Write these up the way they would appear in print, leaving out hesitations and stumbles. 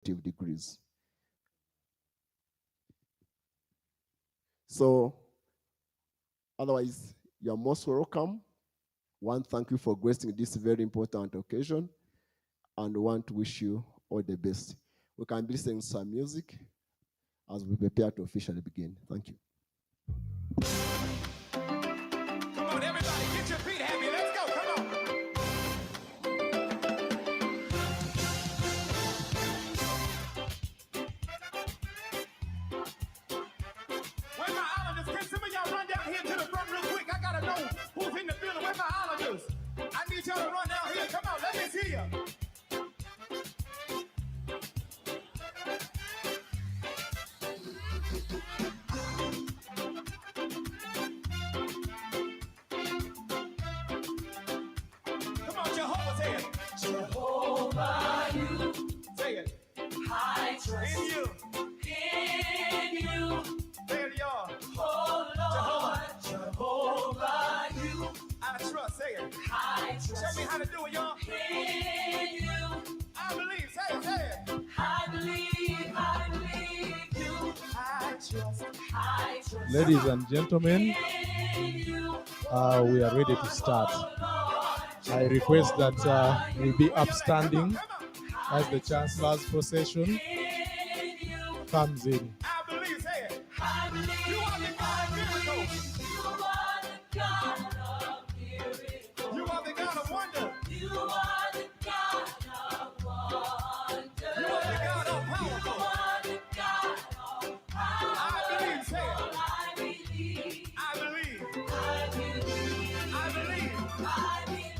degrees. So, otherwise, you are most welcome. One, thank you for gracing this very important occasion, and want to wish you all the best. We can be listening to some music as we prepare to officially begin. Thank you. Come on, everybody, get your feet happy. Let's go. Come on. Where my islanders? Can some of y'all run down here to the front real quick? I gotta know who's in the building. Where my islanders? I need y'all to run down here. Come on, let me see you. Come on, Jehovah, say it. Jehovah, you Say it. I trust In you. in you. There you are. Oh Lord, Jehovah, you I trust. Say it. I Show trust me how to do it, y'all. in you. I believe. Say it. Say it. I believe you. I trust. I trust Ladies and gentlemen, in you. we are ready to start. I request that we be upstanding as the Chancellor's procession comes in. I believe. Say it. I believe You are the God of miracles. you are the God of miracles. You are the God of wonder. You are the God of wonder. You are the God of You powerful. are the God of power. I believe. Say it. I believe. I believe. I believe. I believe. I believe.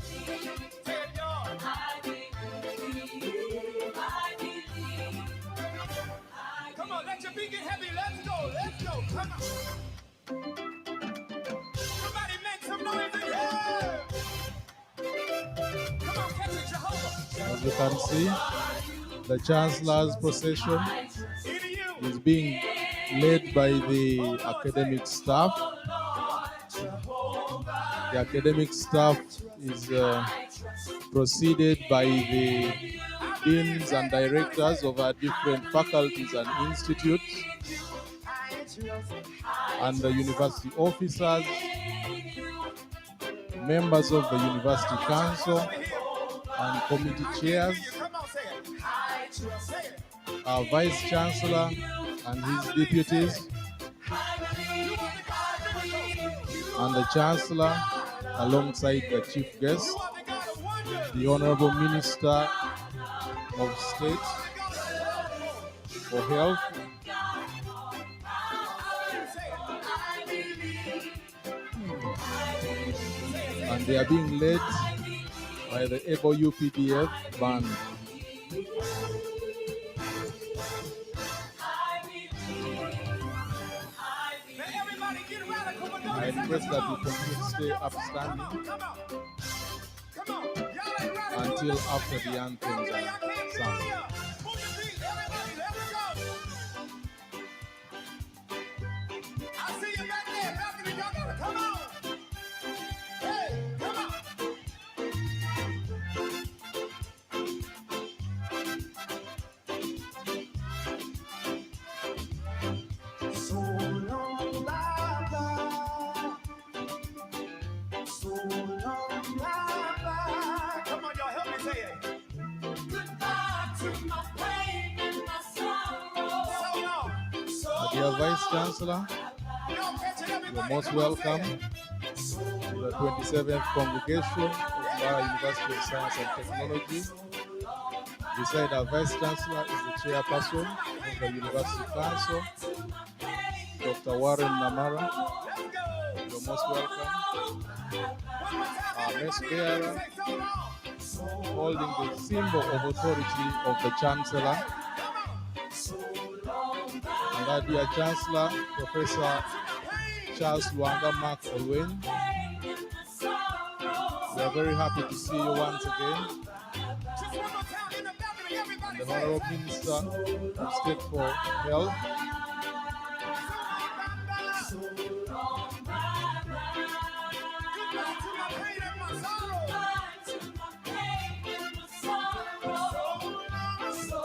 Say it, y'all. I believe. I believe. Come on, let your feet get heavy. Let's go. Let's go. Come on. Somebody make some noise in here. Come on, catch it, Jehovah. As you can see, the Chancellor's procession Into you. is being led by the academic staff. The academic staff is preceded by the deans and directors of our different faculties and institutes, and the university officers, members of the university council, and committee chairs, Come on, say it. Say it. our vice chancellor and his deputies, and the chancellor alongside the chief guest, You are the God of wonder. the honorable minister of state for health, and they are being led by the able UPDF band. Now everybody get radical. But don't I request that we Come continue to stay on, upstanding come on. Come on. Y'all ain't radical until enough. after the anthems Y'all are can't sung. feel ya. Move your feet, everybody. Let's go. I see you back there. Balcony, y'all gotta come on. Hey, come on. So long, bye-bye. So long, bye-bye. Come on, y'all, help me say it. Goodbye to my pain and my sorrow. So long. So Dear Vice Chancellor, y'all catch it, you're everybody. most Come on, say welcome it. to the 27th Congregation of Mbarara University of Science and Technology. Beside our Vice Chancellor is the Chairperson of the University Council, Dr. Warren Namara. Let's go. You're most welcome. One more time, Our everybody. Mess Bearer, Say so long. holding the symbol of authority of the Chancellor, and our dear Chancellor, Professor Charles Luanga Mark Olwen. We are very happy to see you once again. Just one more time in the balcony, everybody. The say Honorable Minister of State for Health, Goodbye to my pain and my sorrow. So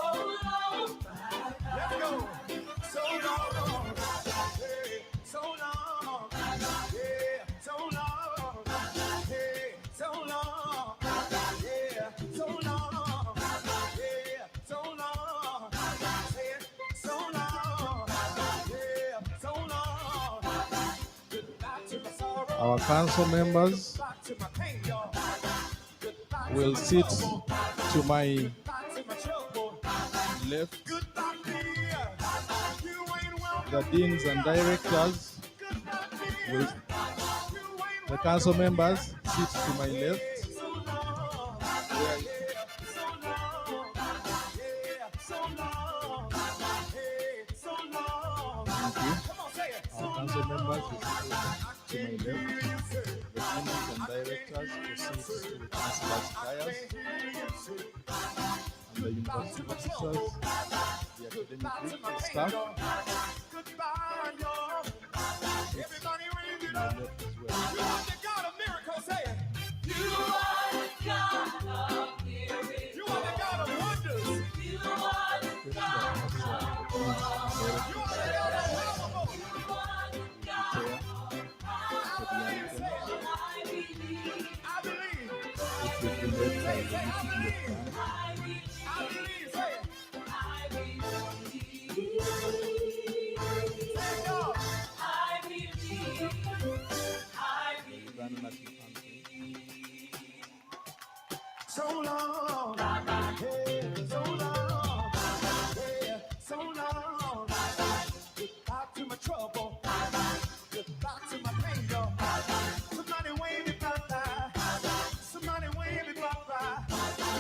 long, Our council members will sit to my left. The deans and directors will, the council members sit to my left. Thank you. Our council members will sit to my left. The deans and directors will sit to the councilors' dais. And the university officers, the academic staff. Everybody ring it My up. left as well. You are the God of miracles, say it. You are the God of miracles. You are the God of wonders. You are the God of wonders. You are the God of powerful. You are the God of power. I believe. I believe. I believe. If you Say, left, say, I believe. I believe. I believe. Say it. I believe. Say it, God. I believe. I believe. So long. Hey, so long. Yeah, so long. Goodbye to my trouble. Goodbye to my pain, y'all. Somebody wave me bye-bye. Somebody wave me bye-bye.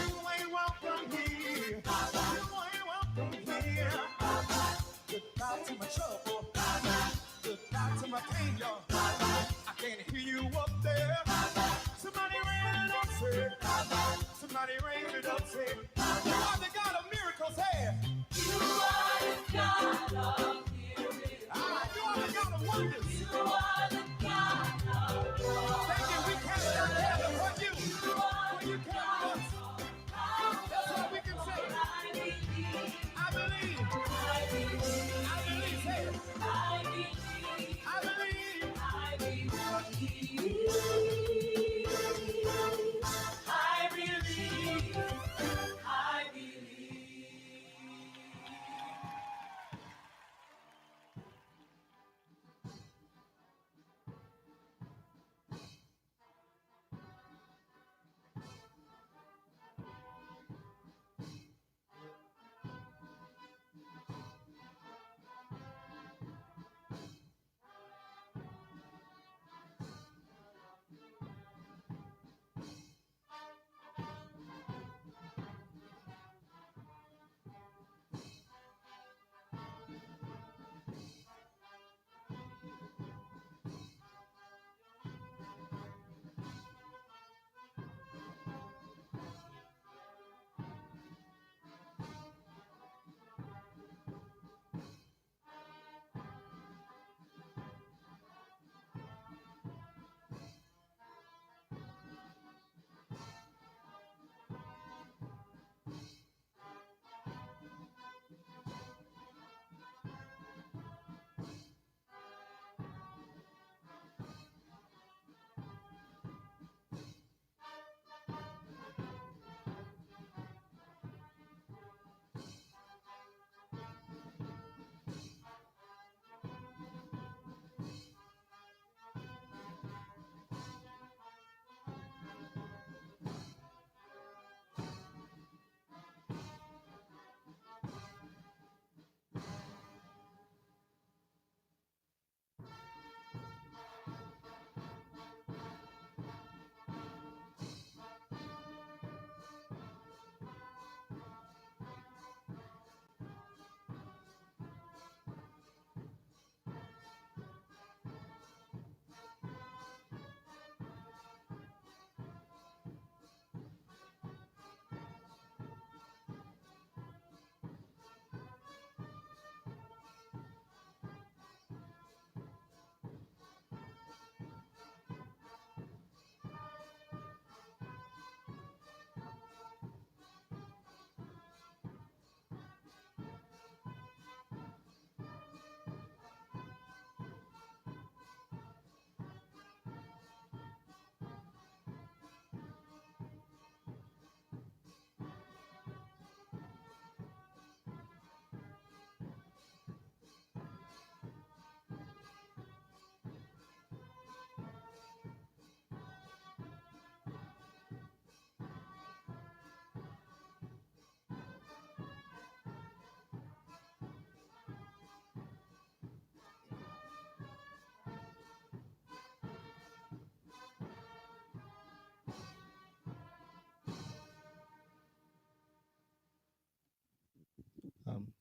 You ain't welcome here. You ain't welcome here. Goodbye to my trouble. Goodbye to my pain, y'all. I can't hear you up there. Somebody raise it up, say. Somebody raise it up, say. You are the God of miracles, hey. You are the God of miracles. Ah, you are the God of wonders. You are the God of wonders. Thank you, we can't stop heaven for you. You are For you the carry God us. of power. That's all we can say. I believe. I believe. I believe. I believe, say it. I believe. I believe. I believe. I believe. I believe.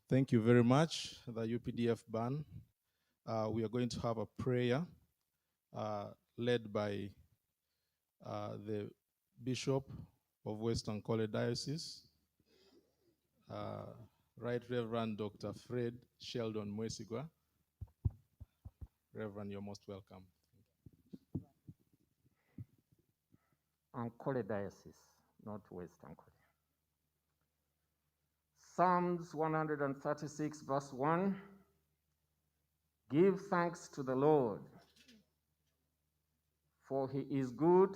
Thank you very much, the UPDF band. We are going to have a prayer led by the Bishop of Western College Diocese, Right Reverend Dr. Fred Sheldon Mwesigwa. Reverend, you're most welcome. Ankole Diocese, Northwest Ankole. Psalms 136, verse 1. Give thanks to the Lord, for he is good,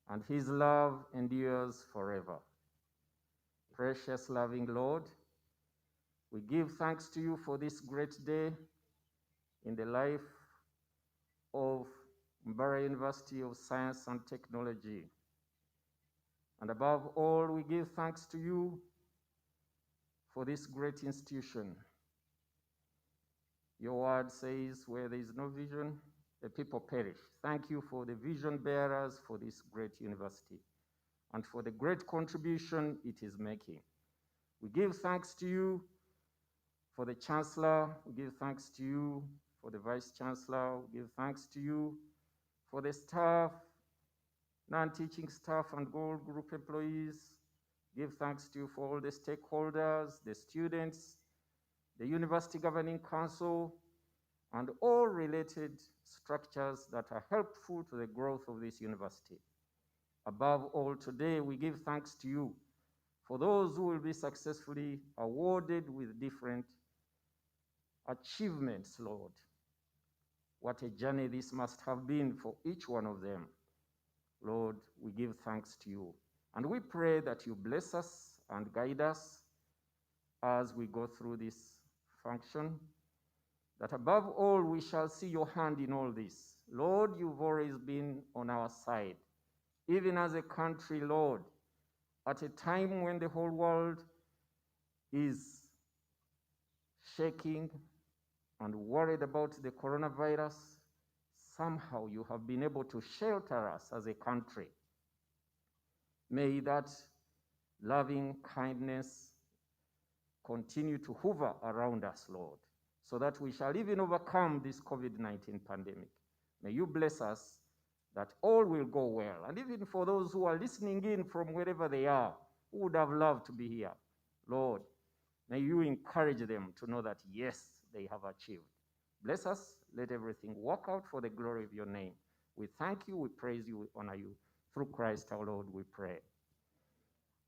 and his love endures forever. Precious, loving Lord, we give thanks to you for this great day in the life of Mbarara University of Science and Technology. And above all, we give thanks to you for this great institution. Your word says, where there is no vision, the people perish. Thank you for the vision bearers for this great university and for the great contribution it is making. We give thanks to you for the Chancellor. We give thanks to you for the Vice Chancellor. We give thanks to you for the staff, non-teaching staff and Gold Group employees. Give thanks to you for all the stakeholders, the students, the University Governing Council, and all related structures that are helpful to the growth of this university. Above all, today we give thanks to you for those who will be successfully awarded with different achievements, Lord. What a journey this must have been for each one of them. Lord, we give thanks to you. And we pray that you bless us and guide us as we go through this function, that above all we shall see your hand in all this. Lord, you've always been on our side, even as a country, Lord, at a time when the whole world is shaking and worried about the coronavirus. Somehow you have been able to shelter us as a country. May that loving kindness continue to hover around us, Lord, so that we shall even overcome this COVID-19 pandemic. May you bless us that all will go well. And even for those who are listening in from wherever they are, who would have loved to be here, Lord, may you encourage them to know that, yes, they have achieved. Bless us. Let everything work out for the glory of your name. We thank you, we praise you, we honor you. Through Christ our Lord, we pray.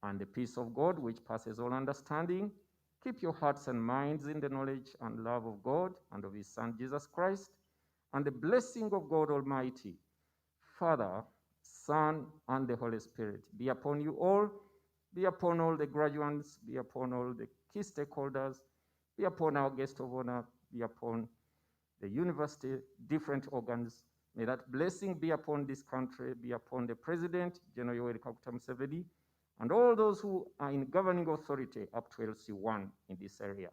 And the peace of God, which passes all understanding, keep your hearts and minds in the knowledge and love of God and of his Son, Jesus Christ, and the blessing of God Almighty, Father, Son, and the Holy Spirit be upon you all, be upon all the graduates, be upon all the key stakeholders, be upon our guest of honor, be upon the university, different organs. May that blessing be upon this country, be upon the President, General Yoweri Kaguta Museveni, and all those who are in governing authority up to LC1 in this area.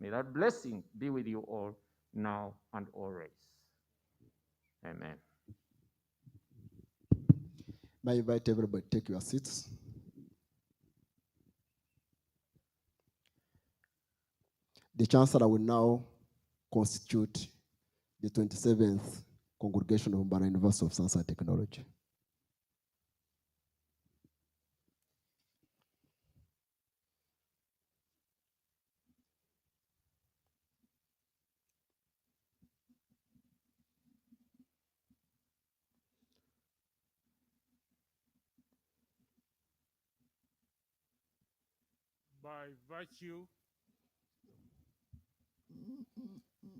May that blessing be with you all now and always. Amen. May I invite everybody to take your seats. The Chancellor will now constitute the 27th Congregation of Mbarara University of Science and Technology.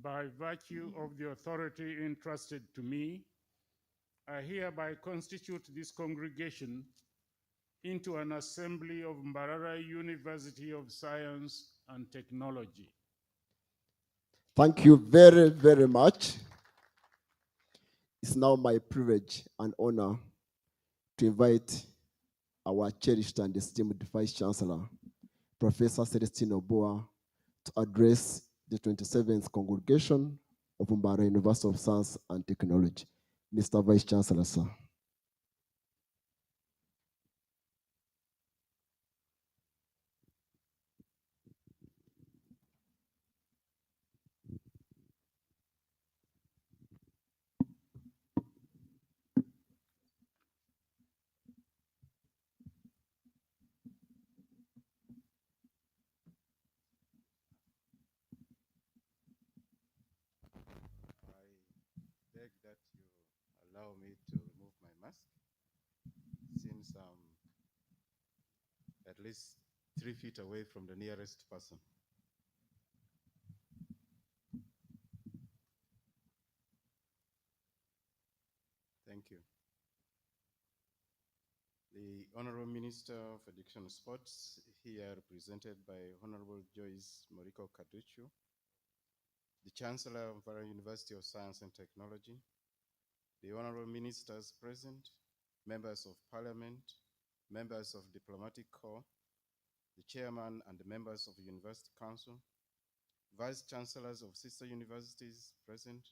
By virtue of the authority entrusted to me, I hereby constitute this congregation into an assembly of Mbarara University of Science and Technology. Thank you very, very much. It's now my privilege and honor to invite our cherished and esteemed Vice Chancellor, Professor Celestine Oboa, to address the 27th Congregation of Mbarara University of Science and Technology. Mr. Vice Chancellor, sir. that you allow me to remove my mask since I'm at least 3 feet away from the nearest person. Thank you. The Honorable Minister of Education and Sports, here represented by Honorable Joyce Moriko Kaduchu, the Chancellor of Mbarara University of Science and Technology, the Honorable Ministers present, members of Parliament, members of Diplomatic Corps, the Chairman and the members of the University Council, Vice Chancellors of sister universities present,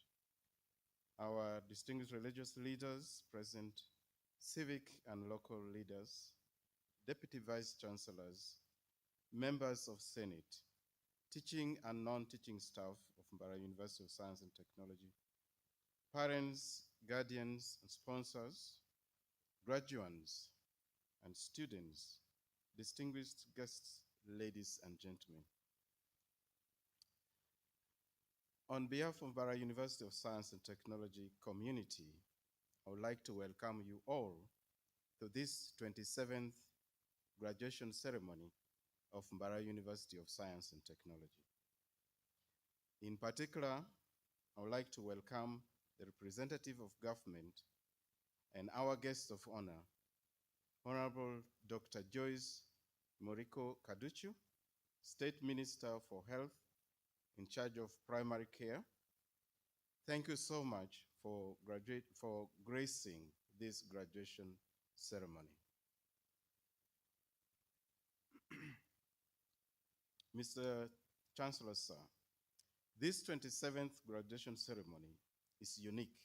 our distinguished religious leaders present, civic and local leaders, Deputy Vice Chancellors, members of Senate, teaching and non-teaching staff of Mbarara University of Science and Technology, parents, guardians, and sponsors, graduates, and students, distinguished guests, ladies and gentlemen. On behalf of Mbarara University of Science and Technology community, I would like to welcome you all to this 27th graduation ceremony of Mbarara University of Science and Technology. In particular, I would like to welcome the representative of government and our guest of honor, Honorable Dr. Joyce Moriko Kaduchu, State Minister for Health in charge of primary care. Thank you so much for gracing this graduation ceremony. Mr. Chancellor, sir, this 27th graduation ceremony is unique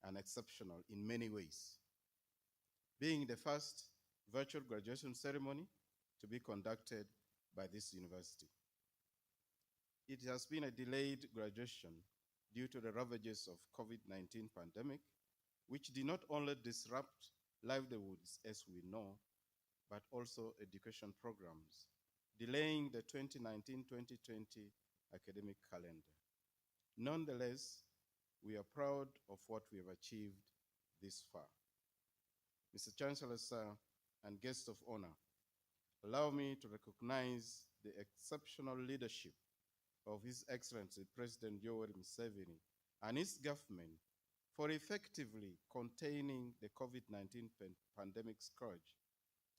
and exceptional in many ways, being the first virtual graduation ceremony to be conducted by this university. It has been a delayed graduation due to the ravages of COVID-19 pandemic, which did not only disrupt livelihoods as we know, but also education programs, delaying the 2019-2020 academic calendar. Nonetheless, we are proud of what we have achieved this far. Mr. Chancellor, sir, and guests of honor, allow me to recognize the exceptional leadership of His Excellency President Yoweri Museveni and his government for effectively containing the COVID-19 pandemic scourge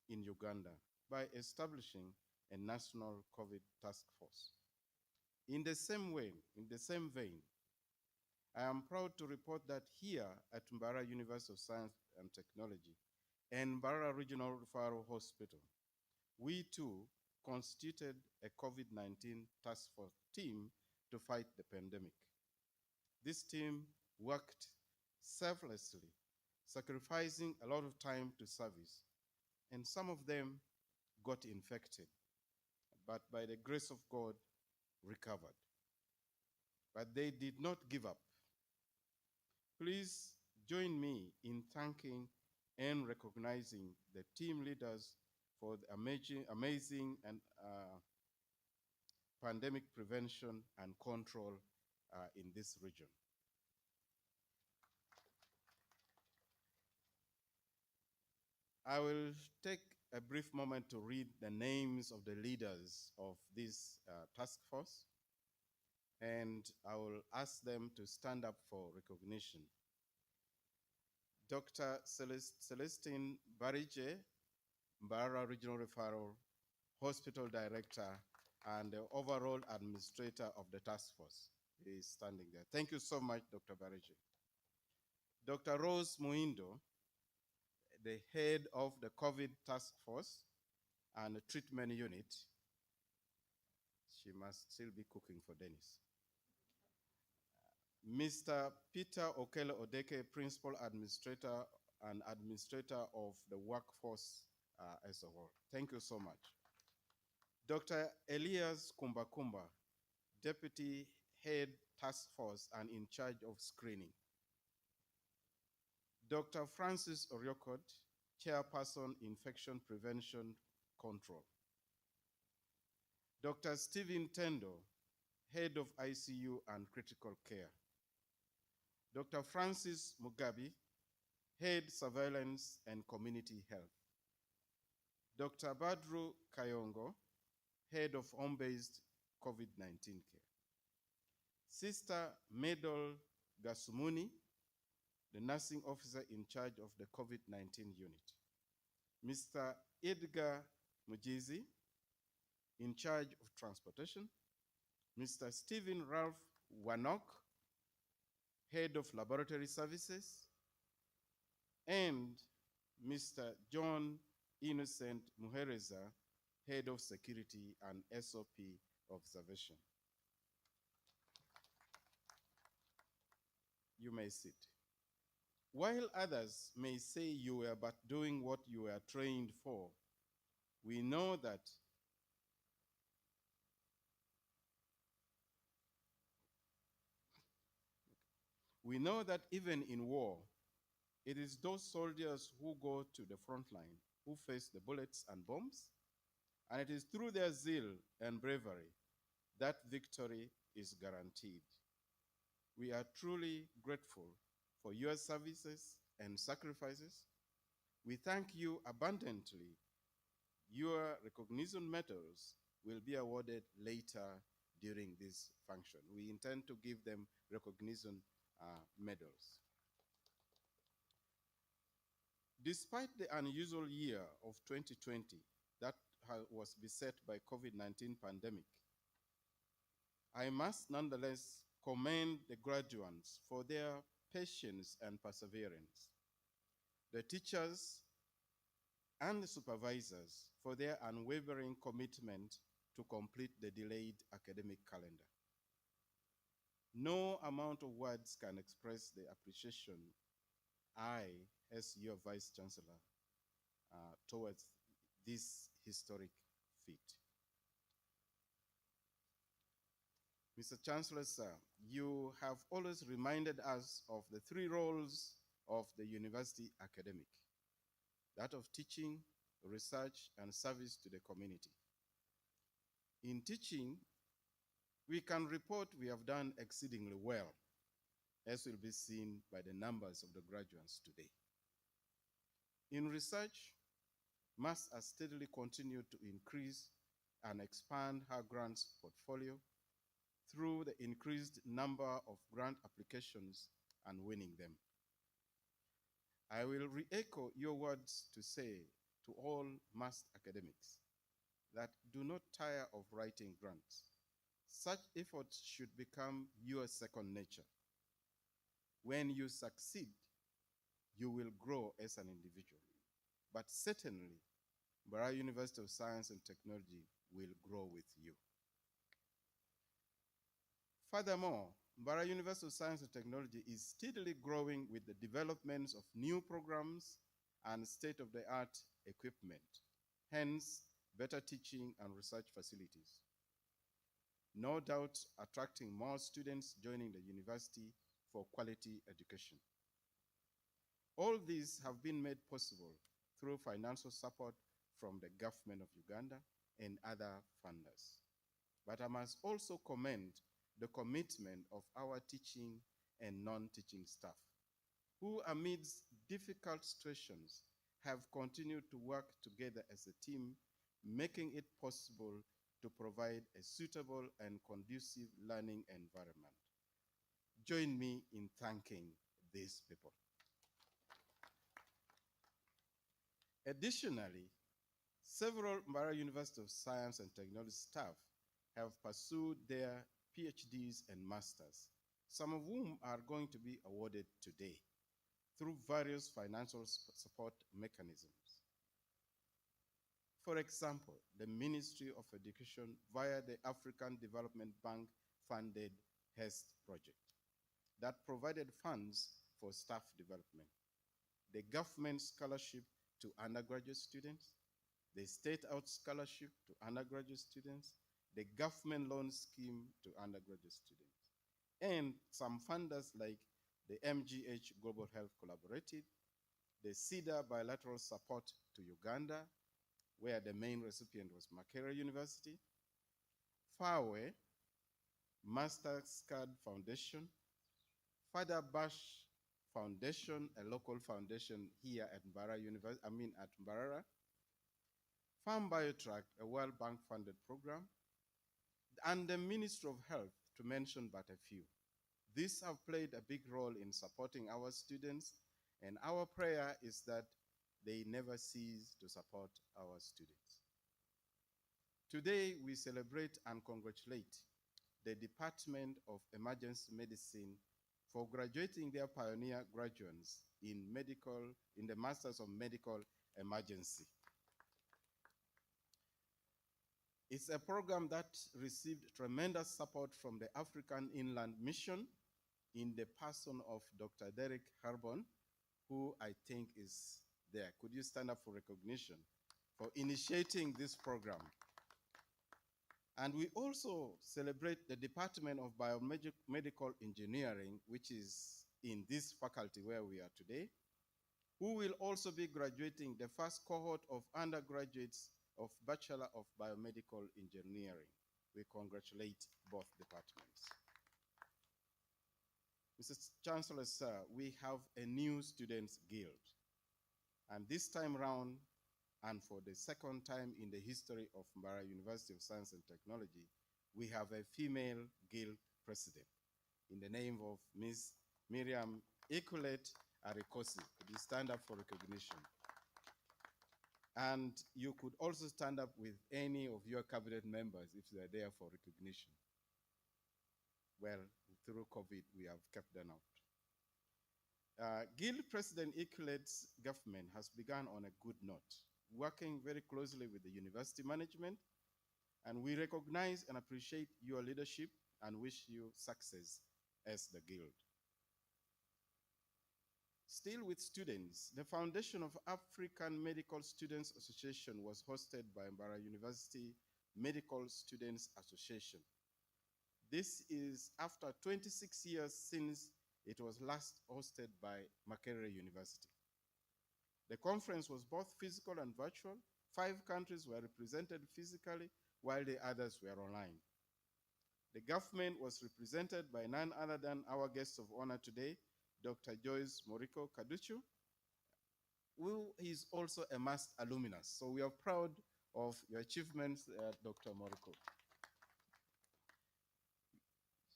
in Uganda by establishing a national COVID task force. In the same vein, I am proud to report that here at Mbarara University of Science and Technology and Mbarara Regional Referral Hospital, we too constituted a COVID-19 task force team to fight the pandemic. This team worked selflessly, sacrificing a lot of time to service, and some of them got infected, but by the grace of God, recovered. But they did not give up. Please join me in thanking and recognizing the team leaders for the amazing and pandemic prevention and control in this region. I will take a brief moment to read the names of the leaders of this task force, and I will ask them to stand up for recognition. Dr. Celestine Barije, Mbarara Regional Referral Hospital Director and the overall administrator of the task force. He is standing there. Thank you so much, Dr. Barije. Dr. Rose Muindo, the head of the COVID task force and the treatment unit. She must still be cooking for Dennis. Mr. Peter Okele Odeke, Principal Administrator and Administrator of the workforce as a whole. Thank you so much. Dr. Elias Kumbakumba, Deputy Head Task Force and in charge of screening. Dr. Francis Oriokot, Chairperson, Infection Prevention Control. Dr. Stephen Tendo, Head of ICU and Critical Care. Dr. Francis Mugabe, Head Surveillance and Community Health. Dr. Badru Kayongo, Head of Home-Based COVID-19 Care. Sister Medol Gasumuni, the nursing officer in charge of the COVID-19 unit. Mr. Edgar Mujizi, in charge of transportation. Mr. Stephen Ralph Wanok, Head of Laboratory Services. And Mr. John Innocent Muhereza, Head of Security and SOP Observation. You may sit. While others may say you were but doing what you were trained for, we know that even in war, it is those soldiers who go to the front line who face the bullets and bombs, and it is through their zeal and bravery that victory is guaranteed. We are truly grateful for your services and sacrifices. We thank you abundantly. Your recognition medals will be awarded later during this function. We intend to give them recognition medals. Despite the unusual year of 2020 that was beset by COVID-19 pandemic, I must nonetheless commend the graduates for their patience and perseverance, the teachers and the supervisors for their unwavering commitment to complete the delayed academic calendar. No amount of words can express the appreciation I, as your Vice Chancellor, towards this historic feat. Mr. Chancellor, sir, you have always reminded us of the three roles of the university academic: that of teaching, research, and service to the community. In teaching, we can report we have done exceedingly well, as will be seen by the numbers of the graduates today. In research, MAS has steadily continued to increase and expand her grants portfolio through the increased number of grant applications and winning them. I will re-echo your words to say to all MAS academics that do not tire of writing grants. Such efforts should become your second nature. When you succeed, you will grow as an individual. But certainly, Mbarara University of Science and Technology will grow with you. Furthermore, Mbarara University of Science and Technology is steadily growing with the developments of new programs and state-of-the-art equipment, hence better teaching and research facilities. No doubt attracting more students joining the university for quality education. All these have been made possible through financial support from the government of Uganda and other funders. But I must also commend the commitment of our teaching and non-teaching staff, who amidst difficult situations have continued to work together as a team, making it possible to provide a suitable and conducive learning environment. Join me in thanking these people. Additionally, several Mbarara University of Science and Technology staff have pursued their PhDs and masters, some of whom are going to be awarded today through various financial support mechanisms. For example, the Ministry of Education, via the African Development Bank funded HEST project that provided funds for staff development, the government scholarship to undergraduate students, the state out scholarship to undergraduate students, the government loan scheme to undergraduate students, and some funders like the MGH Global Health Collaborative, the CEDA bilateral support to Uganda, where the main recipient was Makerere University, FAWE, Mastercard Foundation, Father Bash Foundation, a local foundation here at Mbarara. Farm Biotract, a World Bank funded program, and the Ministry of Health, to mention but a few. These have played a big role in supporting our students, and our prayer is that they never cease to support our students. Today, we celebrate and congratulate the Department of Emergency Medicine for graduating their pioneer graduates in the Masters of Medical Emergency. It's a program that received tremendous support from the African Inland Mission in the person of Dr. Derek Harbon, who I think is there. Could you stand up for recognition for initiating this program? And we also celebrate the Department of Biomedical Engineering, which is in this faculty where we are today, who will also be graduating the first cohort of undergraduates of Bachelor of Biomedical Engineering. We congratulate both departments. Mr. Chancellor, sir, we have a new Students' Guild. And this time round, and for the second time in the history of Mbarara University of Science and Technology, we have a female guild president in the name of Ms. Miriam Ikulet Arikosi. Could you stand up for recognition? And you could also stand up with any of your cabinet members if they're there for recognition. Well, through COVID, we have kept them out. Guild President Ikulet's government has begun on a good note, working very closely with the university management, and we recognize and appreciate your leadership and wish you success as the Guild. Still with students, the foundation of African Medical Students Association was hosted by Mbarara University Medical Students Association. This is after 26 years since it was last hosted by Makerere University. The conference was both physical and virtual. 5 countries were represented physically, while the others were online. The government was represented by none other than our guest of honor today, Dr. Joyce Moriko Kaduchu, who is also a MAST alumnus. So we are proud of your achievements, Dr. Moriko.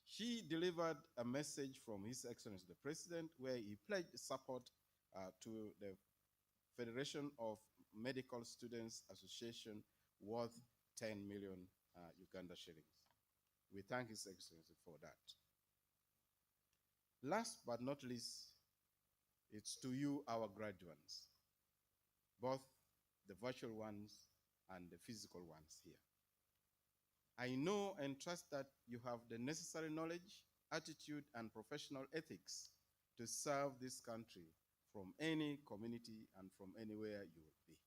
She delivered a message from His Excellency the President where he pledged support to the Federation of Medical Students Association worth 10 million Uganda shillings. We thank His Excellency for that. Last but not least, it's to you, our graduates, both the virtual ones and the physical ones here. I know and trust that you have the necessary knowledge, attitude, and professional ethics to serve this country from any community and from anywhere you will be.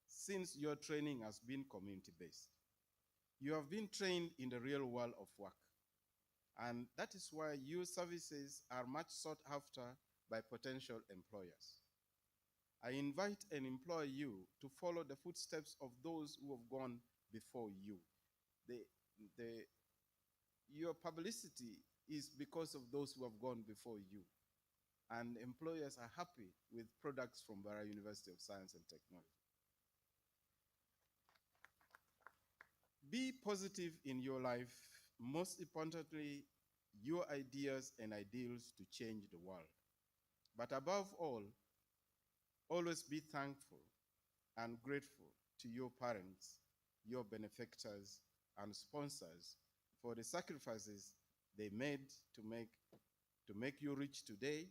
Since your training has been community-based, you have been trained in the real world of work. And that is why your services are much sought after by potential employers. I invite and implore you to follow the footsteps of those who have gone before you. Your publicity is because of those who have gone before you. And employers are happy with products from Mbarara University of Science and Technology. Be positive in your life. Most importantly, your ideas and ideals to change the world. But above all, always be thankful and grateful to your parents, your benefactors, and sponsors for the sacrifices they made to make you rich today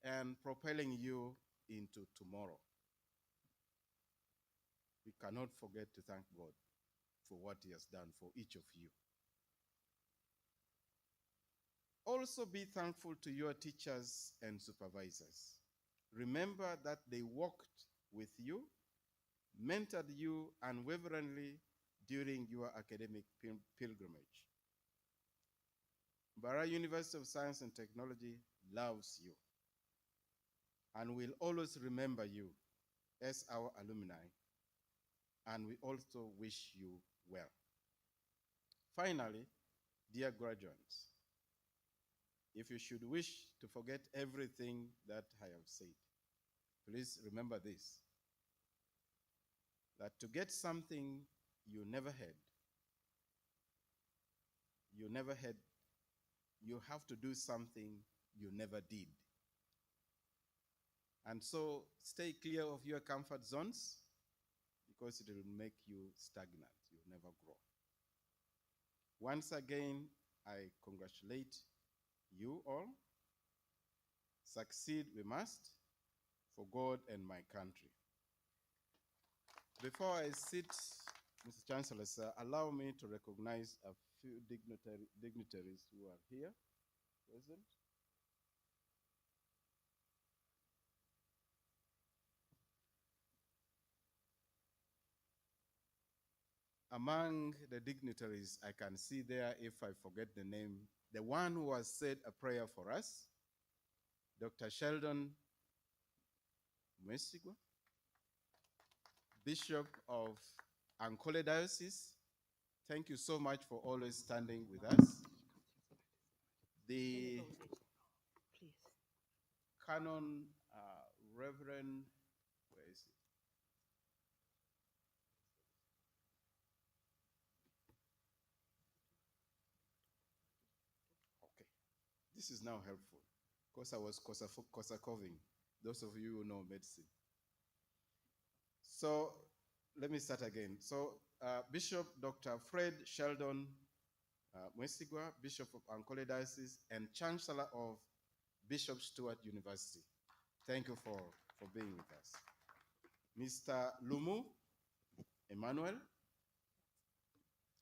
and propelling you into tomorrow. We cannot forget to thank God for what He has done for each of you. Also be thankful to your teachers and supervisors. Remember that they walked with you, mentored you unwaveringly during your academic pilgrimage. Mbarara University of Science and Technology loves you and will always remember you as our alumni, and we also wish you well. Finally, dear graduates, if you should wish to forget everything that I have said, please remember this, that to get something you never had, you have to do something you never did. And so stay clear of your comfort zones because it will make you stagnant. You'll never grow. Once again, I congratulate you all. Succeed we must for God and my country. Before I sit, Mr. Chancellor, sir, allow me to recognize a few dignitaries who are here present. Among the dignitaries I can see there, if I forget the name, the one who has said a prayer for us, Dr. Sheldon Mwesigwa, Bishop of Ankole Diocese. Thank you so much for always standing with us. The Canon Reverend, where is it? Okay, this is now helpful because I was Kosakov-ing, those of you who know medicine. So let me start again. So Bishop Dr. Fred Sheldon Mwesigwa, Bishop of Ankole Diocese and Chancellor of Bishop Stewart University. Thank you for being with us. Mr. Lumu Emmanuel,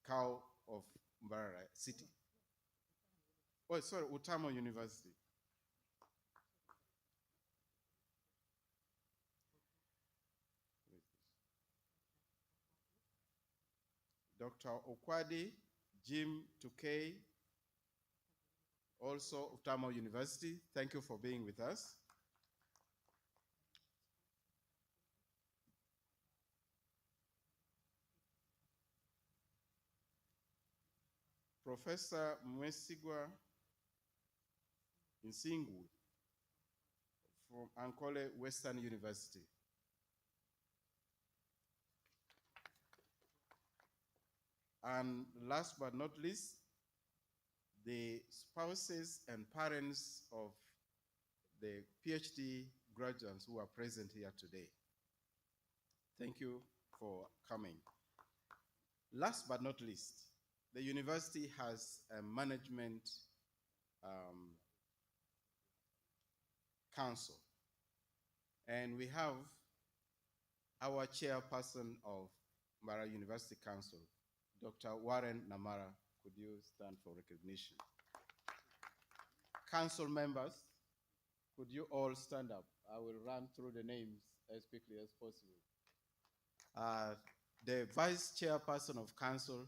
Cow of Mbarara City. Oh, sorry, Utamo University. Dr. Okwadi Jim Tukey, also Utamo University. Thank you for being with us. Professor Mwesigwa Nsingu from Ankole Western University. And last but not least, the spouses and parents of the PhD graduates who are present here today. Thank you for coming. Last but not least, the university has a management council. And we have our chairperson of Mbarara University Council, Dr. Warren Namara. Could you stand for recognition? Council members, could you all stand up? I will run through the names as quickly as possible. The vice chairperson of council,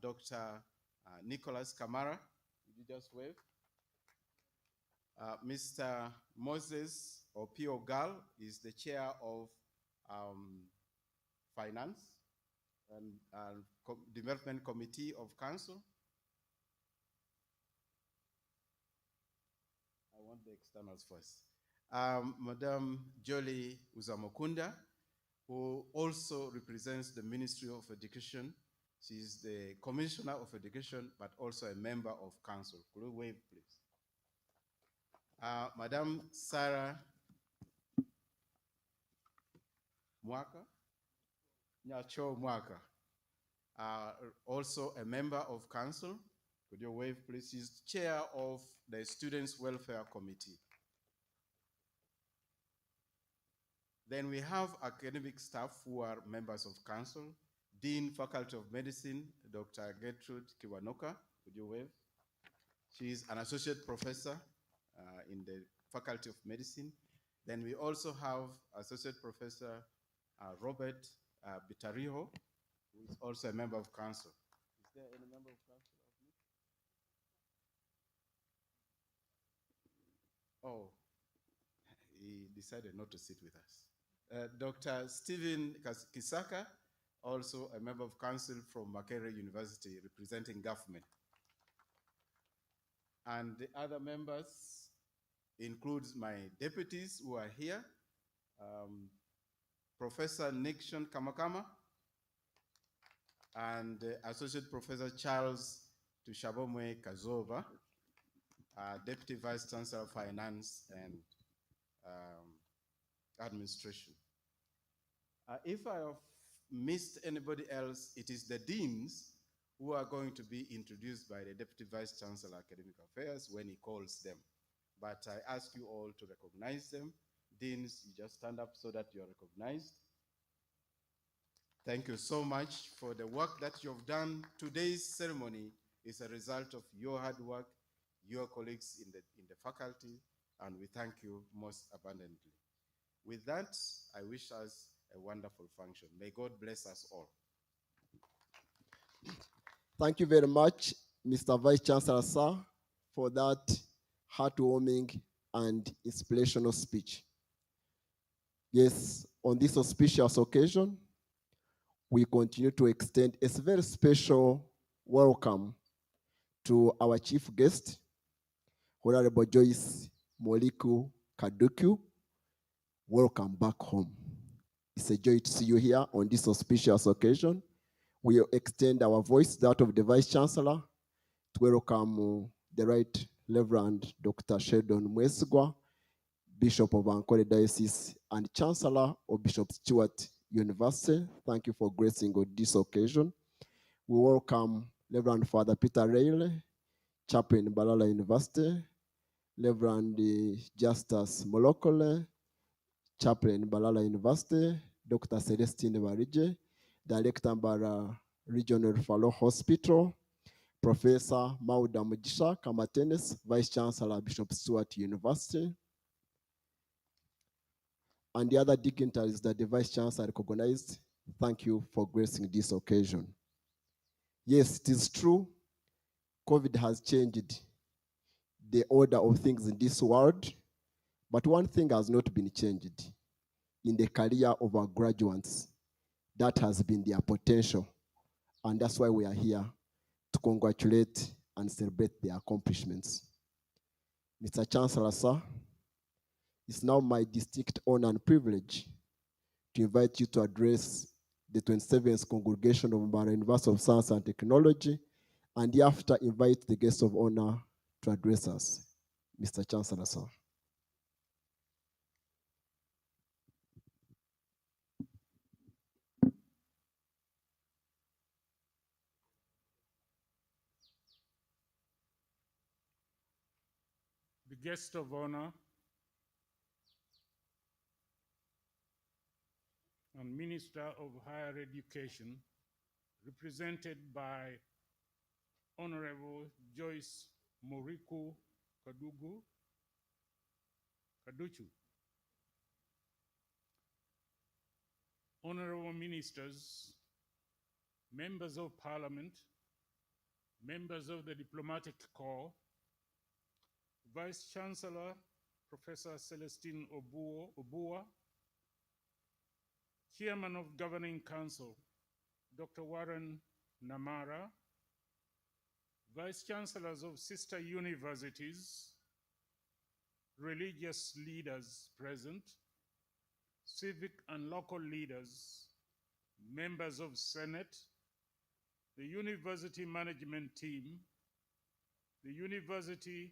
Dr. Nicholas Kamara. Would you just wave? Mr. Moses Opio Gal is the chair of finance and development committee of council. I want the externals first. Madam Jolie Uzamokunda, who also represents the Ministry of Education. She's the Commissioner of Education, but also a member of council. Could you wave, please? Madam Sarah Mwaka, Nyacho Mwaka, also a member of council. Could you wave, please? She's chair of the Students' Welfare Committee. Then we have academic staff who are members of council. Dean, Faculty of Medicine, Dr. Gertrude Kiwanoka. Could you wave? She is an associate professor in the Faculty of Medicine. Then we also have Associate Professor Robert Bitariho, who is also a member of council. Is there any member of council of me? Oh, he decided not to sit with us. Dr. Stephen Kisaka, also a member of council from Makerere University, representing government. And the other members includes my deputies who are here, Professor Nixon Kamakama and Associate Professor Charles Tushabomwe Kazova, Deputy Vice Chancellor of Finance and Administration. If I have missed anybody else, it is the deans who are going to be introduced by the Deputy Vice Chancellor Academic Affairs when he calls them. But I ask you all to recognize them. Deans, you just stand up so that you are recognized. Thank you so much for the work that you've done. Today's ceremony is a result of your hard work, your colleagues in the faculty, and we thank you most abundantly. With that, I wish us a wonderful function. May God bless us all. Thank you very much, Mr. Vice Chancellor, sir, for that heartwarming and inspirational speech. Yes, on this auspicious occasion, we continue to extend a very special welcome to our chief guest, Honorable Joyce Moliku Kaduku. Welcome back home. It's a joy to see you here on this auspicious occasion. We extend our voice, that of the Vice Chancellor, to welcome the Right Reverend Dr. Sheldon Mwesigwa, Bishop of Ankole Diocese and Chancellor of Bishop Stewart University. Thank you for gracing on this occasion. We welcome Reverend Father Peter Reilly, Chaplain Mbarara University, Reverend Justus Molokole, Chaplain Mbarara University, Dr. Celestine Barije, Director Mbarara Regional Referral Hospital, Professor Mauda Mugisha Kamatenes, Vice Chancellor Bishop Stewart University, and the other dignitaries that the Vice Chancellor recognized. Thank you for gracing this occasion. Yes, it is true, COVID has changed the order of things in this world, but one thing has not been changed in the career of our graduates. That has been their potential, and that's why we are here to congratulate and celebrate their accomplishments. Mr. Chancellor, sir, it's now my distinct honor and privilege to invite you to address the 27th congregation of Mbarara University of Science and Technology, and thereafter invite the guest of honor to address us. Mr. Chancellor, sir. The guest of honor and Minister of Higher Education, represented by Honorable Joyce Moriku Kaduchu, Honorable Ministers, Members of Parliament, Members of the Diplomatic Corps, Vice Chancellor Professor Celestine Obua, Chairman of Governing Council, Dr. Warren Namara, Vice Chancellors of sister universities, religious leaders present, civic and local leaders, members of Senate, the university management team, the university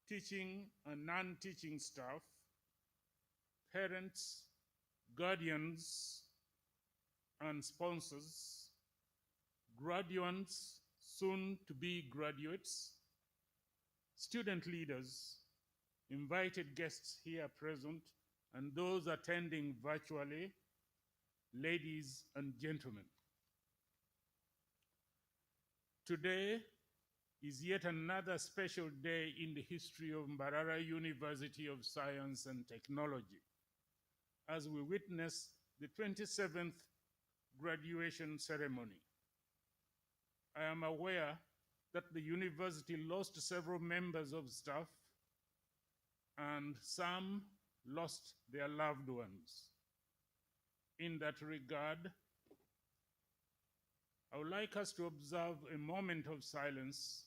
teaching and non-teaching staff, parents, guardians, and sponsors, graduates, soon to be graduates, student leaders, invited guests here present, and those attending virtually, ladies and gentlemen. Today is yet another special day in the history of Mbarara University of Science and Technology, as we witness the 27th graduation ceremony. I am aware that the university lost several members of staff and some lost their loved ones. In that regard, I would like us to observe a moment of silence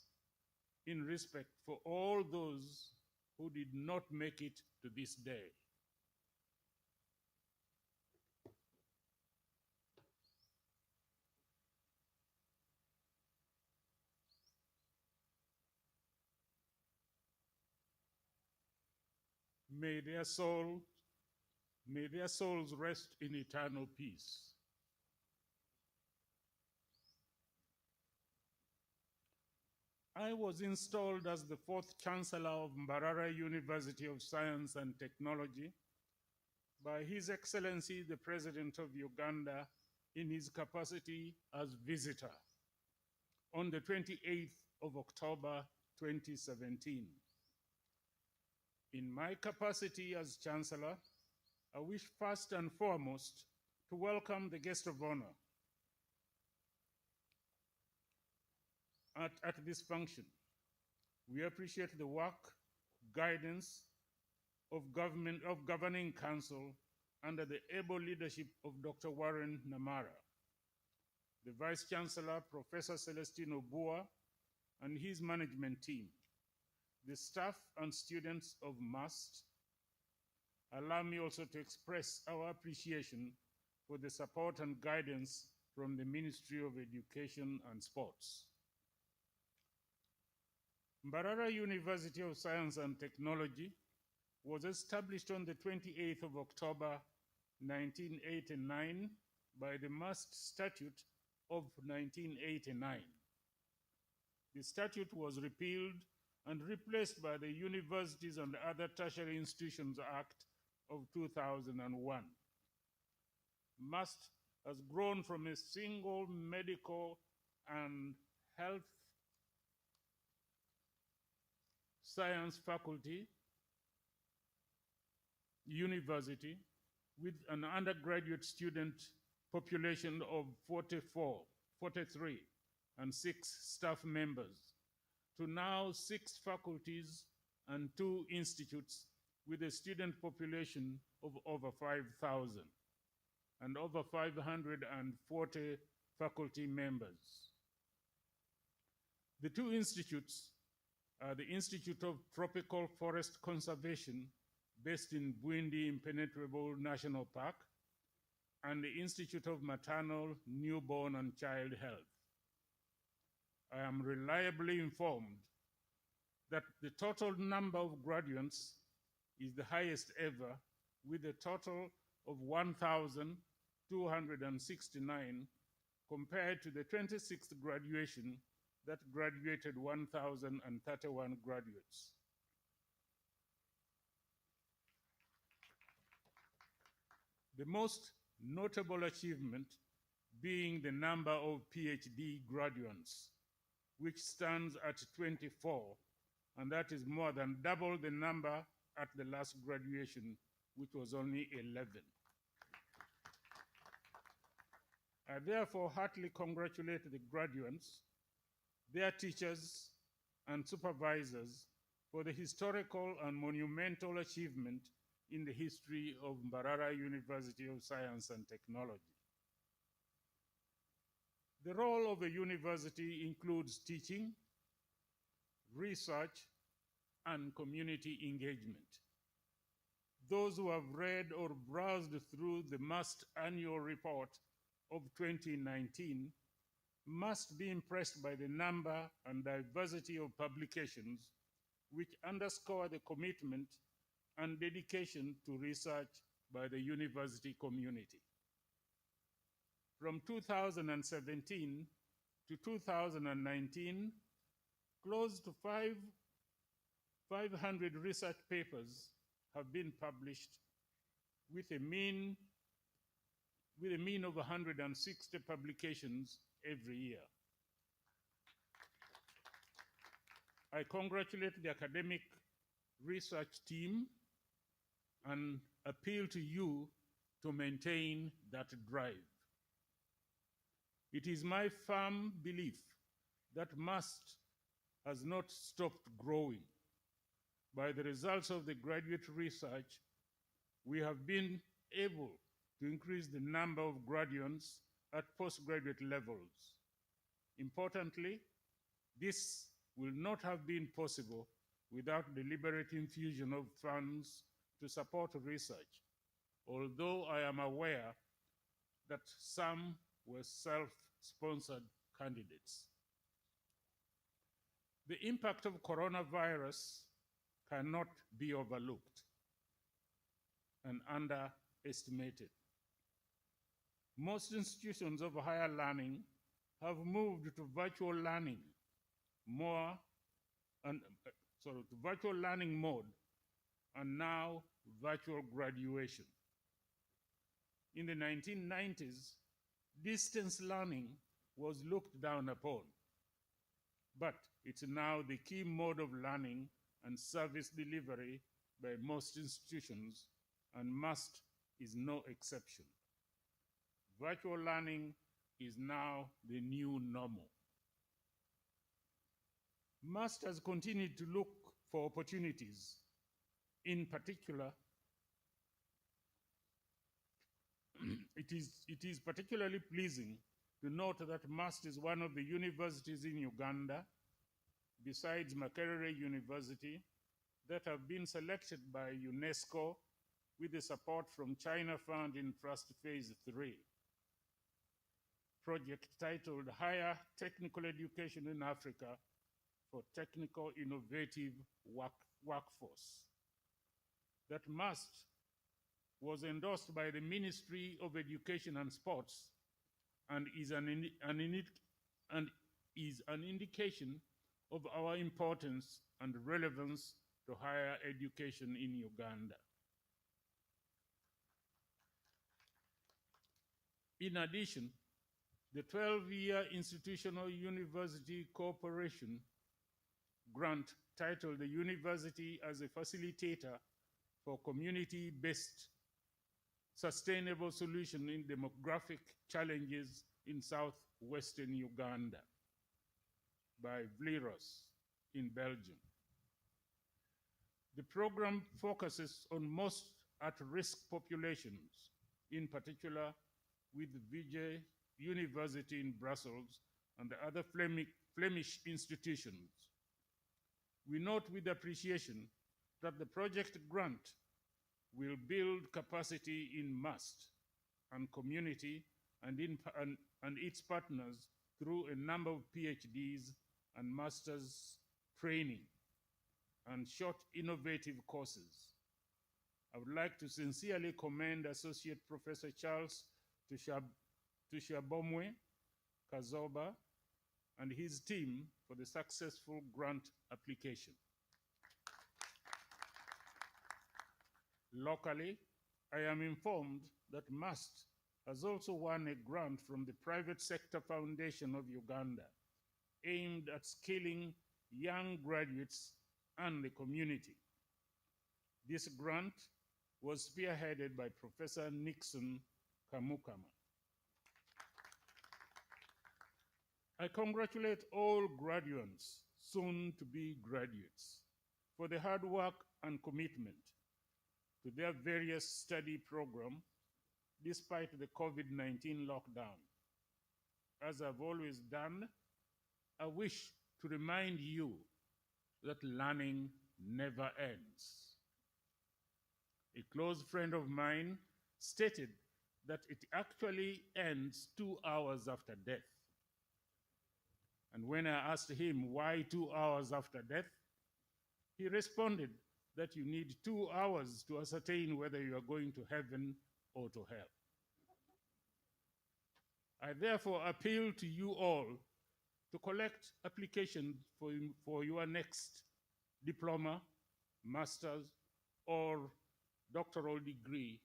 in respect for all those who did not make it to this day. May their souls rest in eternal peace. I was installed as the fourth Chancellor of Mbarara University of Science and Technology by His Excellency the President of Uganda in his capacity as visitor on the 28th of October 2017. In my capacity as Chancellor, I wish first and foremost to welcome the guest of honor at this function. We appreciate the work, guidance of Governing Council under the able leadership of Dr. Warren Namara, the Vice Chancellor, Professor Celestino Bua, and his management team, the staff and students of MUST. Allow me also to express our appreciation for the support and guidance from the Ministry of Education and Sports. Mbarara University of Science and Technology was established on the 28th of October 1989 by the MUST Statute of 1989. The statute was repealed and replaced by the Universities and Other Tertiary Institutions Act of 2001. MUST has grown from a single medical and health science faculty university with an undergraduate student population of 43, and 6 staff members, to now 6 faculties and 2 institutes with a student population of over 5,000 and over 540 faculty members. The 2 institutes are the Institute of Tropical Forest Conservation, based in Bwindi Impenetrable National Park, and the Institute of Maternal, Newborn, and Child Health. I am reliably informed that the total number of graduates is the highest ever, with a total of 1,269 compared to the 26th graduation that graduated 1,031 graduates. The most notable achievement being the number of PhD graduates, which stands at 24, and that is more than double the number at the last graduation, which was only 11. I therefore heartily congratulate the graduates, their teachers, and supervisors for the historical and monumental achievement in the history of Mbarara University of Science and Technology. The role of a university includes teaching, research, and community engagement. Those who have read or browsed through the MUST annual report of 2019 must be impressed by the number and diversity of publications which underscore the commitment and dedication to research by the university community. From 2017 to 2019, close to 500 research papers have been published with a mean of 160 publications every year. I congratulate the academic research team and appeal to you to maintain that drive. It is my firm belief that MUST has not stopped growing. By the results of the graduate research, we have been able to increase the number of graduates at postgraduate levels. Importantly, this will not have been possible without deliberate infusion of funds to support research, although I am aware that some were self-sponsored candidates. The impact of coronavirus cannot be overlooked and underestimated. Most institutions of higher learning have moved to virtual learning to virtual learning mode, and now virtual graduation. In the 1990s, distance learning was looked down upon, but it's now the key mode of learning and service delivery by most institutions, and MUST is no exception. Virtual learning is now the new normal. MUST has continued to look for opportunities. In particular, it is particularly pleasing to note that MUST is one of the universities in Uganda, besides Makerere University, that have been selected by UNESCO with the support from China Fund in Trust Phase 3. Project titled Higher Technical Education in Africa for Technical Innovative Workforce. That MUST was endorsed by the Ministry of Education and Sports and is an indication of our importance and relevance to higher education in Uganda. In addition, the 12-year Institutional University Cooperation grant titled The University as a Facilitator for Community-Based Sustainable Solution in Demographic Challenges in Southwestern Uganda by Vliros in Belgium. The program focuses on most at-risk populations, in particular with Vijay University in Brussels and the other Flemish institutions. We note with appreciation that the project grant will build capacity in MUST and community and its partners through a number of PhDs and master's training and short innovative courses. I would like to sincerely commend Associate Professor Charles Tushabomwe Kazoba and his team for the successful grant application. Locally, I am informed that MUST has also won a grant from the Private Sector Foundation of Uganda aimed at skilling young graduates and the community. This grant was spearheaded by Professor Nixon Kamukama. I congratulate all graduates, soon to be graduates, for the hard work and commitment to their various study programs despite the COVID-19 lockdown. As I've always done, I wish to remind you that learning never ends. A close friend of mine stated that it actually ends 2 hours after death. And when I asked him why 2 hours after death, he responded that you need 2 hours to ascertain whether you are going to heaven or to hell. I therefore appeal to you all to collect applications for your next diploma, master's, or doctoral degree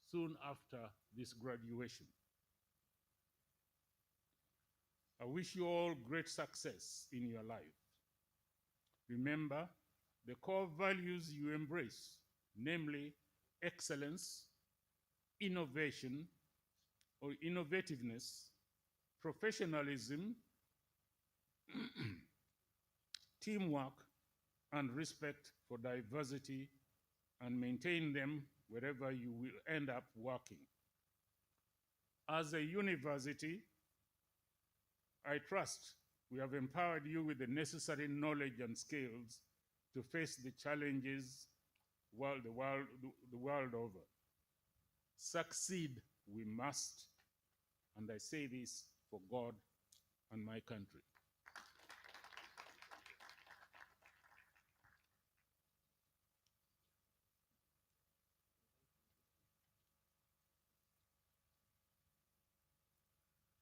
soon after this graduation. I wish you all great success in your life. Remember the core values you embrace, namely excellence, innovation or innovativeness, professionalism, teamwork, and respect for diversity, and maintain them wherever you will end up working. As a university, I trust We have empowered you with the necessary knowledge and skills to face the challenges the world over. Succeed we must, and I say this for God and my country.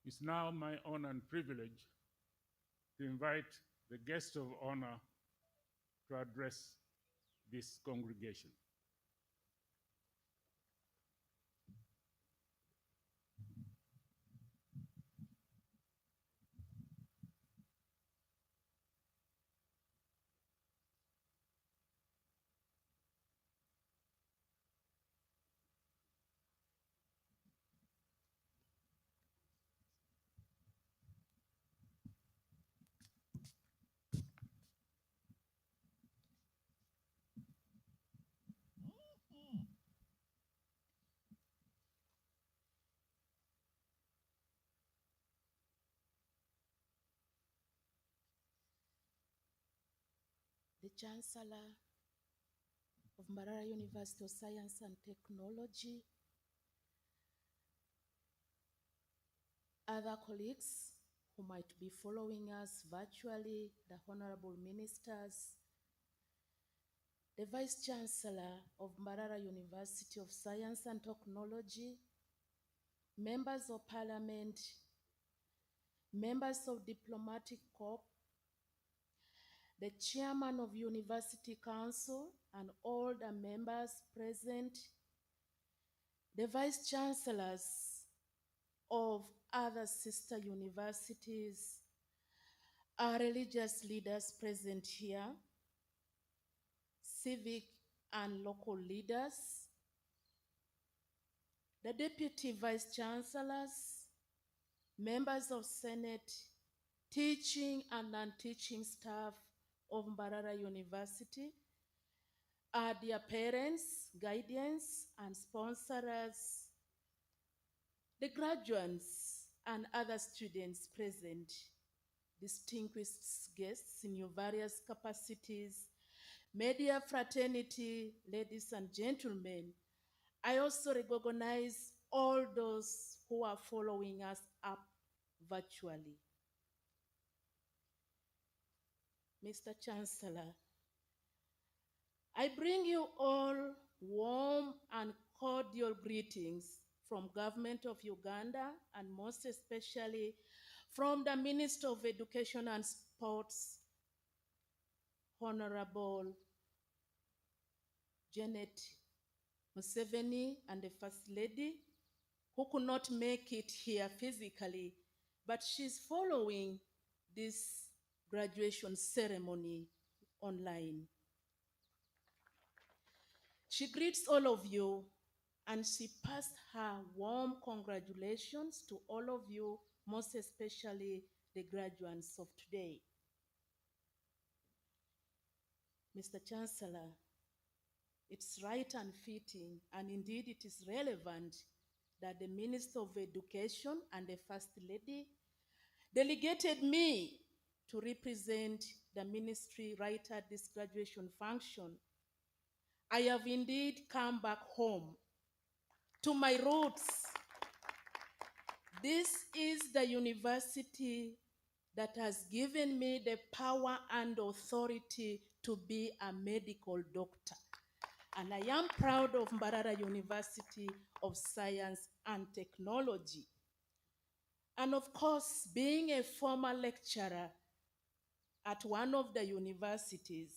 It's now my honor and privilege to invite the guest of honor to address this congregation. The Chancellor of Mbarara University of Science and Technology, other colleagues who might be following us virtually, the honorable ministers, the Vice Chancellor of Mbarara University of Science and Technology, members of Parliament, members of Diplomatic Corps, the Chairman of University Council and all the members present, the Vice Chancellors of other sister universities, our religious leaders present here, civic and local leaders, the Deputy Vice Chancellors, members of Senate, teaching and non-teaching staff of Mbarara University, our dear parents, guardians, and sponsors, the graduates and other students present, distinguished guests in your various capacities, media fraternity, ladies and gentlemen, I also recognize all those who are following us up virtually. Mr. Chancellor, I bring you all warm and cordial greetings from Government of Uganda and most especially from the Minister of Education and Sports, Honorable Janet Museveni, and the First Lady, who could not make it here physically, but she's following this graduation ceremony online. She greets all of you, and she passed her warm congratulations to all of you, most especially the graduates of today. Mr. Chancellor, it's right and fitting, and indeed it is relevant, that the Minister of Education and the First Lady delegated me to represent the ministry right at this graduation function. I have indeed come back home to my roots. This is the university that has given me the power and authority to be a medical doctor. And I am proud of Mbarara University of Science and Technology. And of course, being a former lecturer at one of the universities,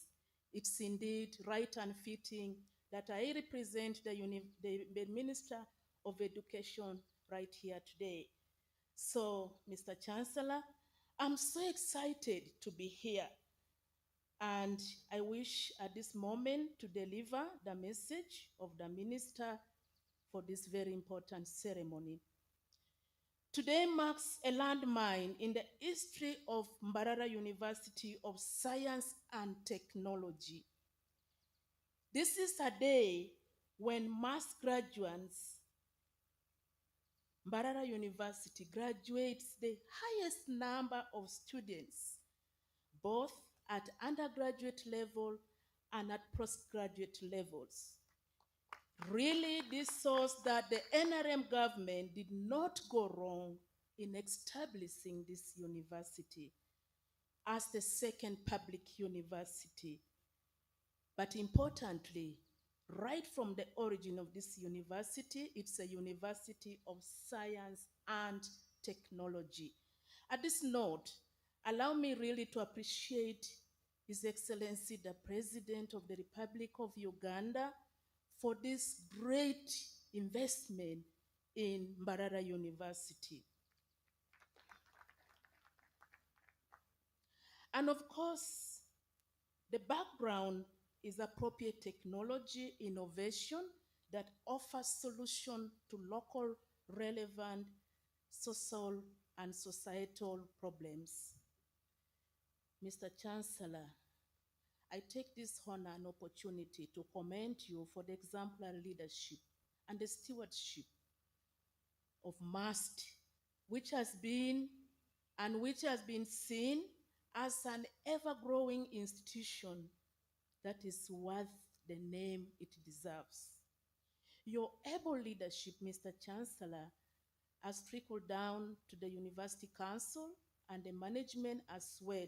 it's indeed right and fitting that I represent the Minister of Education right here today. So, Mr. Chancellor, I'm so excited to be here. And I wish at this moment to deliver the message of the minister for this very important ceremony. Today marks a landmark in the history of Mbarara University of Science and Technology. This is a day when mass graduates Mbarara University graduates the highest number of students, both at undergraduate level and at postgraduate levels. Really, this shows that the NRM government did not go wrong in establishing this university as the second public university. But importantly, right from the origin of this university, it's a university of science and technology. At this note, allow me really to appreciate His Excellency, the President of the Republic of Uganda, for this great investment in Mbarara University. And of course, the background is appropriate technology innovation that offers solution to local relevant social and societal problems. Mr. Chancellor, I take this honor and opportunity to commend you for the exemplary leadership and the stewardship of MAST, which has been seen as an ever-growing institution that is worth the name it deserves. Your able leadership, Mr. Chancellor, has trickled down to the University Council and the management as well.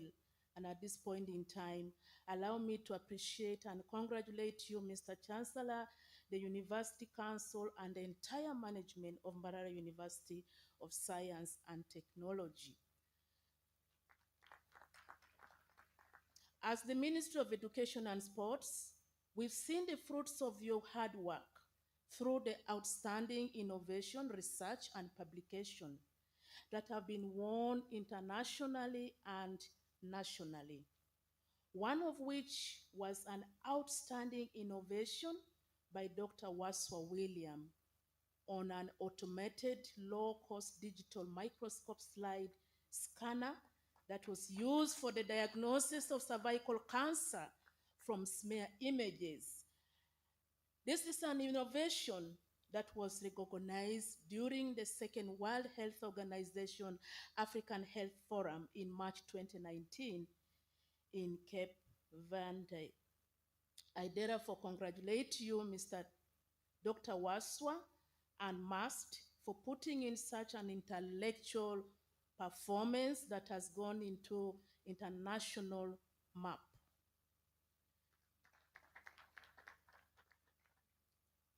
And at this point in time, allow me to appreciate and congratulate you, Mr. Chancellor, the University Council, and the entire management of Mbarara University of Science and Technology. As the Ministry of Education and Sports, we've seen the fruits of your hard work through the outstanding innovation, research, and publication that have been won internationally and nationally. One of which was an outstanding innovation by Dr. Waswa William on an automated low-cost digital microscope slide scanner that was used for the diagnosis of cervical cancer from smear images. This is an innovation that was recognized during the Second World Health Organization African Health Forum in March 2019 in Cape Verde. I therefore congratulate you, Mr. Dr. Waswa and MAST for putting in such an intellectual performance that has gone into international map.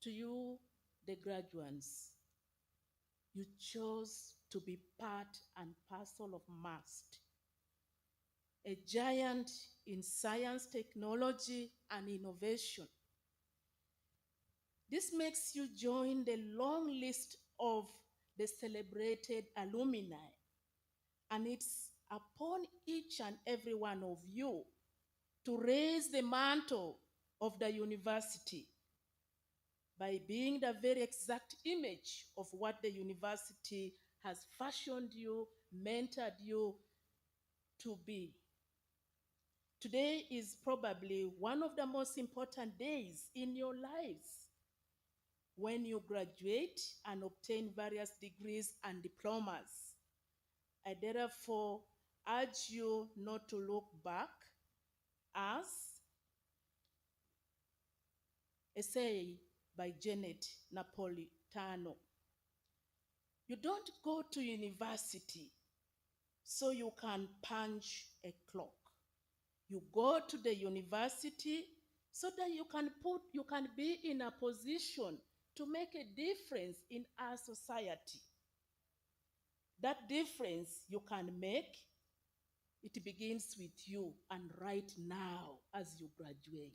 To you, the graduates, you chose to be part and parcel of MAST, a giant in science, technology, and innovation. This makes you join the long list of the celebrated alumni, and it's upon each and every one of you to raise the mantle of the university by being the very exact image of what the university has fashioned you, mentored you to be. Today is probably one of the most important days in your lives when you graduate and obtain various degrees and diplomas. I therefore urge you not to look back, as essay by Janet Napolitano. You don't go to university so you can punch a clock. You go to the university so that you can be in a position to make a difference in our society. That difference you can make, it begins with you and right now as you graduate.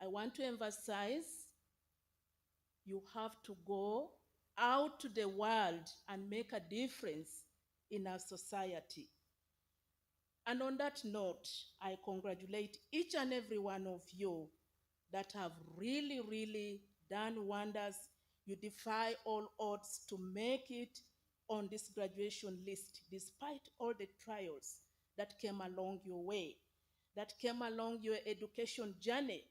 I want to emphasize you have to go out to the world and make a difference in our society. And on that note, I congratulate each and every one of you that have really done wonders. You defy all odds to make it on this graduation list, despite all the trials that came along your way, that came along your education journey.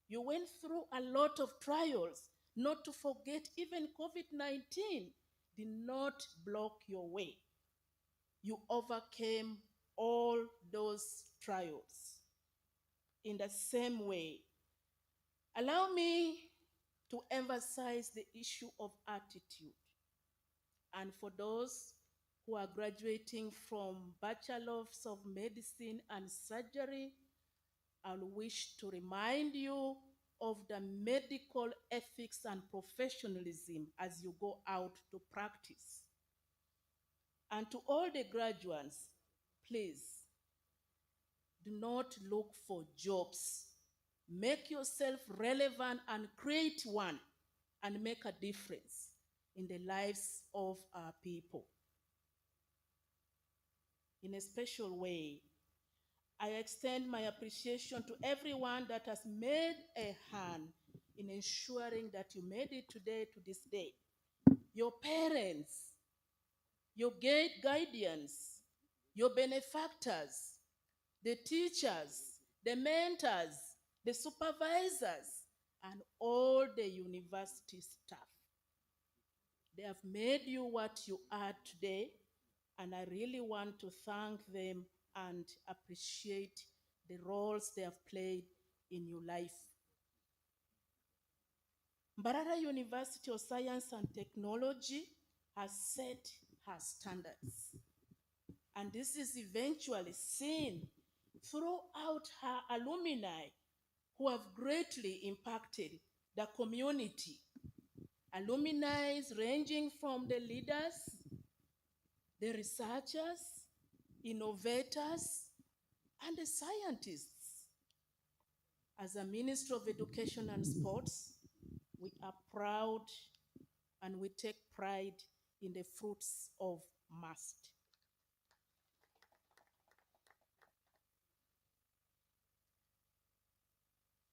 You went through a lot of trials, not to forget even COVID-19 did not block your way. You overcame all those trials. In the same way, allow me to emphasize the issue of attitude. And for those who are graduating from bachelors of medicine and surgery, I wish to remind you of the medical ethics and professionalism as you go out to practice. And to all the graduates, please do not look for jobs. Make yourself relevant and create one and make a difference in the lives of our people. In a special way, I extend my appreciation to everyone that has made a hand in ensuring that you made it today to this day. Your parents, your guardians, your benefactors, the teachers, the mentors, the supervisors, and all the university staff. They have made you what you are today, and I really want to thank them and appreciate the roles they have played in your life. Mbarara University of Science and Technology has set her standards, and this is eventually seen throughout her alumni who have greatly impacted the community. Alumni ranging from the leaders, the researchers, innovators, and the scientists. As a Ministry of Education and Sports, we are proud and we take pride in the fruits of MUST.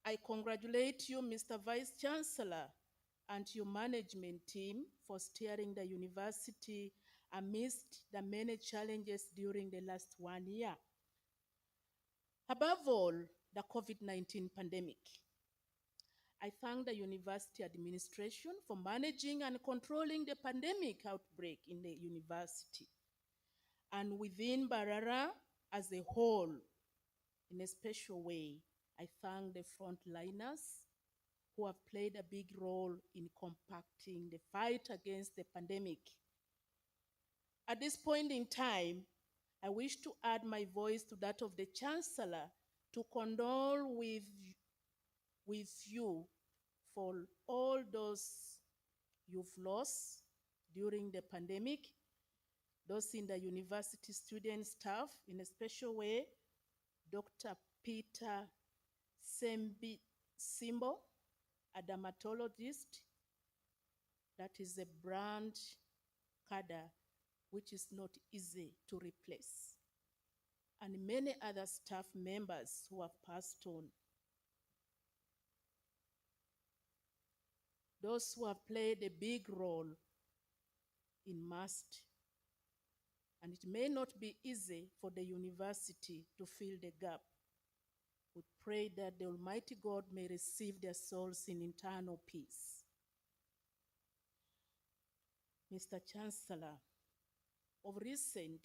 I congratulate you, Mr. Vice Chancellor, and your management team for steering the university amidst the many challenges during the last 1 year. Above all, the COVID-19 pandemic. I thank the university administration for managing and controlling the pandemic outbreak in the university and within Mbarara as a whole. In a special way, I thank the frontliners who have played a big role in compacting the fight against the pandemic. At this point in time, I wish to add my voice to that of the Chancellor to condole with you for all those you've lost during the pandemic, those in the university student staff, in a special way, Dr. Peter Simbo, a dermatologist, that is a brand cadre which is not easy to replace, and many other staff members who have passed on. Those who have played a big role in MUST, and it may not be easy for the university to fill the gap. We pray that the Almighty God may receive their souls in eternal peace. Mr. Chancellor, of recent,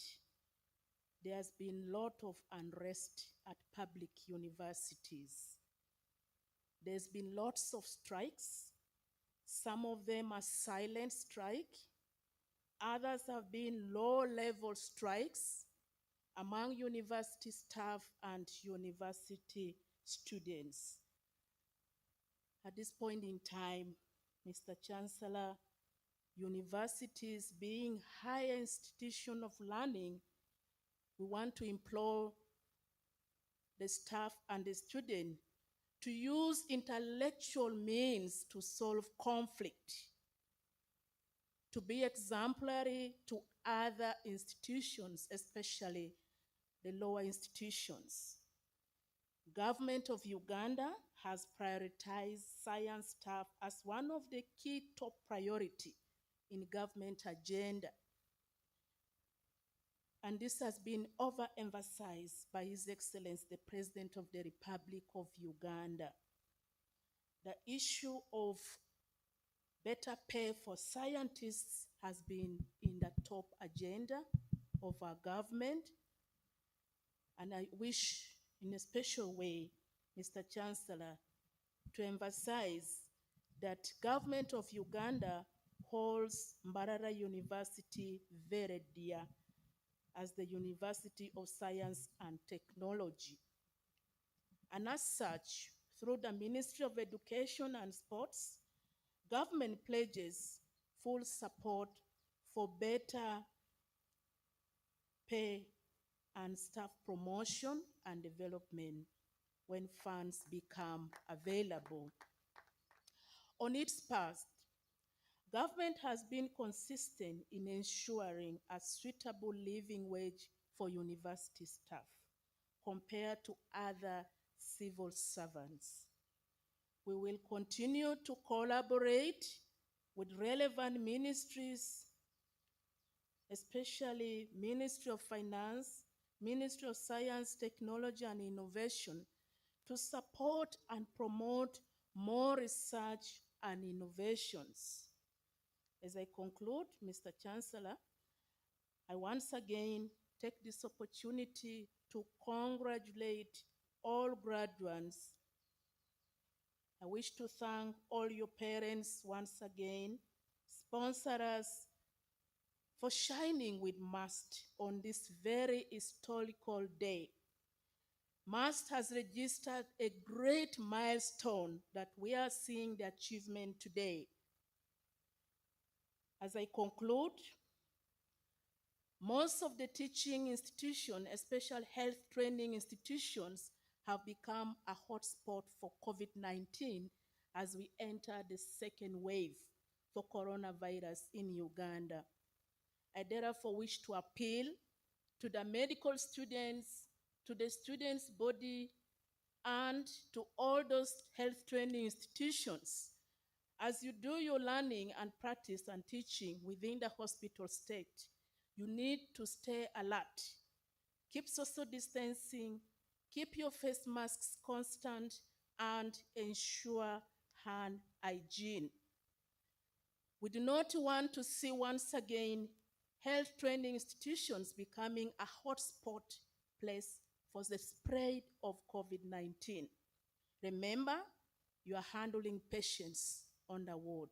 there has been a lot of unrest at public universities. There's been lots of strikes. Some of them are silent strikes. Others have been low-level strikes among university staff and university students. At this point in time, Mr. Chancellor, universities being higher institution of learning, we want to implore the staff and the student to use intellectual means to solve conflict, to be exemplary to other institutions, especially the lower institutions. Government of Uganda has prioritized science staff as one of the key top priority in government agenda. And this has been overemphasized by His Excellency, the President of the Republic of Uganda. The issue of Better pay for scientists has been in the top agenda of our government. And I wish, in a special way, Mr. Chancellor, to emphasize that government of Uganda holds Mbarara University very dear as the University of Science and Technology. And as such, through the Ministry of Education and Sports, government pledges full support for better pay and staff promotion and development when funds become available. On its part, government has been consistent in ensuring a suitable living wage for university staff compared to other civil servants. We will continue to collaborate with relevant ministries, especially Ministry of Finance, Ministry of Science, Technology and Innovation, to support and promote more research and innovations. As I conclude, Mr. Chancellor, I once again take this opportunity to congratulate all graduates. I wish to thank all your parents once again, sponsors, for shining with MUST on this very historical day. MUST has registered a great milestone that we are seeing the achievement today. As I conclude, most of the teaching institutions, especially health training institutions, have become a hotspot for COVID-19 as we enter the second wave for coronavirus in Uganda. I therefore wish to appeal to the medical students, to the students' body, and to all those health training institutions. As you do your learning and practice and teaching within the hospital state, you need to stay alert. Keep social distancing, keep your face masks constant, and ensure hand hygiene. We do not want to see once again health training institutions becoming a hotspot place for the spread of COVID-19. Remember, you are handling patients on the ward.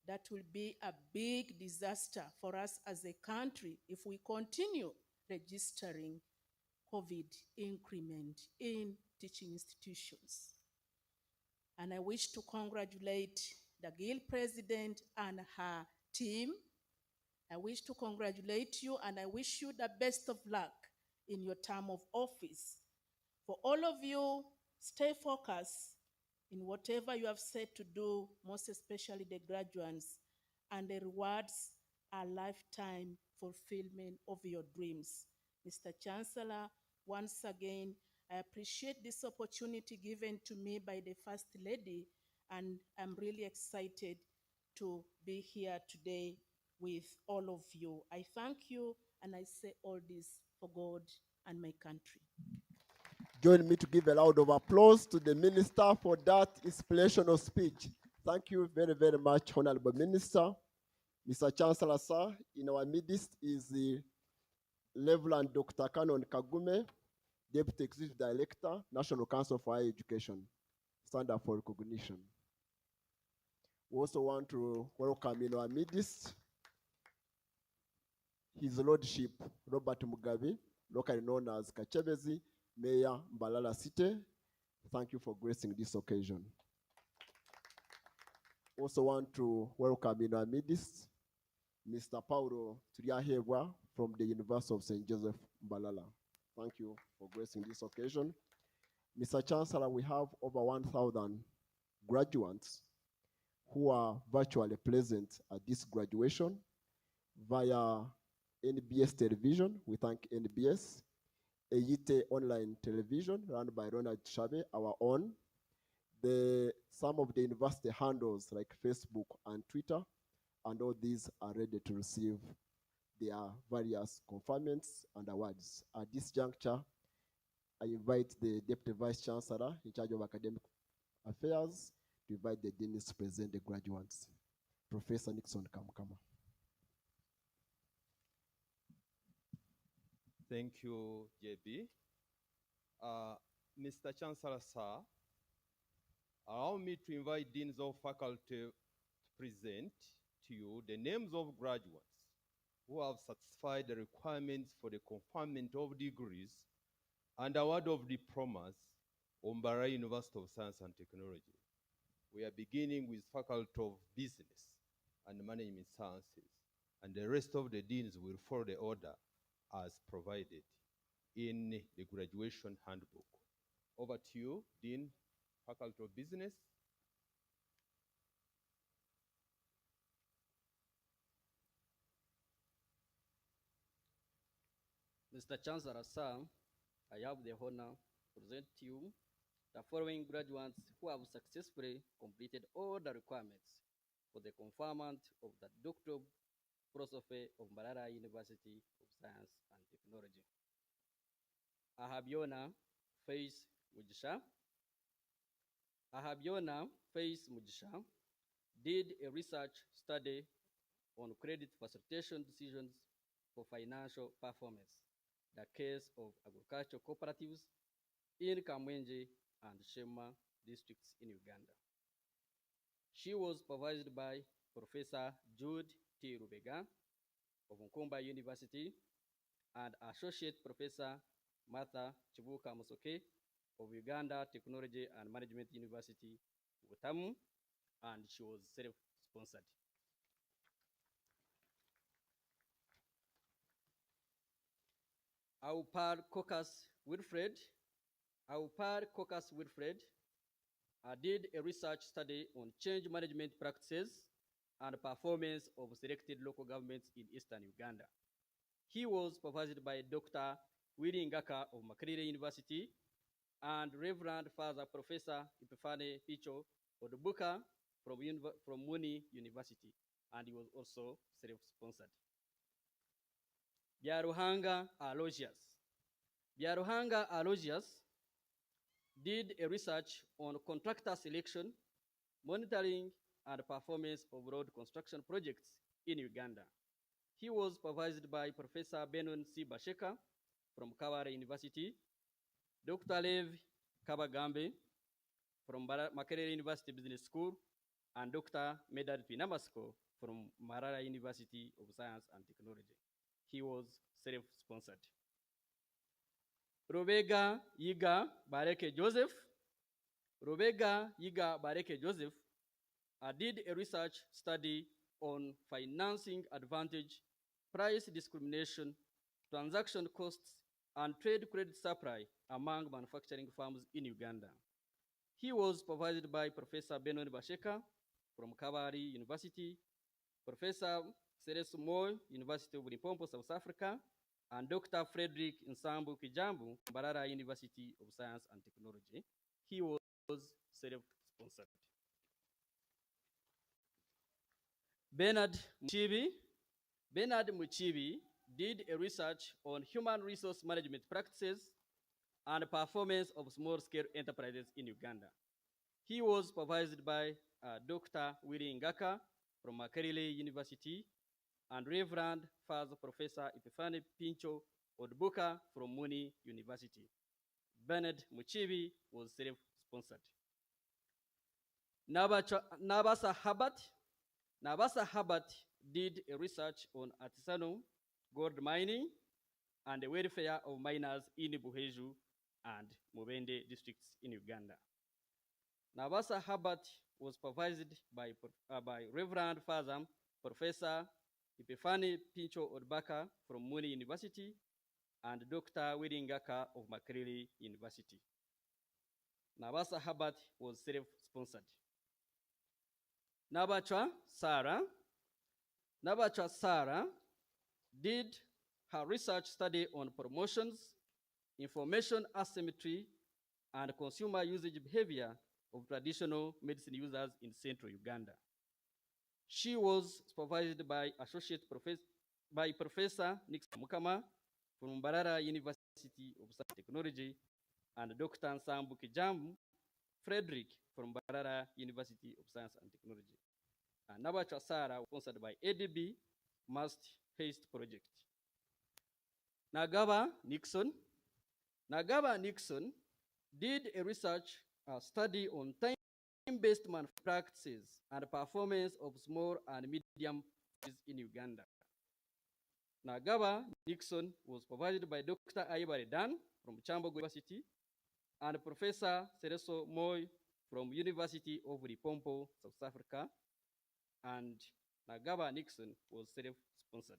That will be a big disaster for us as a country if we continue registering COVID increment in teaching institutions. And I wish to congratulate the guild president and her team. I wish to congratulate you and I wish you the best of luck in your term of office. For all of you, stay focused in whatever you have set to do, most especially the graduates, and the rewards are lifetime fulfillment of your dreams. Mr. Chancellor, once again, I appreciate this opportunity given to me by the First Lady, and I'm really excited to be here today with all of you. I thank you, and I say all this for God and my country. Join me to give a round of applause to the minister for that inspirational speech. Thank you very, very much, Honorable Minister. Mr. Chancellor, sir, in our midst is the Reverend Dr. Canon Kagume, Deputy Executive Director, National Council for Higher Education. Stand up for recognition. We also want to welcome in our midst His Lordship Robert Mugabe, locally known as Kachebezi, Mayor Mbarara City. Thank you for gracing this occasion. Also want to welcome in our midst Mr. Paulo Turiahebwa from the University of St. Joseph Mbarara. Thank you for gracing this occasion. Mr. Chancellor, we have over 1,000 graduates who are virtually present at this graduation via NBS television. We thank NBS. Eyite online television run by Ronald Chabe, our own. Some of the university handles like Facebook and Twitter, and all these are ready to receive their various conferments and awards. At this juncture, I invite the Deputy Vice Chancellor in charge of Academic Affairs to invite the deans to present the graduates. Professor Nixon Kamkama. Thank you, JB. Mr. Chancellor, sir, allow me to invite deans of faculty to present to you the names of graduates who have satisfied the requirements for the conferment of degrees and award of diplomas on Mbarara University of Science and Technology. We are beginning with Faculty of Business and Management Sciences, and the rest of the deans will follow the order as provided in the graduation handbook. Over to you, Dean, Faculty of Business. Mr. Chancellor, sir, I have the honor to present to you the following graduates who have successfully completed all the requirements for the conferment of the Doctor of Philosophy of Mbarara University of Science and Technology. Ahabiona Face Mujisha. Ahabiona Face Mujisha did a research study on credit facilitation decisions for financial performance, the case of agricultural cooperatives in Kamwenje and Shema districts in Uganda. She was supervised by Professor Jude T. Rubega of Nkumba University and Associate Professor Martha Chibuka Musoke of Uganda Technology and Management University, Wutamu, and she was self-sponsored. Aupar Caucus Wilfred did a research study on change management practices and performance of selected local governments in Eastern Uganda. He was supervised by Dr. Willie Ngaka of Makerere University and Reverend Father Professor Epifane Picho Odubuka from Muni University, and he was also self-sponsored. Byaruhanga Aloysius did a research on contractor selection, monitoring, and performance of road construction projects in Uganda. He was supervised by Professor Benon C. Basheka from Kawara University, Dr. Lev Kabagambe from Makerere University Business School, and Dr. Medad Pinamasko from Mbarara University of Science and Technology. He was self-sponsored. Robega Yiga Bareke Joseph did a research study on financing advantage, price discrimination, transaction costs, and trade credit supply among manufacturing firms in Uganda. He was supervised by Professor Benon Basheka from Kabari University, Professor Ceres Moy, University of Limpopo, South Africa, and Dr. Frederick Nsambu Kijambu, Mbarara University of Science and Technology. He was self-sponsored. Bernard Muchibi did a research on human resource management practices and performance of small-scale enterprises in Uganda. He was supervised by Dr. Willie Ngaka from Makerere University and Reverend Father Professor Epifane Pincho Odubuka from Muni University. Bernard Muchibi was self-sponsored. Nabasa Habat did a research on artisanal gold mining and the welfare of miners in Buheju and Mubende districts in Uganda. Nabasa Habat was supervised by Reverend Father Professor Epifani Pincho Odbaka from Muni University and Dr. Wiringaka of Makerere University. Nabasa Habat was self-sponsored. Nabachwa Sarah did her research study on promotions, information asymmetry, and consumer usage behavior of traditional medicine users in central Uganda. She was supervised by Professor Nixon Mukama from Mbarara University of Science and Technology and Dr. Nsambu Kijambu Frederick from Mbarara University of Science and Technology. Naba Chasara, sponsored by ADB, Must Haste Project. Nagaba Nixon did a research study on time-based manufacturing practices and performance of small and medium in Uganda. Nagaba Nixon was supervised by Dr. Ayibare Dan from Chambogo University and Professor Celemony from University of Limpopo, South Africa, and Nagaba Nixon was self-sponsored.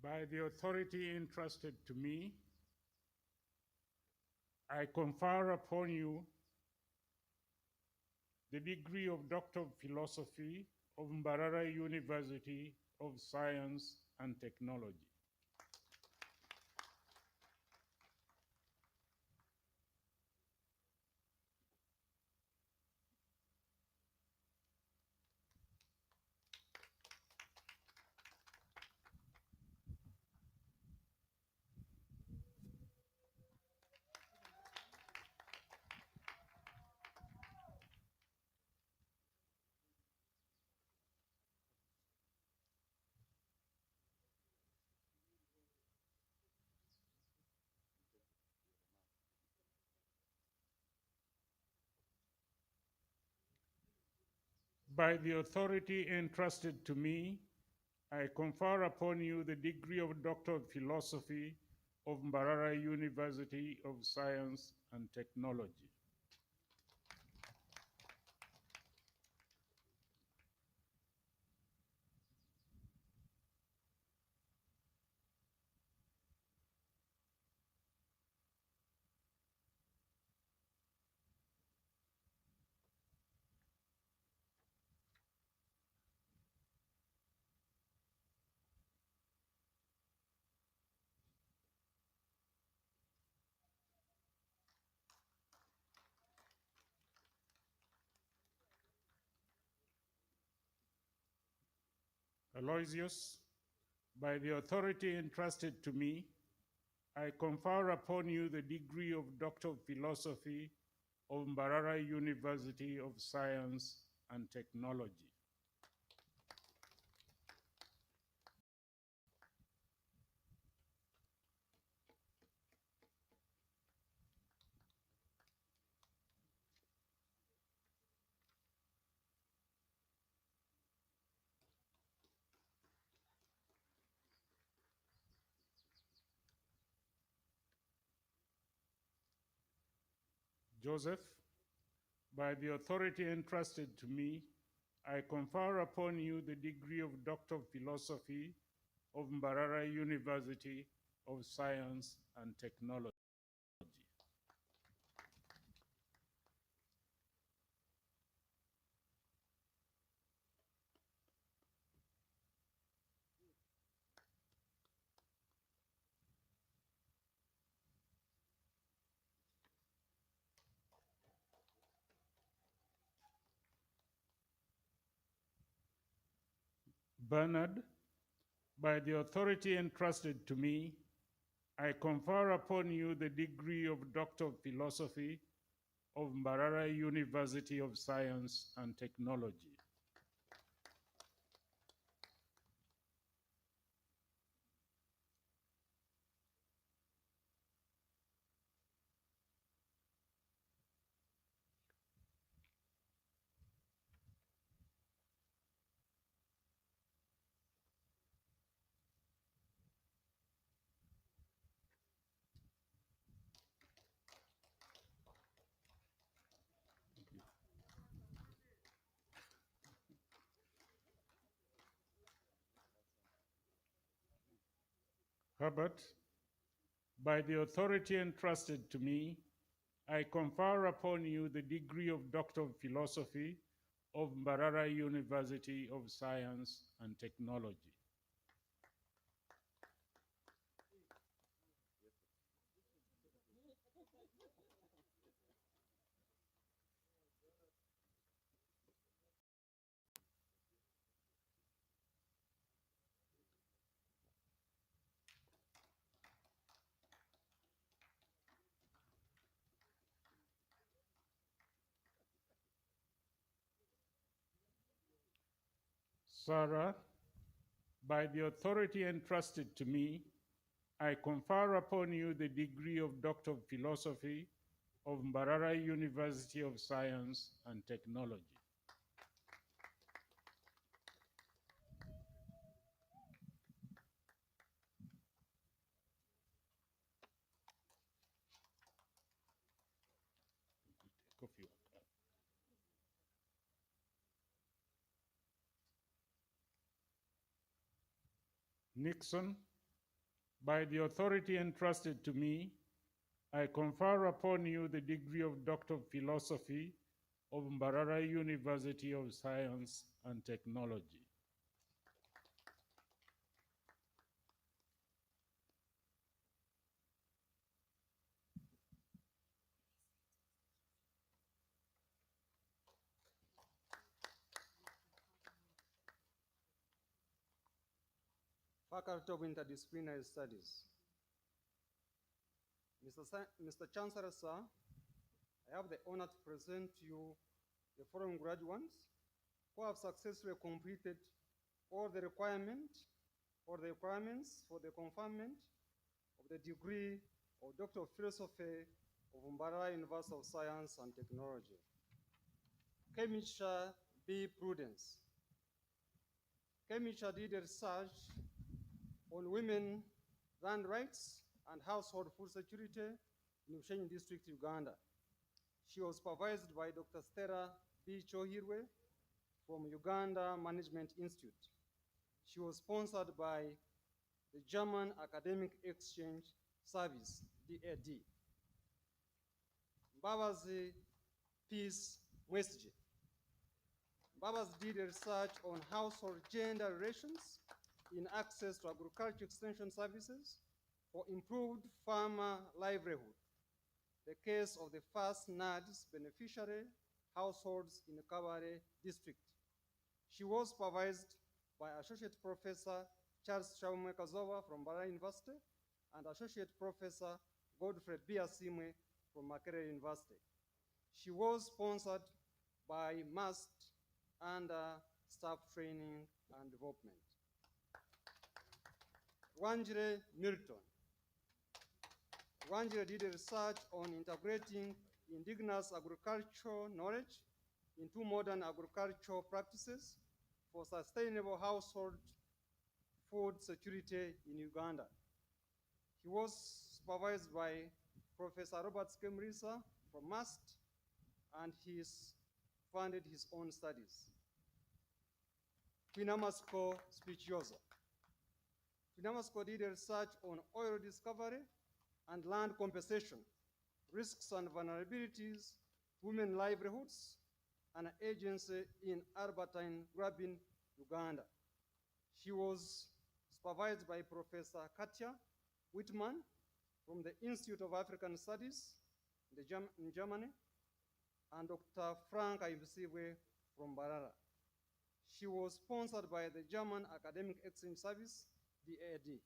By the authority entrusted to me, I confer upon you the degree of Doctor of Philosophy of Mbarara University of Science and Technology. By the authority entrusted to me, I confer upon you the degree of Doctor of Philosophy of Mbarara University of Science and Technology. Aloysius, by the authority entrusted to me, I confer upon you the degree of Doctor of Philosophy of Mbarara University of Science and Technology. Joseph, by the authority entrusted to me, I confer upon you the degree of Doctor of Philosophy of Mbarara University of Science and Technology. Bernard, by the authority entrusted to me, I confer upon you the degree of Doctor of Philosophy of Mbarara University of Science and Technology. Herbert, by the authority entrusted to me, I confer upon you the degree of Doctor of Philosophy of Mbarara University of Science and Technology. Sarah, by the authority entrusted to me, I confer upon you the degree of Doctor of Philosophy of Mbarara University of Science and Technology. Nixon, by the authority entrusted to me, I confer upon you the degree of Doctor of Philosophy of Mbarara University of Science and Technology. Faculty of Interdisciplinary Studies. Mr. Chancellor, sir, I have the honor to present to you the following graduates who have successfully completed all the requirements for the conferment of the degree of Doctor of Philosophy of Mbarara University of Science and Technology. Kemisha B. Prudence. Kemisha did research on women, land rights, and household food security in Ushenyi District, Uganda. She was supervised by Dr. Stella B. Chohirwe from Uganda Management Institute. She was sponsored by the German Academic Exchange Service, DAD. Mbabazi Peace Mwesji. Mbabazi did research on household gender relations in access to agriculture extension services for improved farmer livelihood. The case of the first NADS beneficiary households in the Kabare district. She was supervised by Associate Professor Charles Chaume Kazova from Mbarara University and Associate Professor Godfrey Biasimwe from Makerere University. She was sponsored by MAST under staff training and development. Wanjire Milton. Wanjire did research on integrating indigenous agricultural knowledge into modern agricultural practices for sustainable household food security in Uganda. He was supervised by Professor Robert Skemrisa from MAST, and he funded his own studies. Finamasko Speciosa. Finamasko did research on oil discovery and land compensation, risks and vulnerabilities, women livelihoods, and agency in Albertine Grabbing, Uganda. She was supervised by Professor Katja Whitman from the Institute of African Studies in Germany, and Dr. Frank Ayimsiwe from Mbarara. She was sponsored by the German Academic Exchange Service, DAD.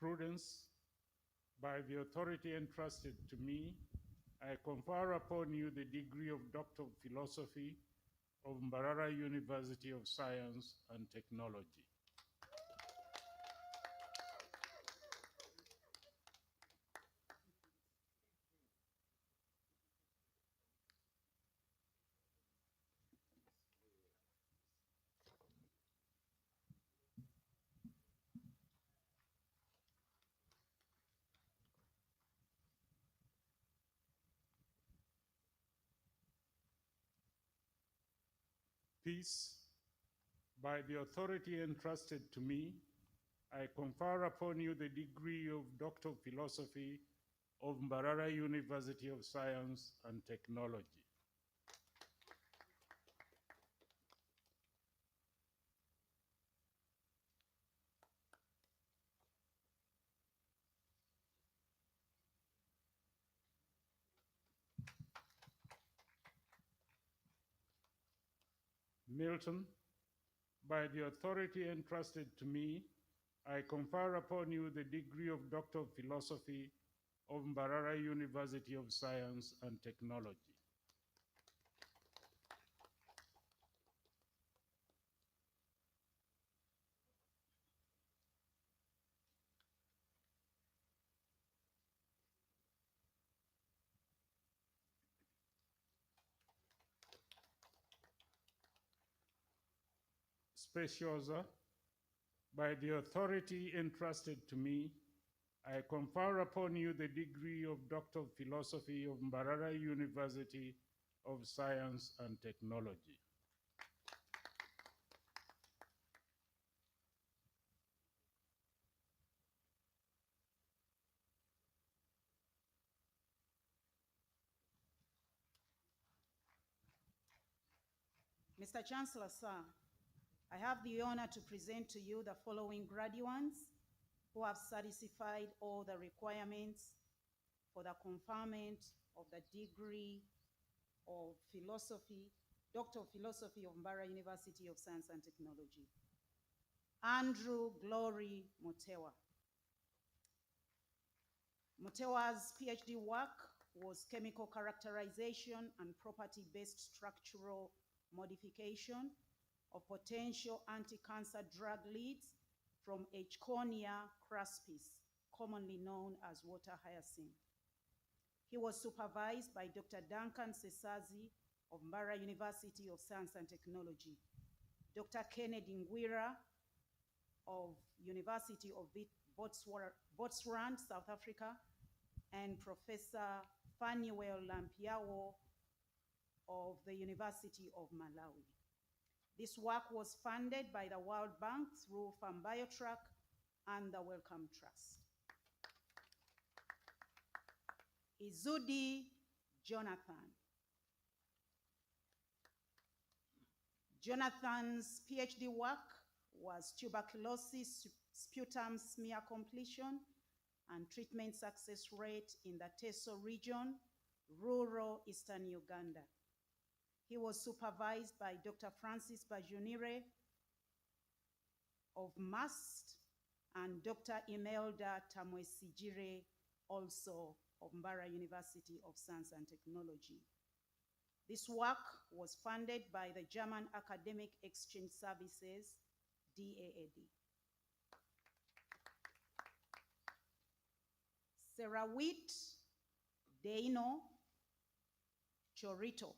Prudence, by the authority entrusted to me, I confer upon you the degree of Doctor of Philosophy of Mbarara University of Science and Technology. Peace, by the authority entrusted to me, I confer upon you the degree of Doctor of Philosophy of Mbarara University of Science and Technology. Milton, by the authority entrusted to me, I confer upon you the degree of Doctor of Philosophy of Mbarara University of Science and Technology. Speciosa, by the authority entrusted to me, I confer upon you the degree of Doctor of Philosophy of Mbarara University of Science and Technology. Mr. Chancellor, sir, I have the honor to present to you the following graduates who have satisfied all the requirements for the conferment of the degree of philosophy, Doctor of Philosophy of Mbarara University of Science and Technology. Andrew Glory Mutewa. Mutewa's PhD work was chemical characterization and property-based structural modification of potential anti-cancer drug leads from Eichhornia craspis, commonly known as water hyacinth. He was supervised by Dr. Duncan Sesazi of Mbarara University of Science and Technology, Dr. Kennedy Ngwira of University of Botswana, South Africa, and Professor Fanuel Lampiawo of the University of Malawi. This work was funded by the World Bank through Farm Biotrack and the Wellcome Trust. Izudi Jonathan. Jonathan's PhD work was tuberculosis sputum smear completion and treatment success rate in the Teso region, rural Eastern Uganda. He was supervised by Dr. Francis Bajunire of MAST and Dr. Imelda Tamwesigire, also of Mbarara University of Science and Technology. This work was funded by the German Academic Exchange Services, DAAD. Serawit Deino Chorito.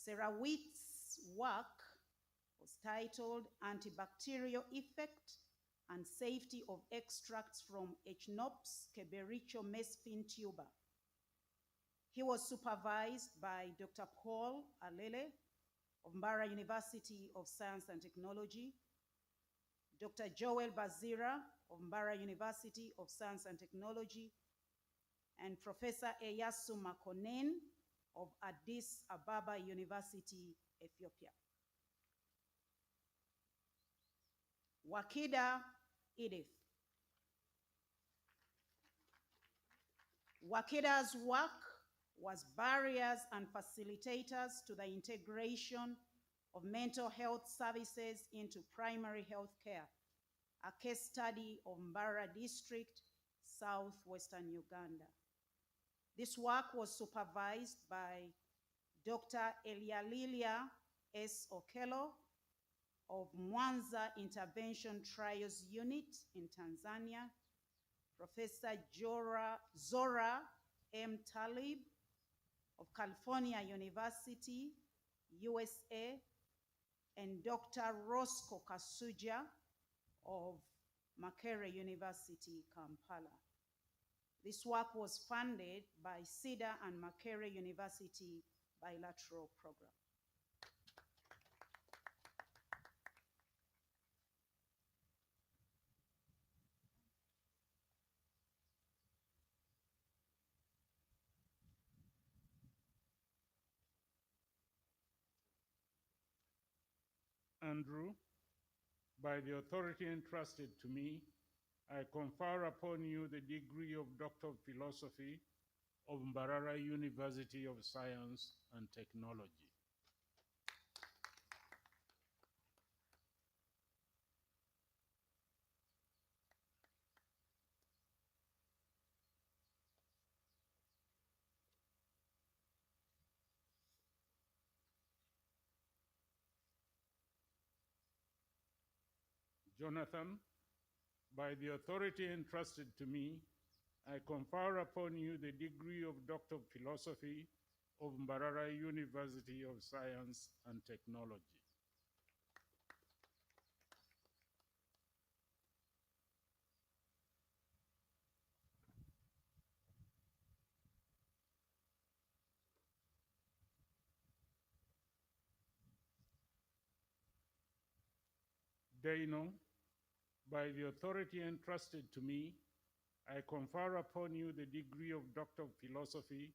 Serawit's work was titled Antibacterial Effect and Safety of Extracts from Echinops kebericho mesfin tuber. He was supervised by Dr. Paul Alele of Mbarara University of Science and Technology, Dr. Joel Bazira of Mbarara University of Science and Technology, and Professor Eyasu Makonen of Addis Ababa University, Ethiopia. Wakida Edith. Wakida's work was barriers and facilitators to the integration of mental health services into primary health care, a case study of Mbarara District, southwestern Uganda. This work was supervised by Dr. Elialilia S. Okello of Mwanza Intervention Trials Unit in Tanzania, Professor Zora M. Talib of California University, USA, and Dr. Roscoe Kasuja of Makerere University, Kampala. This work was funded by CEDA and Makerere University bilateral program. Andrew, by the authority entrusted to me, I confer upon you the degree of Doctor of Philosophy of Mbarara University of Science and Technology. Jonathan, by the authority entrusted to me, I confer upon you the degree of Doctor of Philosophy of Mbarara University of Science and Technology. Dano, by the authority entrusted to me, I confer upon you the degree of Doctor of Philosophy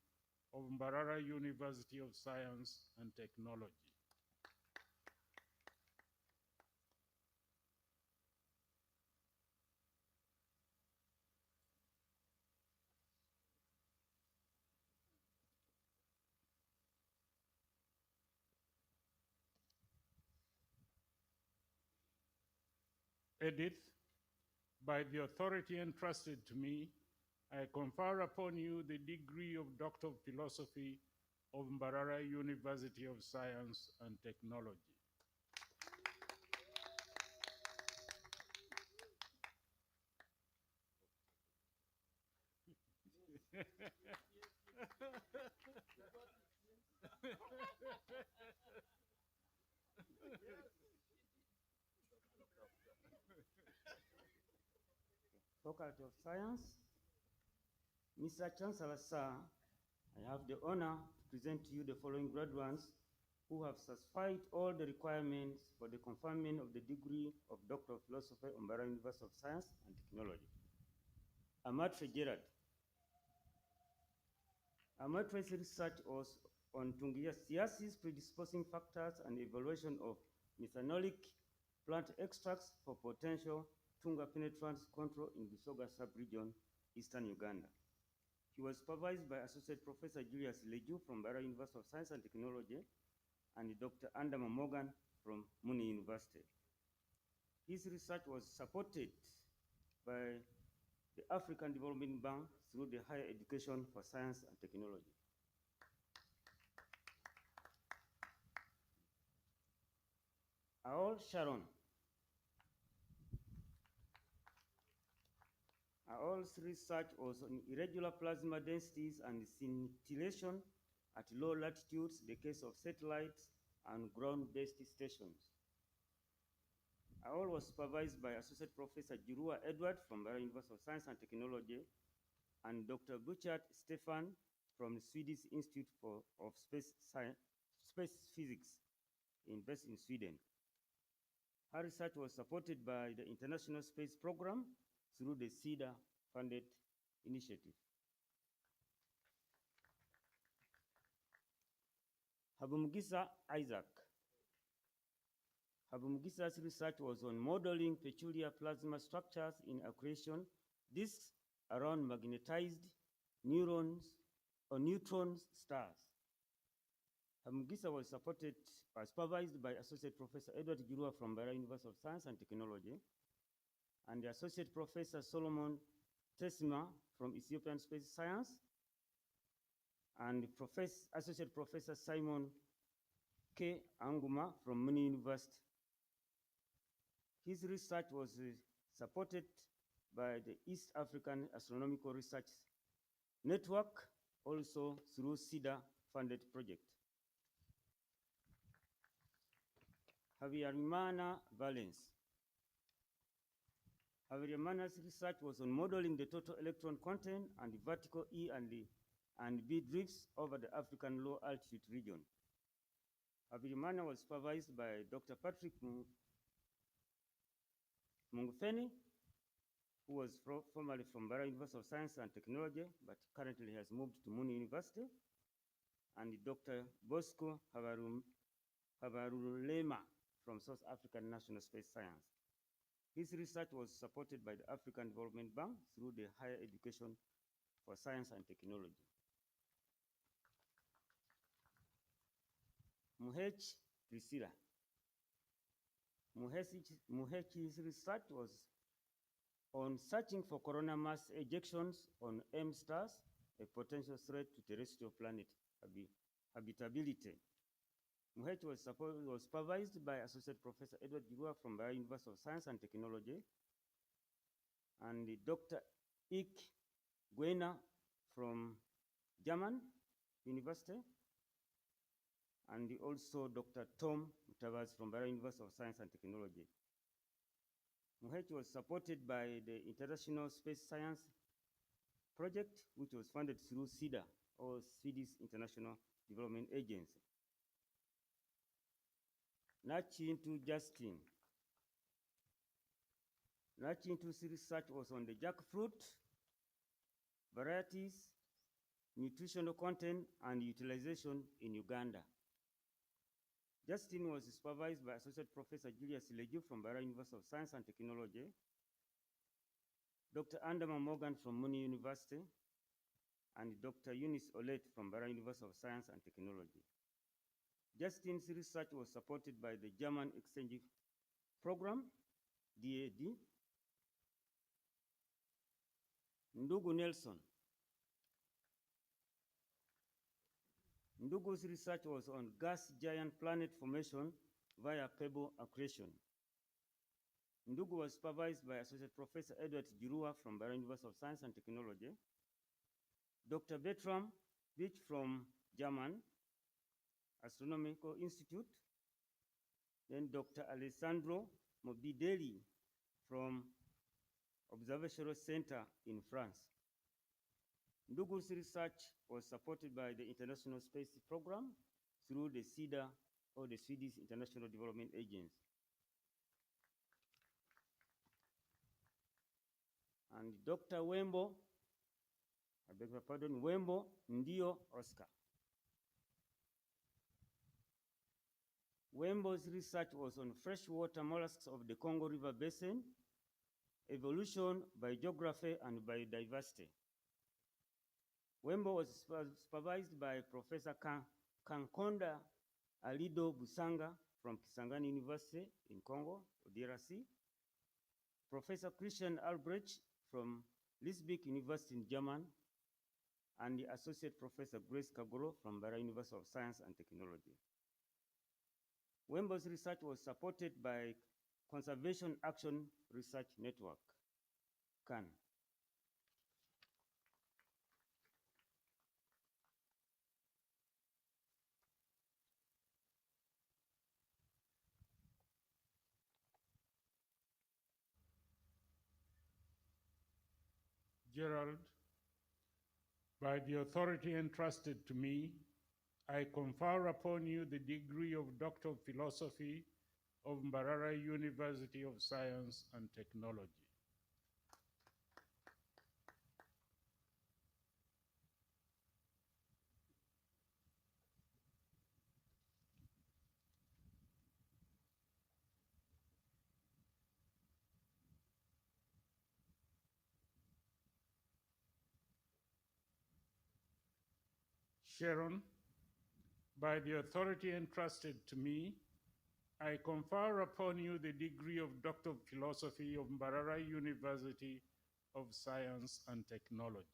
of Mbarara University of Science and Technology. Edith, by the authority entrusted to me, I confer upon you the degree of Doctor of Philosophy of Mbarara University of Science and Technology. Faculty of Science. Mr. Chancellor, sir, I have the honor to present to you the following graduates who have satisfied all the requirements for the conferment of the degree of Doctor of Philosophy on Mbarara University of Science and Technology. Amatre Gerard. Amatre's research was on Tungiaceaceae predisposing factors and evaluation of methanolic plant extracts for potential Tunga penetrance control in Busoga sub-region, eastern Uganda. He was supervised by Associate Professor Julius Leju from Mbarara University of Science and Technology and Dr. Andama Morgan from Muni University. His research was supported by the African Development Bank through the Higher Education for Science and Technology. Aol Sharon. Aol's research was on irregular plasma densities and scintillation at low latitudes, the case of satellites and ground-based stations. Aol was supervised by Associate Professor Jirua Edward from Mbarara University of Science and Technology and Dr. Buchert Stefan from the Swedish Institute of Space Physics based in Sweden. Her research was supported by the International Space Program through the CEDA-funded initiative. Habumgisa Isaac. Habumgisa's research was on modeling peculiar plasma structures in accretion disks around magnetized neutron stars. Habumgisa was supervised by Associate Professor Edward Girua from Mbarara University of Science and Technology and the Associate Professor Solomon Tesima from Ethiopian Space Science and Associate Professor Simon K. Anguma from Muni University. His research was supported by the East African Astronomical Research Network, also through CEDA-funded project. Havyarimana Valence. Havyarimana's research was on modeling the total electron content and the vertical E and the and B drifts over the African low altitude region. Abirimana was supervised by Dr. Patrick Mungufeni, who was formerly from Mbarara University of Science and Technology, but currently has moved to Muni University, and Dr. Bosco Habarulema from South African National Space Science. His research was supported by the African Development Bank through the Higher Education for Science and Technology. Muhech Priscilla. Muhech's research was on searching for coronal mass ejections on M stars, a potential threat to terrestrial planet habitability. Muhech was supervised by Associate Professor Edward Girua from Mbarara University of Science and Technology, and Dr. Ik Gwena from German University, and also Dr. Tom Mutavas from Mbarara University of Science and Technology. Muhech was supported by the International Space Science Project, which was funded through SIDA, or Swedish International Development Agency. Nachintu Justin. Nachintu's research was on the jackfruit, varieties, nutritional content, and utilization in Uganda. Justin was supervised by Associate Professor Julius Leju from Mbarara University of Science and Technology, Dr. Andama Morgan from Muni University, and Dr. Eunice Olet from Mbarara University of Science and Technology. Justin's research was supported by the German Exchange Program, DAD. Ndugu Nelson. Ndugu's research was on gas giant planet formation via pebble accretion. Ndugu was supervised by Associate Professor Edward Girua from Mbarara University of Science and Technology, Dr. Bertram Beach from German Astronomical Institute, then Dr. Alessandro Mobidelli from Observatory Center in France. Ndugu's research was supported by the International Space Program through the SIDA, or the Swedish International Development Agency. And Dr. Wembo, I beg your pardon, Wembo Ndio Oscar. Wembo's research was on freshwater mollusks of the Congo River Basin, evolution by geography and biodiversity. Wembo was supervised by Professor Kankonda Alido Busanga from Kisangani University in Congo, DRC, Professor Christian Albrecht from Leipzig University in Germany, and the Associate Professor Grace Kagoro from Mbarara University of Science and Technology. Wembo's research was supported by Conservation Action Research Network, CAN. Gerald, by the authority entrusted to me, I confer upon you the degree of Doctor of Philosophy of Mbarara University of Science and Technology. Sharon, by the authority entrusted to me, I confer upon you the degree of Doctor of Philosophy of Mbarara University of Science and Technology.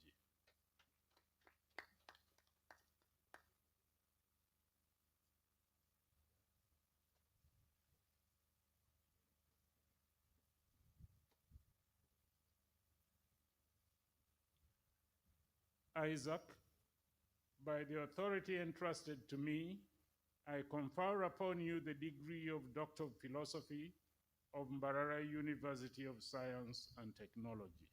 Isaac, by the authority entrusted to me, I confer upon you the degree of Doctor of Philosophy of Mbarara University of Science and Technology.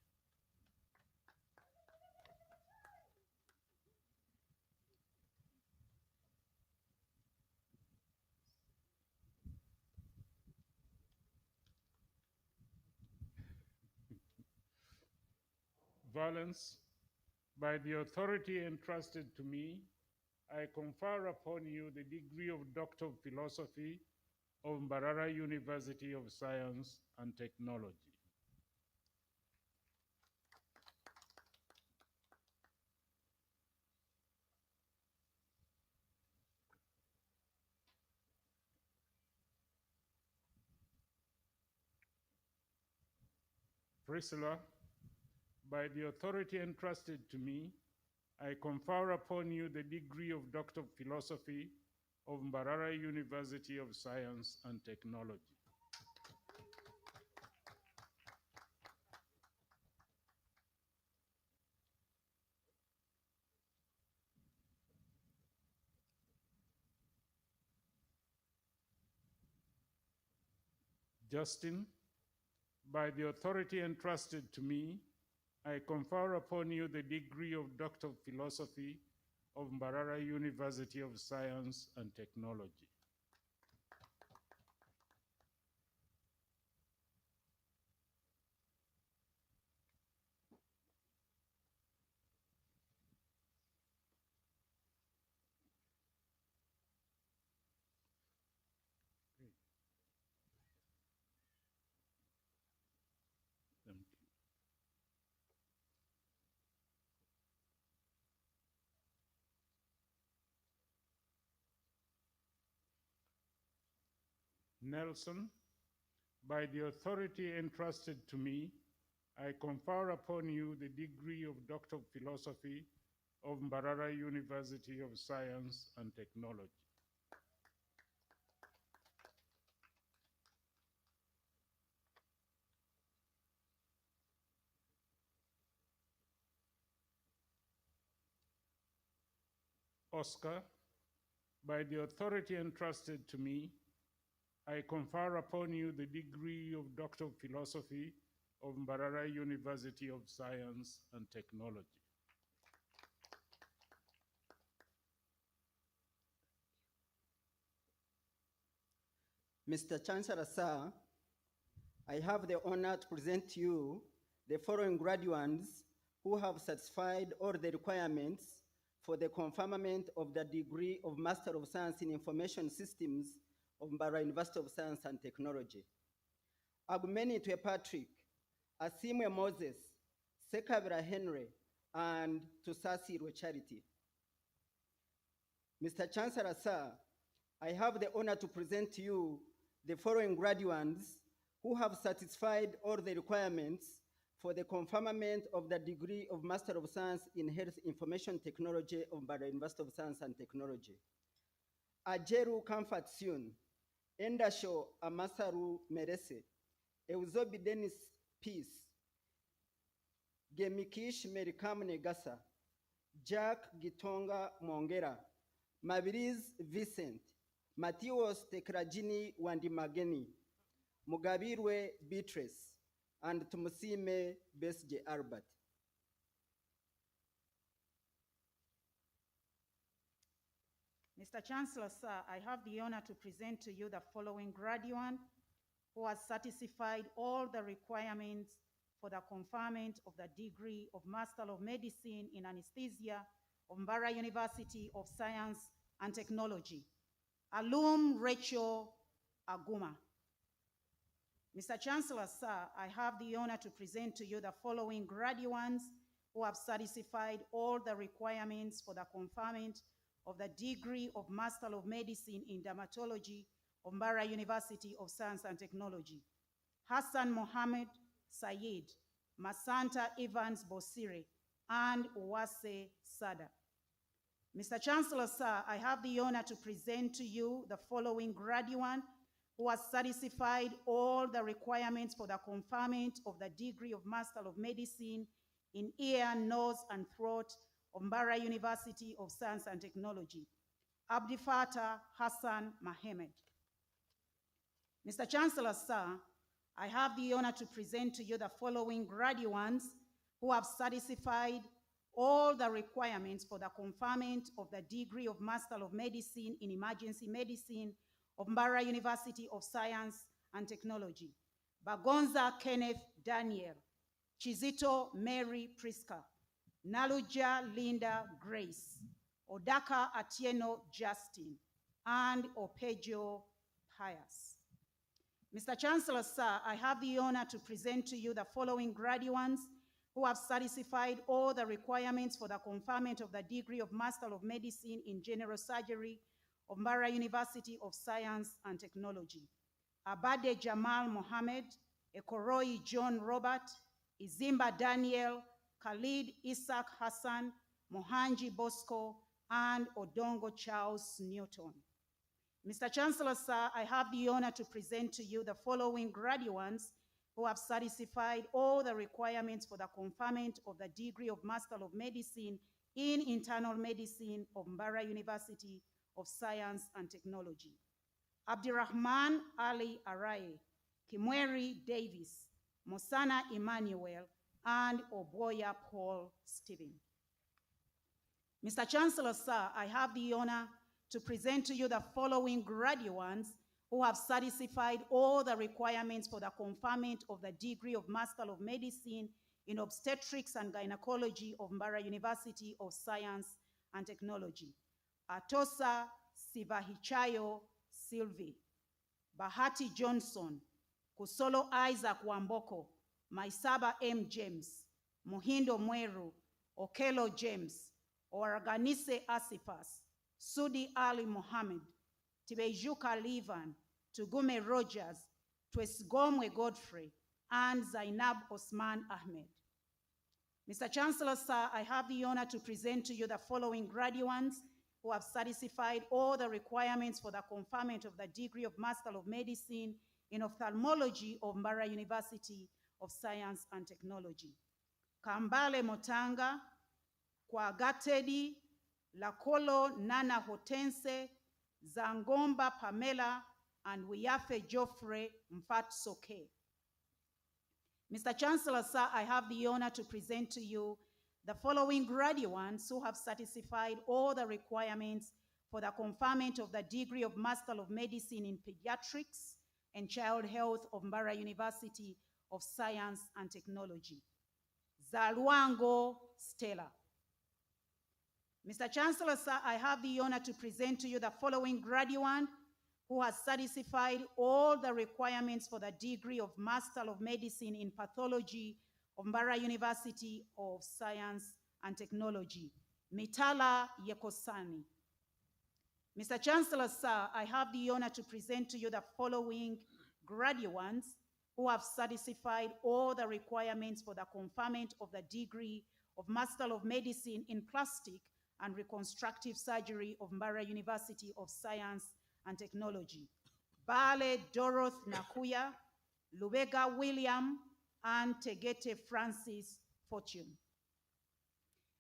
violence. By the authority entrusted to me, I confer upon you the degree of Doctor of Philosophy of Mbarara University of Science and Technology. Priscilla, by the authority entrusted to me, I confer upon you the degree of Doctor of Philosophy of Mbarara University of Science and Technology. Justin, by the authority entrusted to me, I confer upon you the degree of Doctor of Philosophy of Mbarara University of Science and Technology. Thank you. Nelson, by the authority entrusted to me, I confer upon you the degree of Doctor of Philosophy of Mbarara University of Science and Technology. Oscar, by the authority entrusted to me, I confer upon you the degree of Doctor of Philosophy of Mbarara University of Science and Technology. Mr. Chancellor, sir, I have the honor to present to you the following graduates who have satisfied all the requirements for the conferment of the degree of Master of Science in Information Systems of Mbarara University of Science and Technology. Agumeni Patrick, Asimwe Moses, Sekabira Henry, and Tusasi Charity. Mr. Chancellor, sir, I have the honor to present to you the following graduates who have satisfied all the requirements for the conferment of the degree of Master of Science in Health Information Technology of Mbarara University of Science and Technology. Ajeru Comfort Sun, Endasho Amasaru Merese, Euzobi Dennis Peace, Gemikish Merikam Negasa, Jack Gitonga Mongera, Mabiriz Vincent, Matthias Tekrajini Wandimageni, Mugabirwe Beatrice, and Tumusime Besje Albert. Mr. Chancellor, sir, I have the honor to present to you the following graduate who has satisfied all the requirements for the conferment of the degree of Master of Medicine in Anesthesia of Mbarara University of Science and Technology. Alum Rachel Aguma. Mr. Chancellor, sir, I have the honor to present to you the following graduates who have satisfied all the requirements for the conferment of the degree of Master of Medicine in Dermatology of Mbarara University of Science and Technology. Hassan Mohammed Sayed, Masanta Evans Bosire, and Uwase Sada. Mr. Chancellor, sir, I have the honor to present to you the following graduate who has satisfied all the requirements for the conferment of the degree of Master of Medicine in Ear, Nose, and Throat of Mbarara University of Science and Technology. Abdi Fatah Hassan Mohammed. Mr. Chancellor, sir, I have the honor to present to you the following graduates who have satisfied all the requirements for the conferment of the degree of Master of Medicine in Emergency Medicine of Mbarara University of Science and Technology. Bagonza Kenneth Daniel, Chizito Mary Priska, Naluja Linda Grace, Odaka Atieno Justin, and Opejo Pius. Mr. Chancellor, sir, I have the honor to present to you the following graduates who have satisfied all the requirements for the conferment of the degree of Master of Medicine in General Surgery of Mbarara University of Science and Technology. Abade Jamal Mohammed, Ekoroi John Robert, Izimba Daniel, Khalid Isaac Hassan, Mohanji Bosco, and Odongo Charles Newton. Mr. Chancellor, sir, I have the honor to present to you the following graduates who have satisfied all the requirements for the conferment of the degree of Master of Medicine in Internal Medicine of Mbarara University of Science and Technology. Abdirahman Ali Araye, Kimweri Davis, Mosana Emmanuel, and Oboya Paul Stephen. Mr. Chancellor, sir, I have the honor to present to you the following graduates who have satisfied all the requirements for the conferment of the degree of Master of Medicine in Obstetrics and Gynecology of Mbarara University of Science and Technology. Atosa Sivahichayo Sylvie, Bahati Johnson, Kusolo Isaac Wamboko, Maisaba M. James, Muhindo Mweru, Okelo James, Oraganise Asifas, Sudi Ali Mohammed, Tibejuka Livan, Tugume Rogers, Twesgomwe Godfrey, and Zainab Osman Ahmed. Mr. Chancellor, sir, I have the honor to present to you the following graduates who have satisfied all the requirements for the conferment of the degree of Master of Medicine in Ophthalmology of Mbarara University of Science and Technology. Kambale Motanga, Kwagatedi, Lakolo Nana Hotense, Zangomba Pamela, and Wiyafe Geoffrey Mfatsoke. Mr. Chancellor, sir, I have the honor to present to you the following graduates who have satisfied all the requirements for the conferment of the degree of Master of Medicine in Pediatrics and Child Health of Mbarara University of Science and Technology. Zalwango Stella. Mr. Chancellor, sir, I have the honor to present to you the following graduate who has satisfied all the requirements for the degree of Master of Medicine in Pathology of Mbarara University of Science and Technology, Mitala Yekosani. Mr. Chancellor, sir, I have the honor to present to you the following graduates who have satisfied all the requirements for the conferment of the degree of Master of Medicine in Plastic and Reconstructive Surgery of Mbarara University of Science and Technology, Bale Doroth Nakuya, Lubega William, and Tegete Francis Fortune.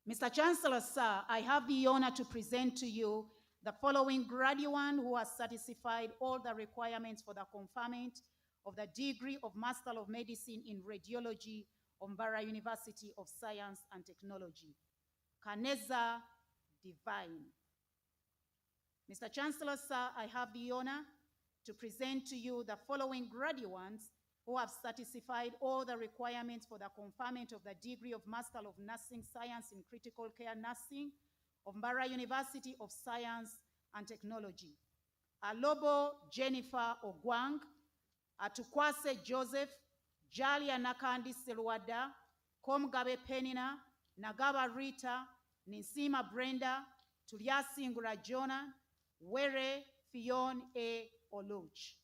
Mr. Chancellor, sir, I have the honor to present to you the following graduate who has satisfied all the requirements for the conferment of the degree of Master of Medicine in Radiology of Mbarara University of Science and Technology, Kaneza Divine. Mr. Chancellor, sir, I have the honor to present to you the following graduates who have satisfied all the requirements for the conferment of the degree of Master of Nursing Science in Critical Care Nursing of Mbarara University of Science and Technology. Alobo Jennifer Ogwang, Atukwase Joseph, Jalia Nakandi Selwada, Komgabe Penina, Nagaba Rita, Ninsima Brenda, Tuliasi Ngura Jonah, Were Fion A. Oluch.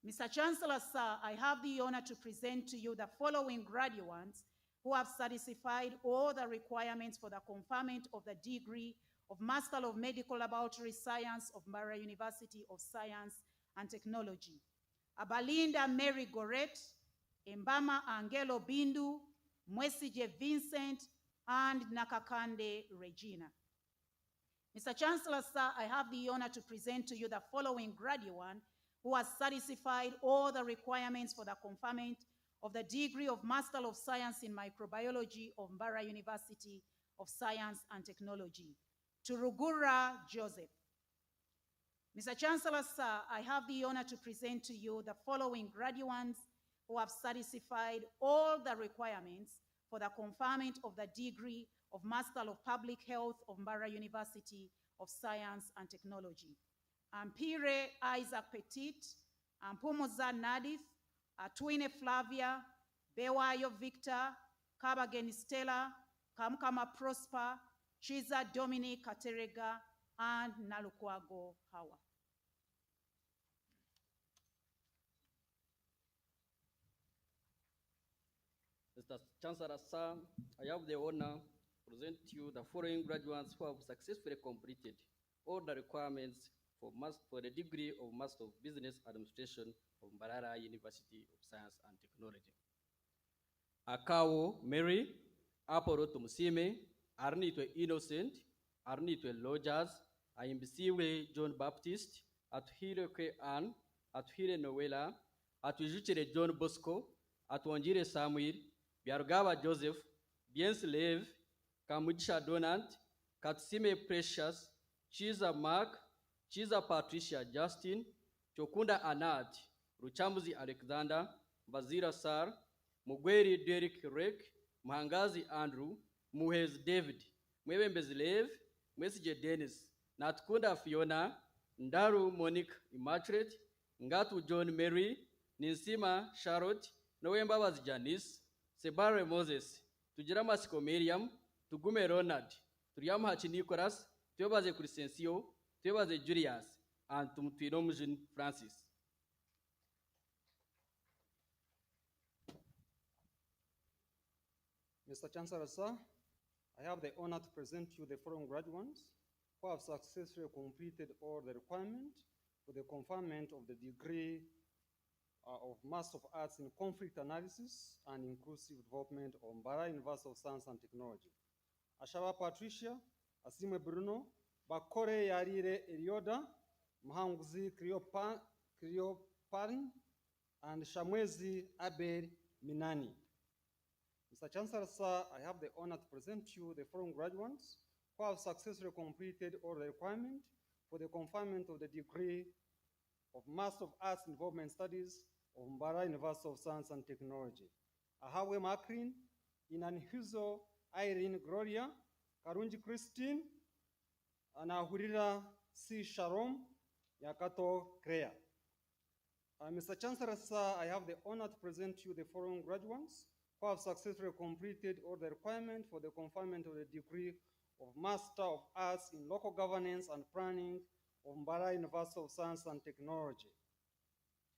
Mr. Chancellor, sir, I have the honor to present to you the following graduates who have satisfied all the requirements for the conferment of the degree of Master of Medical Laboratory Science of Mbarara University of Science and Technology. Abalinda Mary Goret, Mbama Angelo Bindu, Mwesije Vincent, and Nakakande Regina. Mr. Chancellor, sir, I have the honor to present to you the following graduate who has satisfied all the requirements for the conferment of the degree of Master of Science in Microbiology of Mbarara University of Science and Technology, Turugura Joseph. Mr. Chancellor, sir, I have the honor to present to you the following graduates who have satisfied all the requirements for the conferment of the degree of Master of Public Health of Mbarara University of Science and Technology. Ampire Isaac Petit, Ampumuza Nadith, Atwine Flavia, Bewayo Victor, Kabageni Stella, Kamkama Prosper, Chiza Dominic Katerega, and Nalukwago Hawa. Mr. Chancellor, sir, I have the honor to present to you the following graduates who have successfully completed all the requirements for the degree of Master of Business Administration of Mbarara University of Science and Technology. Akawo Mary, Aporo Tumusime, Arnitwe Innocent, Arnitwe Rogers, Aimbisiwe John Baptist, Atuhire Ann, Atuhire Noela, Atujuchere John Bosco, Atuanjire Samuel, Biargawa Joseph, Biens Lev, Kamujisha Donant, Katsime Precious, Chiza Mark, Chiza Patricia Justin, Chokunda Anat, Ruchambuzi Alexander, Bazira Sar, Mugweri Derek Rek, Mhangazi Andrew, Muhez David, Mwebembezi Lev, Mwesije Dennis, Natkunda Fiona, Ndaru Monique Immaculate, Ngatu John Mary, Ninsima Charlotte, Noembabazi Janice, Sebare Moses, Tujiramasiko Miriam, Tugume Ronald, Tuyamhachi Nicholas, Tuyobaze Crescencio, Tuyobaze Julius, and Tumtuinomujin Francis. Mr. Chancellor, sir, I have the honor to present to you the following graduates who have successfully completed all the requirements for the conferment of the degree of Master of Arts in Conflict Analysis and Inclusive Development of Mbarara University of Science and Technology. Ashaba Patricia, Asimwe Bruno, Bakore Yarire Elioda, Mhanguzi Kriopan, and Shamwezi Abel Minani. Mr. Chancellor, sir, I have the honor to present to you the following graduates who have successfully completed all the requirements for the conferment of the degree of Master of Arts in Development Studies of Mbarara University of Science and Technology. Ahawe Makrin, Inanhuzo Irene Gloria, Karunji Christine, Anahurira C. Sharom, Yakato Krea. Mr. Chancellor, sir, I have the honor to present to you the following graduates who have successfully completed all the requirements for the conferment of the degree of Master of Arts in Local Governance and Planning of Mbarara University of Science and Technology.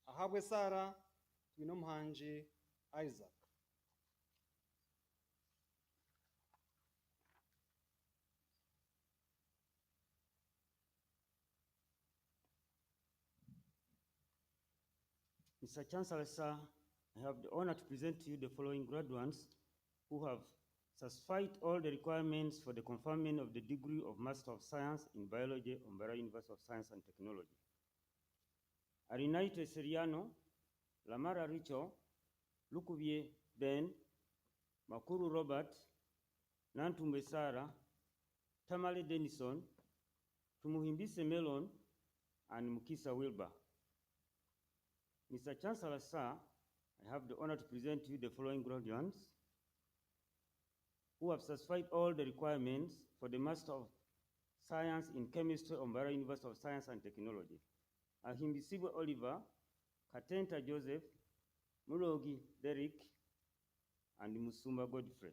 Ahabwe Sara, Twinomhanji Isaac. Mr. Chancellor, sir, I have the honor to present to you the following graduates who have satisfied all the requirements for the conferment of the degree of Master of Science in Biology of Mbarara University of Science and Technology. Arinaite Seriano, Lamara Richo, Lukubye Ben, Makuru Robert, Nantumbe Sara, Tamale Denison, Tumuhimbise Melon, and Mukisa Wilbur. Mr. Chancellor, sir, I have the honor to present to you the following graduates who have satisfied all the requirements for the Master of Science in Chemistry of Mbarara University of Science and Technology. Ahimbisiwe Oliver, Katenta Joseph, Murogi Derek, and Musumba Godfrey.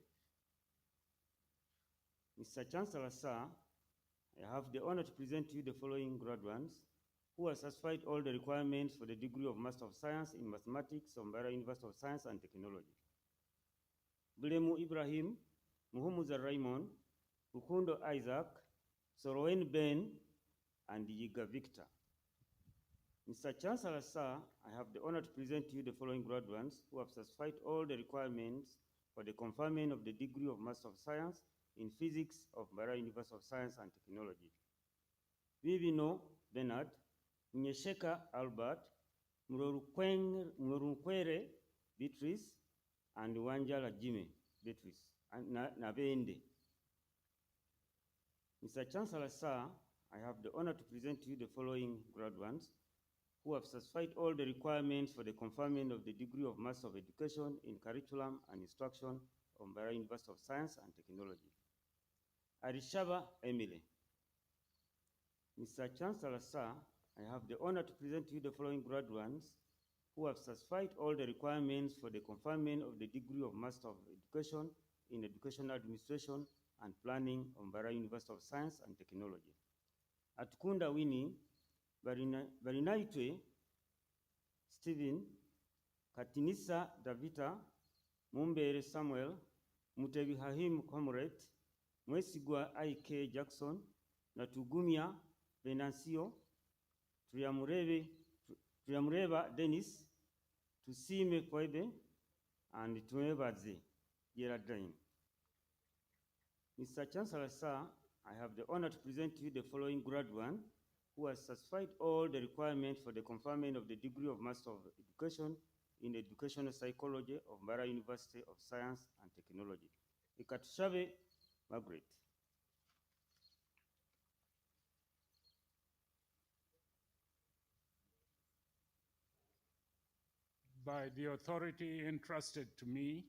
Mr. Chancellor, sir, I have the honor to present to you the following graduates who have satisfied all the requirements for the degree of Master of Science in Mathematics of Mbarara University of Science and Technology. Bulemu Ibrahim, Muhumuza Raymond, Ukundo Isaac, Sorowen Ben, and Yiga Victor. Mr. Chancellor, sir, I have the honor to present to you the following graduates who have satisfied all the requirements for the conferment of the degree of Master of Science in Physics of Mbarara University of Science and Technology. Vivino Bernard, Nyesheka Albert, Murunkwere Beatrice, and Wanjala Jimmy Beatrice, and Nabende. Mr. Chancellor, sir, I have the honor to present to you the following graduates who have satisfied all the requirements for the conferment of the degree of Master of Education in Curriculum and Instruction of Mbarara University of Science and Technology. Arishaba Emily. Mr. Chancellor, sir, I have the honor to present to you the following graduates who have satisfied all the requirements for the conferment of the degree of Master of Education in Educational Administration and Planning of Mbarara University of Science and Technology. Atukunda Winnie, Barinaitwe Stephen, Katinisa Davita, Mumbere Samuel, Mutebi Hahim Comrade, Mwesigwa I.K. Jackson, Natugumia Venancio, Tuyamureva Dennis, Tusime Kwebe, and Tumebaze Geraldine. Mr. Chancellor, sir, I have the honor to present to you the following graduate who has satisfied all the requirements for the conferment of the degree of Master of Education in Educational Psychology of Mbarara University of Science and Technology. Ikatushabe Margaret. By the authority entrusted to me,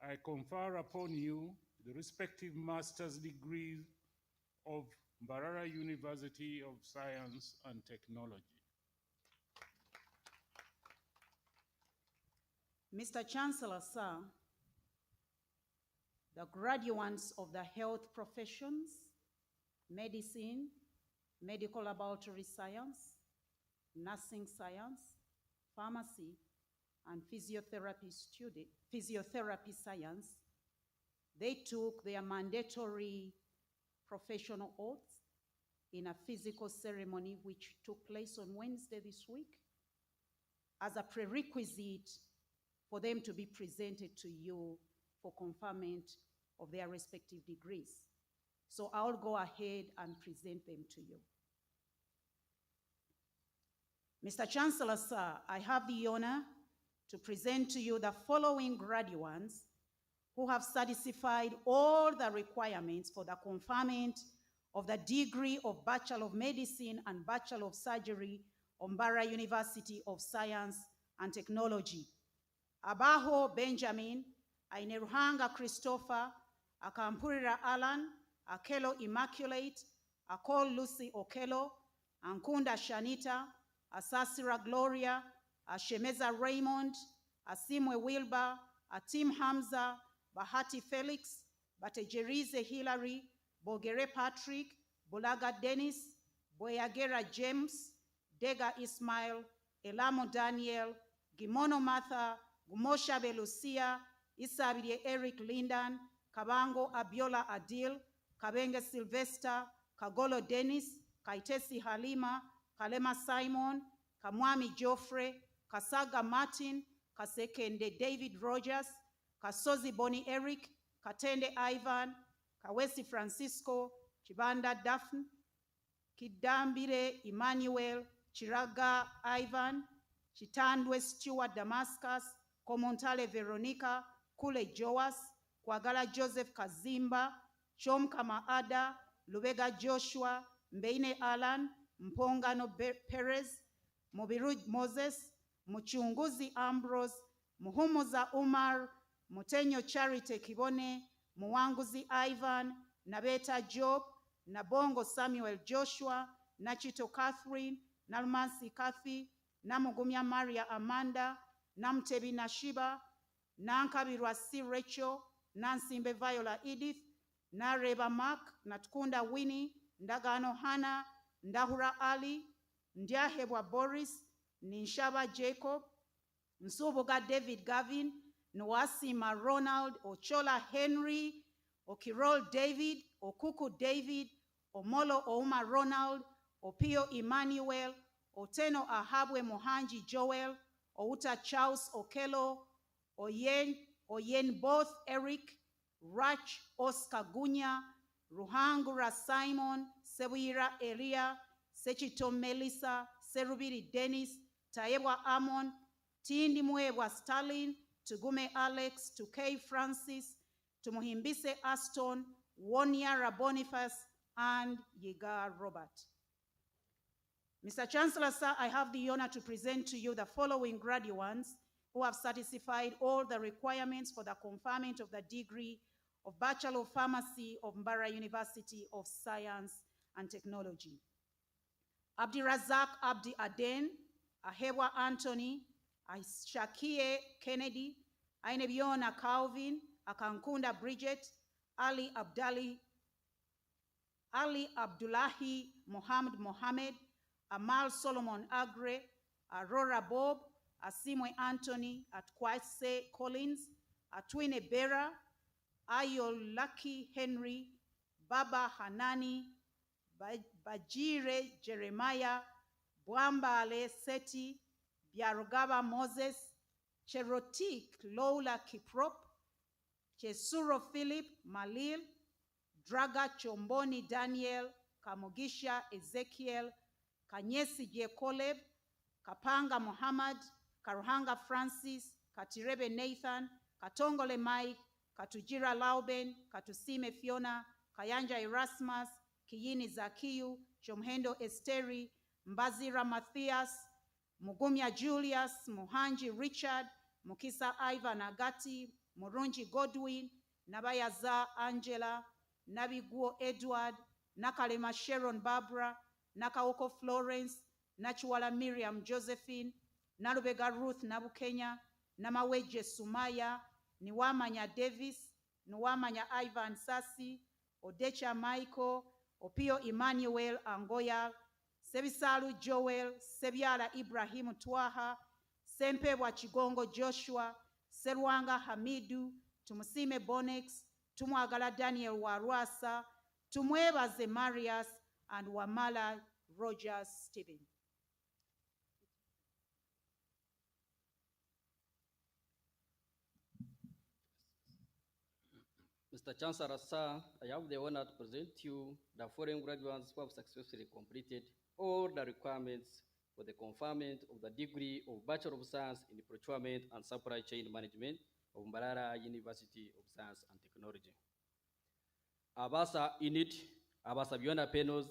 I confer upon you the respective master's degrees of Mbarara University of Science and Technology. Mr. Chancellor, sir, the graduates of the health professions, medicine, medical laboratory science, nursing science, pharmacy, and physiotherapy science, they took their mandatory professional oaths in a physical ceremony which took place on Wednesday this week as a prerequisite for them to be presented to you for conferment of their respective degrees. So I'll go ahead and present them to you. Mr. Chancellor, sir, I have the honor to present to you the following graduates who have satisfied all the requirements for the conferment of the degree of Bachelor of Medicine and Bachelor of Surgery of Mbarara University of Science and Technology. Abaho Benjamin, Aineruhanga Christopher, Akampurira Alan, Akelo Immaculate, Akol Lucy Okelo, Ankunda Shanita, Asasira Gloria, Ashemeza Raymond, Asimwe Wilbur, Atim Hamza, Bahati Felix, Batejerize Hilary, Bogere Patrick, Bulaga Dennis, Boyagera James, Dega Ismail, Elamo Daniel, Gimono Martha, Gumoshabe Lucia, Isabide Eric Lindan, Kabango Abiola Adil, Kabenge Sylvester, Kagolo Dennis, Kaitesi Halima, Kalema Simon, Kamwami Geoffrey, Kasaga Martin, Kasekende David Rogers, Kasozi Boni Eric, Katende Ivan, Kawesi Francisco, Chibanda Daphne, Kidambire Emmanuel, Chiraga Ivan, Chitandwe Stewart Damascus, Komontale Veronica, Kule Joas, Kwagala Joseph Kazimba, Chomka Maada, Lubega Joshua, Mbeine Alan, Mpongano Perez, Mobiru Moses, Muchunguzi Ambrose, Muhumuza Umar, Mutenyo Charity Kibone, Muwanguzi Ivan, Nabeta Job, Nabongo Samuel Joshua, Nachito Catherine, Nalmansi Kathy, Namugumya Maria Amanda, Namtebi Nashiba, Nankabirwa C. Rachel, Nansimbe Viola Edith, Nareba Mark, Natkunda Winnie, Ndagano Hannah, Ndahura Ali, Ndiahebwa Boris, Ninshaba Jacob, Nsubuga David Gavin, Nwasima Ronald, Ochola Henry, Okirol David, Okuku David, Omolo Ouma Ronald, Opio Emmanuel, Oteno Ahabwe Mohanji Joel, Outa Charles Okelo, Oyen Both Eric, Rach Oscar Gunya, Ruhangura Simon, Sewira Elia, Sechito Melissa, Serubiri Dennis, Taewa Amon, Tindi Mwebwa Stalin, Tugume Alex, Tukei Francis, Tumuhimbise Aston, Wonyara Boniface, and Yiga Robert. Mr. Chancellor, sir, I have the honor to present to you the following graduates who have satisfied all the requirements for the conferment of the degree of Bachelor of Pharmacy of Mbarara University of Science and Technology. Abdirazak Abdi Aden, Ahewa Anthony, Aishakie Kennedy, Ainebiona Calvin, Akankunda Bridget, Ali Abdullahi Mohammed, Amal Solomon Agre, Aurora Bob, Asimwe Anthony, Atkwase Collins, Atwine Bera, Ayolaki Henry, Baba Hanani, Bajire Jeremiah, Bwambale Seti, Biarugaba Moses, Cherotik Lola Kiprop, Chesuro Philip Malil, Draga Chomboni Daniel, Kamogisha Ezekiel, Kanyesi Jekoleb, Kapanga Muhammad, Karuhanga Francis, Katirebe Nathan, Katongole Mike, Katujira Lauben, Katusime Fiona, Kayanja Erasmus, Kiyini Zakiyu, Chomhendo Esteri, Mbazira Matthias, Mugumya Julius, Muhanji Richard, Mukisa Ivan Agati, Murunji Godwin, Nabayaza Angela, Nabiguo Edward, Nakalema Sharon Barbara, Nakaoko Florence, Nachuala Miriam Josephine, Nalubega Ruth Nabukenya, Namaweje Sumaya, Niwamanya Davis, Niwamanya Ivan Sasi, Odecha Michael, Opio Emmanuel Angoya, Sebisalu Joel, Sebiala Ibrahim Twaha, Sempebwa Chigongo Joshua, Serwanga Hamidu, Tumusime Bonex, Tumwagala Daniel Warwasa, Tumwebaze Marius, and Wamala Rogers Stephen. Mr. Chancellor, sir, I have the honor to present to you the foreign graduates who have successfully completed all the requirements for the conferment of the degree of Bachelor of Science in Procurement and Supply Chain Management of Mbarara University of Science and Technology. Abasa init, Abasa Biona Penos,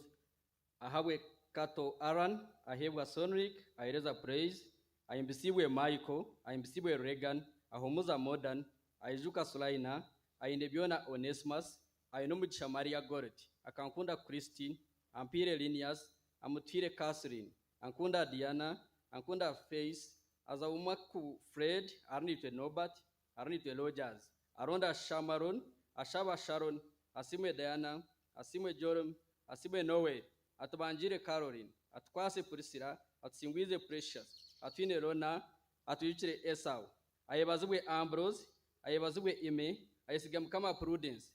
Ahawe Kato Aran, Ahebwa Sonrik, Aireza Praise, Aimbisiwe Michael, Aimbisiwe Regan, Ahomuza Modern, Aijuka Sulaina, Ainebiona Onesimus, Ainomicha Maria Goret, Akankunda Christine, Ampire Linias, Amutire Catherine, Ankunda Diana, Ankunda Face, Azaumaku Fred, Arnite Nobat, Arnite Lojas, Aronda Shamaron, Ashaba Sharon, Asime Diana, Asime Joram, Asime Noe, Atabanjire Caroline, Atkwase Priscilla, Atsingwize Precious, Atwine Rona, Atuichire Esau, Ayabazwe Ambrose, Ayabazwe Ime, Ayisigam Kama Prudence,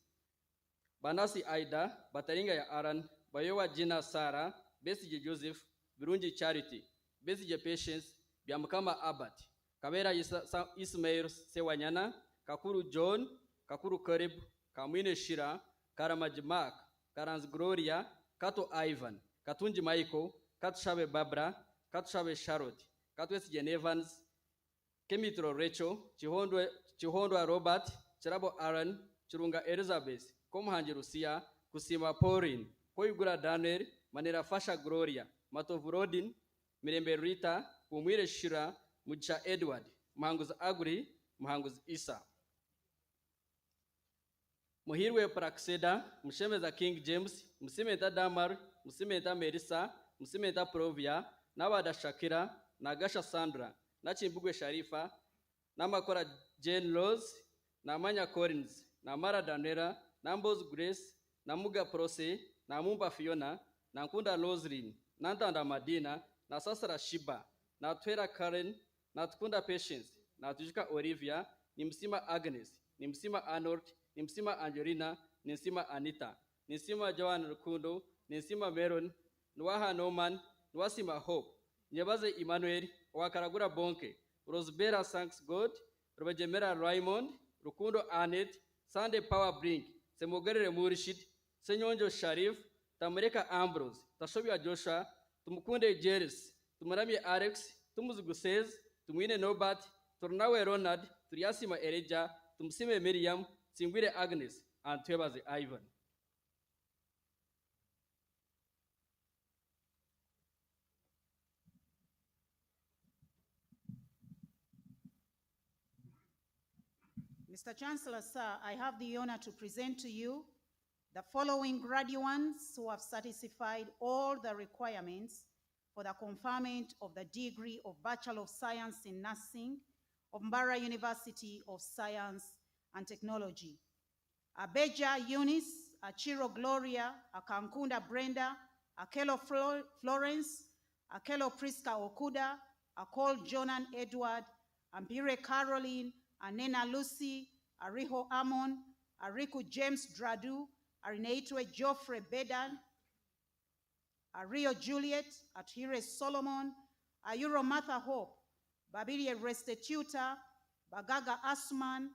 Banasi Aida, Bataringa ya Aran, Bayowa Jina Sara, Besije Joseph, Birunji Charity, Besije Patience, Biamkama Abat, Kabera Ismail Sewanyana, Kakuru John, Kakuru Karib, Kamwine Shira, Karamajimak, Karans Gloria, Kato Ivan, Katunji Michael, Katshabe Barbara, Katshabe Charlotte, Katwes Evans, Kemitro Rachel, Chihondwa Robert, Cherabo Aaron, Chirunga Elizabeth, Komhanji Rusia, Kusima Porin, Koigura Daniel, Manera Fasha Gloria, Matovurodin, Mirembe Rita, Umwire Shira, Mucha Edward, Mahanguz Agri, Mahanguz Isa. Muhirwe Praxeda, Mshemeza King James, Msimeta Damar, Msimeta Merisa, Msimeta Provia, Nawada Shakira, Nagasha Sandra, Nachimbugwe Sharifa, Namakora Jane Rose, Namanya Collins, Namara Danera, Nambos Grace, Namuga Prose, Namumba Fiona, Nankunda Lozrin, Nantanda Madina, Nasasara Shiba, Natwera Karen, Natkunda Patience, Natujuka Olivia, Nimsima Agnes, Nimsima Arnold, Nimsima Angelina, Nimsima Anita, Nimsima Joan Rukundo, Nimsima Meron, Nwaha Norman, Nwasima Hope, Nyebaze Emmanuel, Wakaragura Bonke, Rosbera Thanks God, Robejemera Raymond, Rukundo Anet, Sunday Power Brink, Semogere Murishid, Senyonjo Sharif, Tamareka Ambrose, Tashobia Joshua, Tumukunde Jeris, Tumarami Alex, Tumuzugusez, Tumwine Nobat, Turnawe Ronald, Turiasima Ereja, Tumsime Miriam, Singwire Agnes, and Twebaze Ivan. Mr. Chancellor, sir, I have the honor to present to you the following graduates who have satisfied all the requirements for the conferment of the degree of Bachelor of Science in Nursing of Mbarara University of Science and Technology. Abeja Eunice, Achiro Gloria, Akankunda Brenda, Akelo Florence, Akelo Priska Okuda, Akol Jonan Edward, Ambire Caroline, Anena Lucy, Ariho Amon, Ariku James Dradu, Arineitwe Geoffrey Bedan, Ario Juliet, Atire Solomon, Ayuro Martha Hope, Babirie Restituta, Bagaga Asman,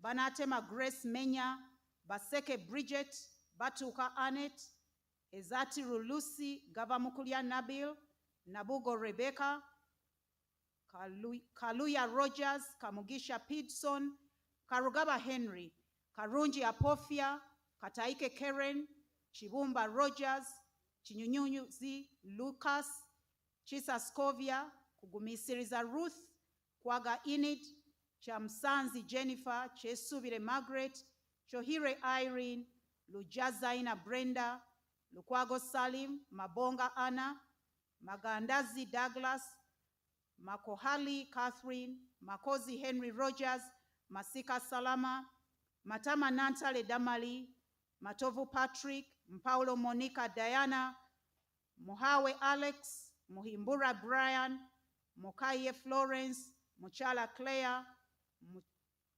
Banatema Grace Menya, Baseke Bridget, Batuka Anet, Ezatiru Lucy, Gavamukulia Nabil, Nabugo Rebecca, Kaluya Rogers, Kamugisha Pidson, Karugaba Henry, Karunji Apofia, Kataike Karen, Chibumba Rogers, Chinyunyuzi Lucas, Chisa Scovia, Kugumisiriza Ruth, Kwaga Inid, Chamsanzi Jennifer, Chesubire Margaret, Chohire Irene, Lujazaina Brenda, Lukwago Salim, Mabonga Anna, Magandazi Douglas, Makohali Catherine, Makozi Henry Rogers, Masika Salama, Matama Nantale Damali, Matovu Patrick, Mpaulo Monica Diana, Mohawe Alex, Muhimbura Brian, Mokaye Florence, Muchala Claire,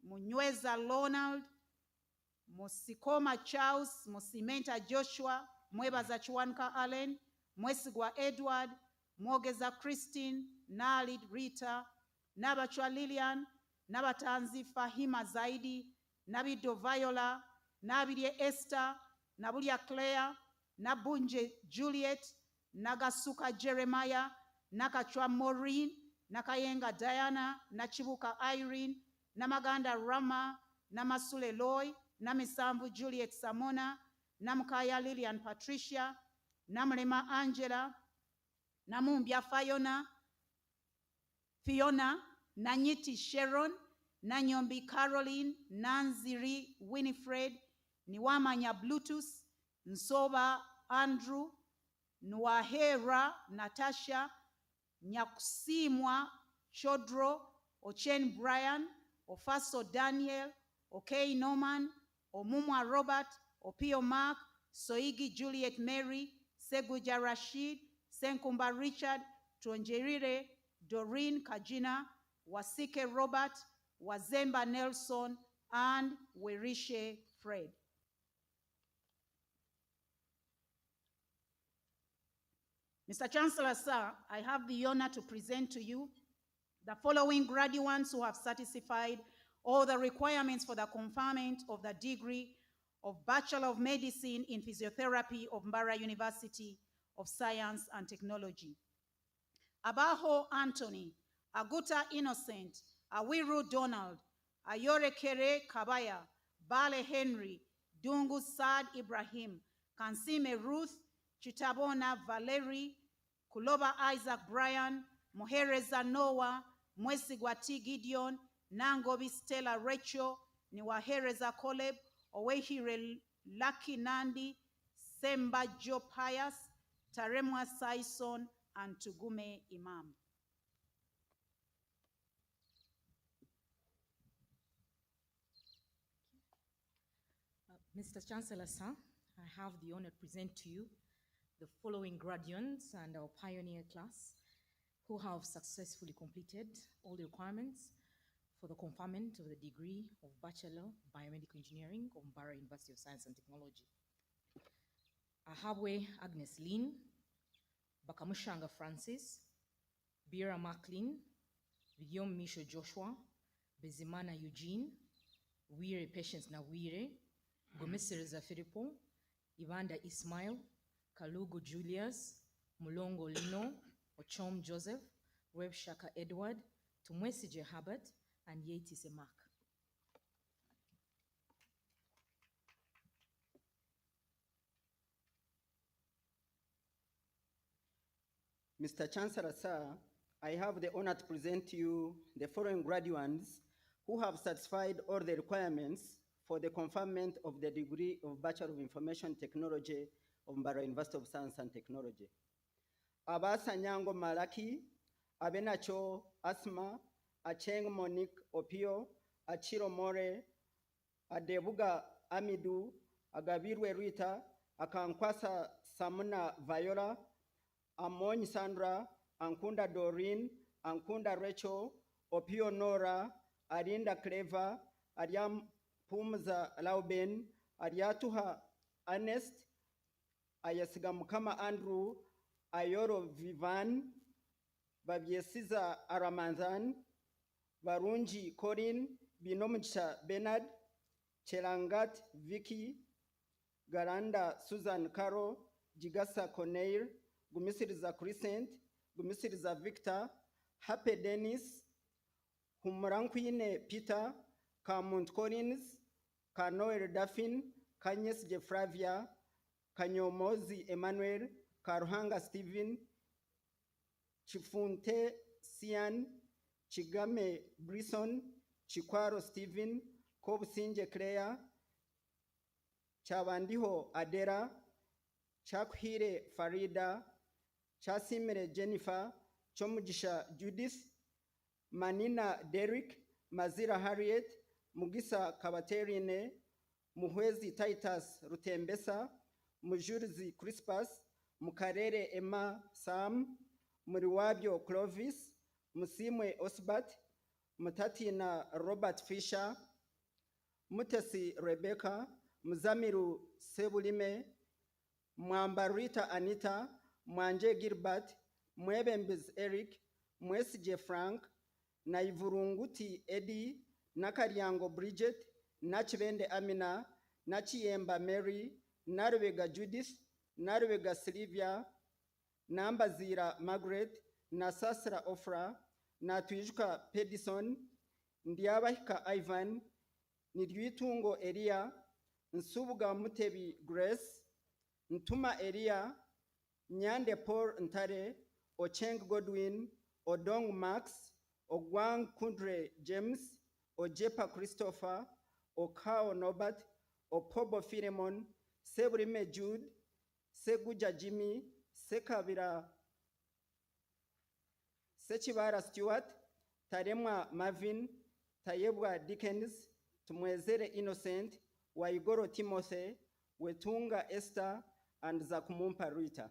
Munyweza Lonald, Mosikoma Charles, Mosimenta Joshua, Mwebaza Chwanka Allen, Mwesigwa Edward, Mwogeza Christine, Nalid Rita, Nabachwa Lilian, Nabatanzi Fahima Zaidi, Nabido Viola, Nabirie Esther, Nabulia Claire, Nabunje Juliet, Nagasuka Jeremiah, Nakachwa Maureen, Nakayenga Diana, Nachibuka Irene, Namaganda Rama, Namasule Loy, Namisambu Juliet Samona, Namkaya Lilian Patricia, Namlema Angela, Namumbia Fiona, Nanyiti Sharon, Nanyombi Caroline, Nanziri Winifred, Niwamanya Bluetooth, Nsoba Andrew, Nwahera Natasha, Nyakusimwa Chodro, Ochen Brian, Ofaso Daniel, Okei Norman, Omumwa Robert, Opio Mark, Soigi Juliet Mary, Seguja Rashid, Senkumba Richard, Tuonjerire, Doreen Kajina, Wasike Robert, Wazemba Nelson, and Werishe Fred. Mr. Chancellor, sir, I have the honor to present to you the following graduates who have satisfied all the requirements for the conferment of the degree of Bachelor of Medicine in Physiotherapy of Mbarara University of Science and Technology. Abaho Anthony, Aguta Innocent, Awiru Donald, Ayore Kere Kabaya, Bale Henry, Dungu Saad Ibrahim, Kansime Ruth, Chitabona Valerie, Kuloba Isaac Brian, Mohereza Noah, Mwesigwati Gideon, Nangobi Stella Rachel, Niwahereza Koleb, Owehire Lucky Nandi, Semba Joe Pius, Taremwa Saison, and Tugume Imam. Mr. Chancellor, sir, I have the honor to present to you the following graduates and our pioneer class who have successfully completed all the requirements for the conferment of the degree of Bachelor of Biomedical Engineering of Mbarara University of Science and Technology. Ahabwe Agnes Lynn, Bakamushanga Francis, Bira Macklin, Guillaume Misho Joshua, Bezimana Eugene, Wire Patience Nawire, Gomesereza Filipo, Ivanda Ismail, Kalugo Julius, Mulongo Lino, Ochom Joseph, Reb Shaka Edward, Tumwesije Herbert, and Yetise Mark. Mr. Chancellor, sir, I have the honor to present to you the following graduates who have satisfied all the requirements for the conferment of the degree of Bachelor of Information Technology of Mbarara University of Science and Technology. Abasa Nyango Malaki, Abenacho Asma, Acheng Monique Opio, Achiro More, Adebuga Amidu, Agabirwe Rita, Akankwasa Samuna Viola, Amony Sandra, Ankunda Doreen, Ankunda Rachel, Opio Nora, Arinda Clever, Ariam Pumza Lauben, Ariatuha Ernest, Ayasigamukama Andrew, Ayoro Vivan, Babiesiza Aramanzan, Varunji Corin, Binomcha Bernard, Chelangat Vicky, Garanda Susan Caro, Jigasa Corneille, Gumisiriza Crescent, Gumisiriza Victor, Happy Dennis, Humranquine Peter, Kamunt Collins, Kanoel Daffin, Kanyes Jefravia, Kanyomozi Emmanuel, Karuhanga Stephen, Chifunte Sian, Chigame Brisson, Chikwaro Stephen, Kobsinje Claire, Chabandiho Adera, Chakhire Farida, Chasimere Jennifer, Chomujisha Judith, Manina Derek, Mazira Harriet, Mugisa Kabaterine, Muhwezi Titus Rutembesa, Mujurizi Crispus, Mukarere Emma Sam, Muriwabyo Clovis, Musimwe Osbat, Mutatina Robert Fisher, Mutesi Rebecca, Muzamiru Sebulime, Mwambarita Anita, Mwanje Gilbert, Mwebembiz Eric, Mwesije Frank, Naivurunguti Eddie, Nakaryango Bridget, Nachibende Amina, Nachiyemba Mary, Narwega Judith, Narwega Sylvia, Nambazira Margaret, Nasasra Ofra, Natwijuka Pedison, Ndiabahika Ivan, Nidwitungo Elia, Nsubuga Mutebi Grace, Ntuma Elia, Nyande Paul Ntare, Ocheng Godwin, Odong Max, Ogwang Kundre James, Ojepa Christopher, Okao Norbert, Opobo Philemon, Sebrime Jude, Seguja Jimmy, Sekabira, Sechibara Stewart, Taremwa Marvin, Tayebwa Dickens, Tumwezere Innocent, Waigoro Timothy, Wetunga Esther, and Zakumumpa Rita.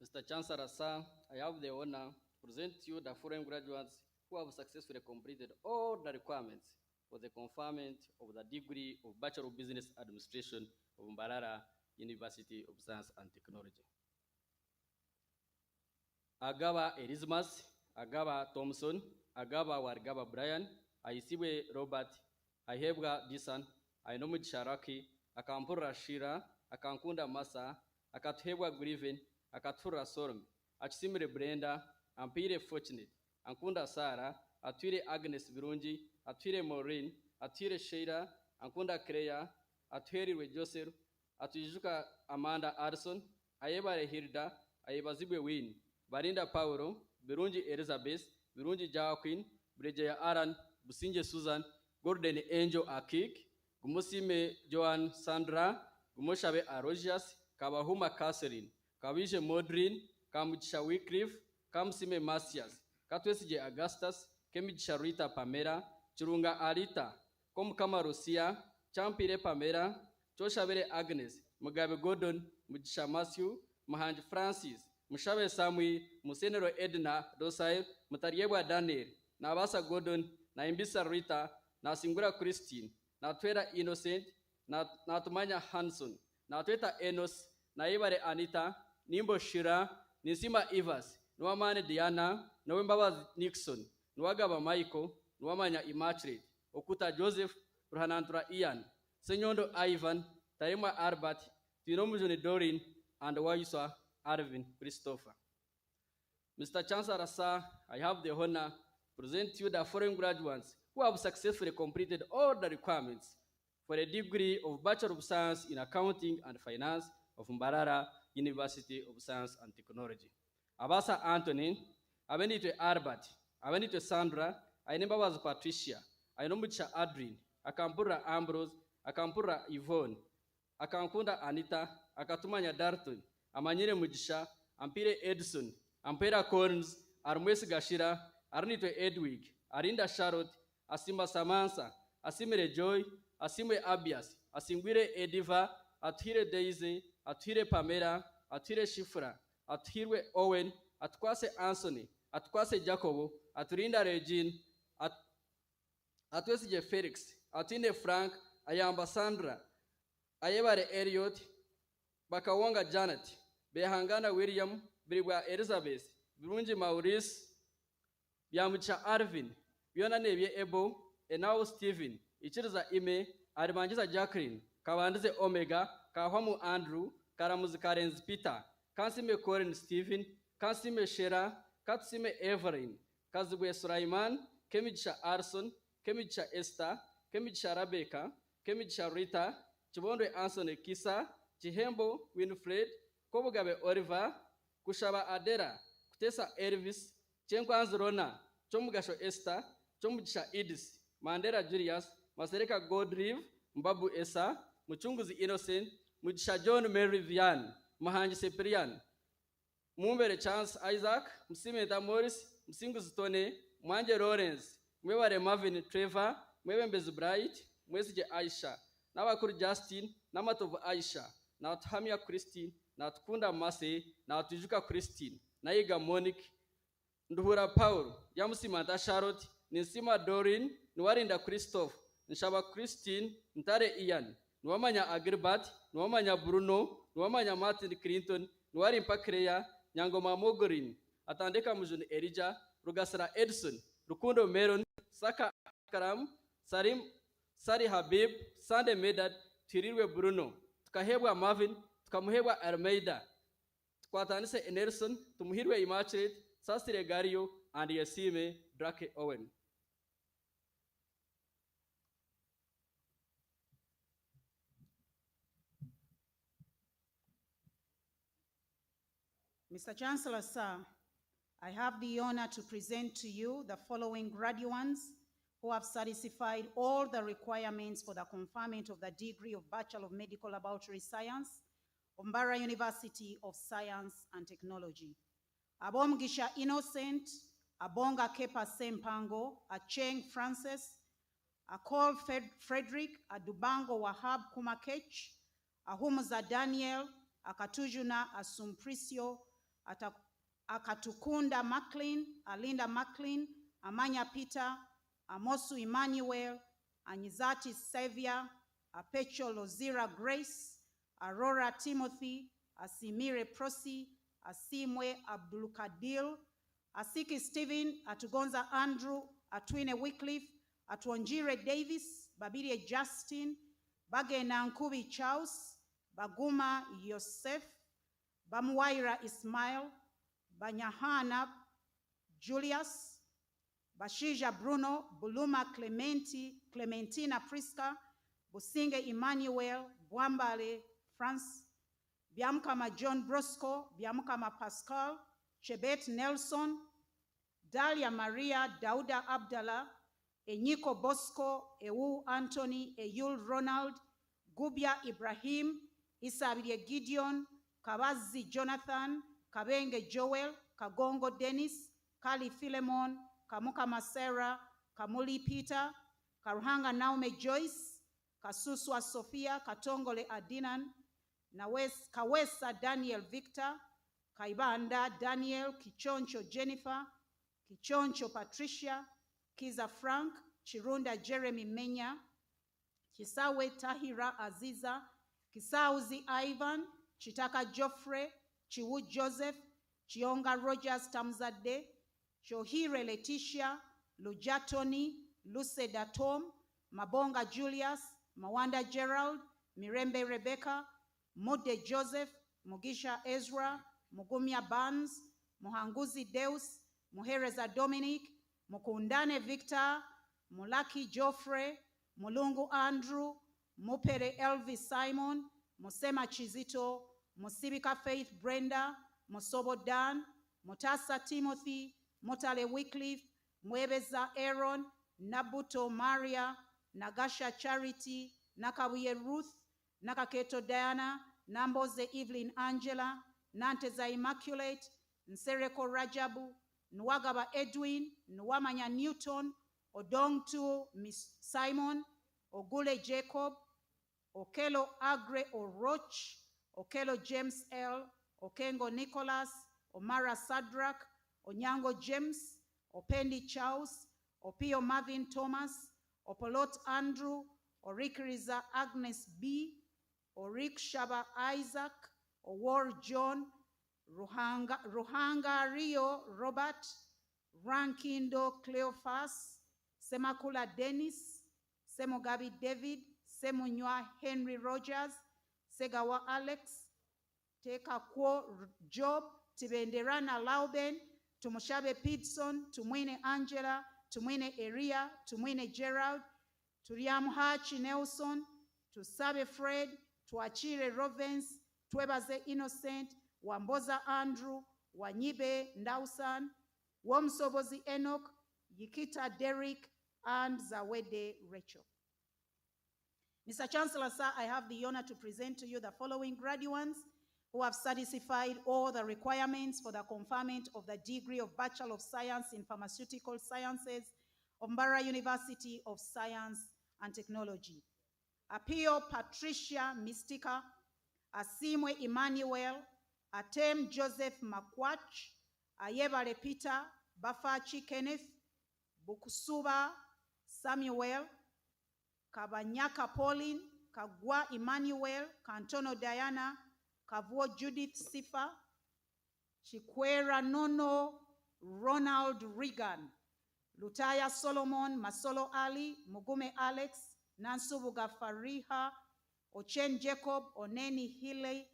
Mr. Chancellor, sir, I have the honor to present to you the foreign graduates who have successfully completed all the requirements for the conferment of the degree of Bachelor of Business Administration of Mbarara University of Science and Technology. Agaba Erismas, Agaba Thompson, Agaba Wargaba Brian, Aisiwe Robert, Ahebga Disan, Ainomid Sharaki, Akampura Shira, Akankunda Masa, Akathebwa Griffin, Akatura Sorum, Achimre Brenda, Ampire Fortunate, Ankunda Sara, Atire Agnes Virunji, Atire Maureen, Atire Sheida, Ankunda Kreya, Atiri Joseph, Atujuka Amanda Arson, Ayebare Hilda, Ayebazibwe Win, Barinda Paulo, Birunji Elizabeth, Birunji Joaquin, Breja Aran, Businje Susan, Gordon Angel Akik, Gumusime Joan Sandra, Gumoshabe Arojas, Kabahuma Catherine, Kawishe Modrin, Kamuchisha Wycliffe, Kamsime Masias, Katwesije Augustus, Kemichisha Rita Pamela, Churunga Arita, Komkama Rosia, Champire Pamela, Choshabere Agnes, Mugabe Gordon, Mujisha Matthew, Mahanj Francis, Mushabe Samui, Musenero Edna, Dosai, Mutariebwa Daniel, Nabasa Gordon, na Imbisa Rita, na Singura Christine, na Tweda Innocent, na Tumanya Hanson, na Tweta Enos, na Ibare Anita, Nimbo Shira, Nisima Ivas, Nwamane Diana, Nwembaba Nixon, Nwagaba Michael, Nwamanya Immaculate, Okuta Joseph, Ruhanantura Ian, Senyondo Ivan, Taima Arbat, Tinomujuni Dorin, and Wayuswa Arvin Christopher. Mr. Chancellor, sir, I have the honor to present to you the foreign graduates who have successfully completed all the requirements for a degree of Bachelor of Science in Accounting and Finance of Mbarara University of Science and Technology. Abasa Anthony, abenitwe Albert, abenitwe Sandra, ainemba was Patricia, ainombucha Adrian, akampura Ambrose, akampura Yvonne, akankunda Anita, akatumanya Darton, amanyire Mugisha, ampire Edson, ampera Collins, armwesi Gashira, arnitwe Edwig, arinda Charlotte, asimba Samantha, asimire Joy, asimwe Abias, asingwire Ediva, atuhire Daisy, atuhire Pamela, atuhire Shifra, atuhirwe Owen, atkwase Anthony, atkwase Jacobo, aturinda Regine, atwesije Felix, atinde Frank, ayamba Sandra, ayebare Elliot, bakawonga Janet, behangana William, biribwa Elizabeth, birungi Maurice, byamucha Arvin, byona nebye Ebo, enawo Stephen, ichiriza Ime, arimangiza Jacqueline, kabandize Omega, kahwamu Andrew, karamuzi Karenzi Peter, kansime Corin Stephen, kansime Shera, katsime Evelyn, kazigwe Sulaiman, kemigisha Arson, kemigisha Esther, kemigisha Rebecca, kemigisha Rita, chibondwe Anson Kisa, Chihembo Winfred, kobugabe Oliver, kushaba Adera, kutesa Elvis, chenkwanzi Rona, chomugasho Esther, chomugisha Idis, Mandela Julius, Masereka Godrive, Mbabu Esa, Muchunguzi Innocent, Mugisha John Mary Vian, Mahanji Cyprian, Mumbere Chance Isaac, Msimeta Morris, Msinguzi Tone, Mwanje Lawrence, Mwebare Marvin Trevor, Mwebembezi Bright, Mwesije Aisha, Nawakuru Justin, Namatovu Aisha, Nawatuhamia Christine, Nawatukunda Mase, Nawatujuka Christine, Naiga Monique, Nduhura Paul, Yamusimanta Charlotte, Ninsima Doreen, Nwarinda Christophe, Nshaba Christine, Ntare Ian, Nwamanya Agribat, Nwamanya Bruno, Nwamanya Martin Clinton, Nwarimpa Kreya, Nyangoma Mogorin, Atandeka Mujuni Erija, Rugasara Edson, Rukundo Meron, Saka Karam, Sari Habib, Sande Medad, Tirirwe Bruno, Tukahebwa Marvin, Tukamuhebwa Almeida, Tukwatanise Enerson, Tumuhirwe Immaculate, Sastire Gario, and Yesime Drake Owen. Mr. Chancellor, sir, I have the honor to present to you the following graduates who have satisfied all the requirements for the conferment of the degree of Bachelor of Medical Laboratory Science of Mbarara University of Science and Technology. Abomgisha Innocent, Abonga Kepa Sempango, Acheng Francis, Akol Frederick, Adubango Wahab Kumakech, Ahumuza Daniel, Akatujuna Asumpricio, Akatukunda Maclean, Alinda Maclean, Amanya Peter, Amosu Emmanuel, Anyizati Xavier, Apecho Lozira Grace, Aurora Timothy, Asimire Prosi, Asimwe Abdulkadir, Asiki Stephen, Atugonza Andrew, Atwine Wycliffe, Atwanjire Davis, Babirie Justin, Bagena Nkubi Charles, Baguma Yosef, Bamwaira Ismail, Banyahana Julius, Bashija Bruno, Buluma Clementina Priska, Businge Emmanuel, Bwambale France, Biamkama John Brosco, Biamkama Pascal, Chebet Nelson, Dalia Maria Dauda Abdallah, Enyiko Bosco, Ewu Anthony, Eyul Ronald, Gubia Ibrahim, Isabirie Gideon, Kabazi Jonathan, Kabenge Joel, Kagongo Dennis, Kali Philemon, Kamuka Masera, Kamuli Peter, Karuhanga Naume Joyce, Kasuswa Sophia, Katongole Adinan, Kawesa Daniel Victor, Kaibanda Daniel, Kichoncho Jennifer, Kichoncho Patricia, Kiza Frank, Chirunda Jeremy Menya, Kisawe Tahira Aziza, Kisauzi Ivan, Chitaka Joffrey, Chiwu Joseph, Chionga Rogers Tamzade, Johire Letitia, Luja Tony, Luceda Tom, Mabonga Julius, Mawanda Gerald, Mirembe Rebecca, Mode Joseph, Mugisha Ezra, Mugumia Barnes, Muhanguzi Deus, Muhereza Dominic, Mukundane Victor, Mulaki Joffrey, Mulungu Andrew, Mupere Elvis Simon, Musema Chizito, Musibika Faith Brenda, Musobo Dan, Mutasa Timothy, Mutale Wycliffe, Mwebeza Aaron, Nabuto Maria, Nagasha Charity, Nakawiye Ruth, Nakaketo Diana, Namboze Evelyn Angela, Nanteza Immaculate, Nsereko Rajabu, Nwagaba Edwin, Nwamanya Newton, Odongtu Miss Simon, Ogule Jacob, Okelo Agre Oroch, Okelo James L, Okengo Nicholas, Omara Sadrak, Onyango James, Opendi Charles, Opio Marvin Thomas, Opolot Andrew, Orikriza Agnes B, Orik Shaba Isaac, Owar John, Ruhanga Rio Robert, Rankindo Cleophas, Semakula Dennis, Semogabi David, Semunywa Henry Rogers, Segawa Alex, Teka Kwo Job, Tibenderana Lauben, Tumushabe Pitson, Tumwine Angela, Tumwine Eria, Tumwine Gerald, Turiamhachi Nelson, Tusabe Fred, Tuachire Rovens, Twebaze Innocent, Wamboza Andrew, Wanyibe Ndausan, Womsobozi Enoch, Yikita Derek, and Zawede Rachel. Mr. Chancellor, sir, I have the honor to present to you the following graduates who have satisfied all the requirements for the conferment of the degree of Bachelor of Science in Pharmaceutical Sciences of Mbarara University of Science and Technology. Apio Patricia Mystica, Asimwe Emmanuel, Atem Joseph Makwach, Ayebare Peter, Bafachi Kenneth, Bukusuba Samuel, Kabanyaka Pauline, Kagwa Emmanuel, Kantono Diana, Kavuo Judith Sifa, Chikwera Nono, Ronald Regan, Lutaya Solomon, Masolo Ali, Mugume Alex, Nansubuga Fariha, Ochen Jacob, Oneni Hile,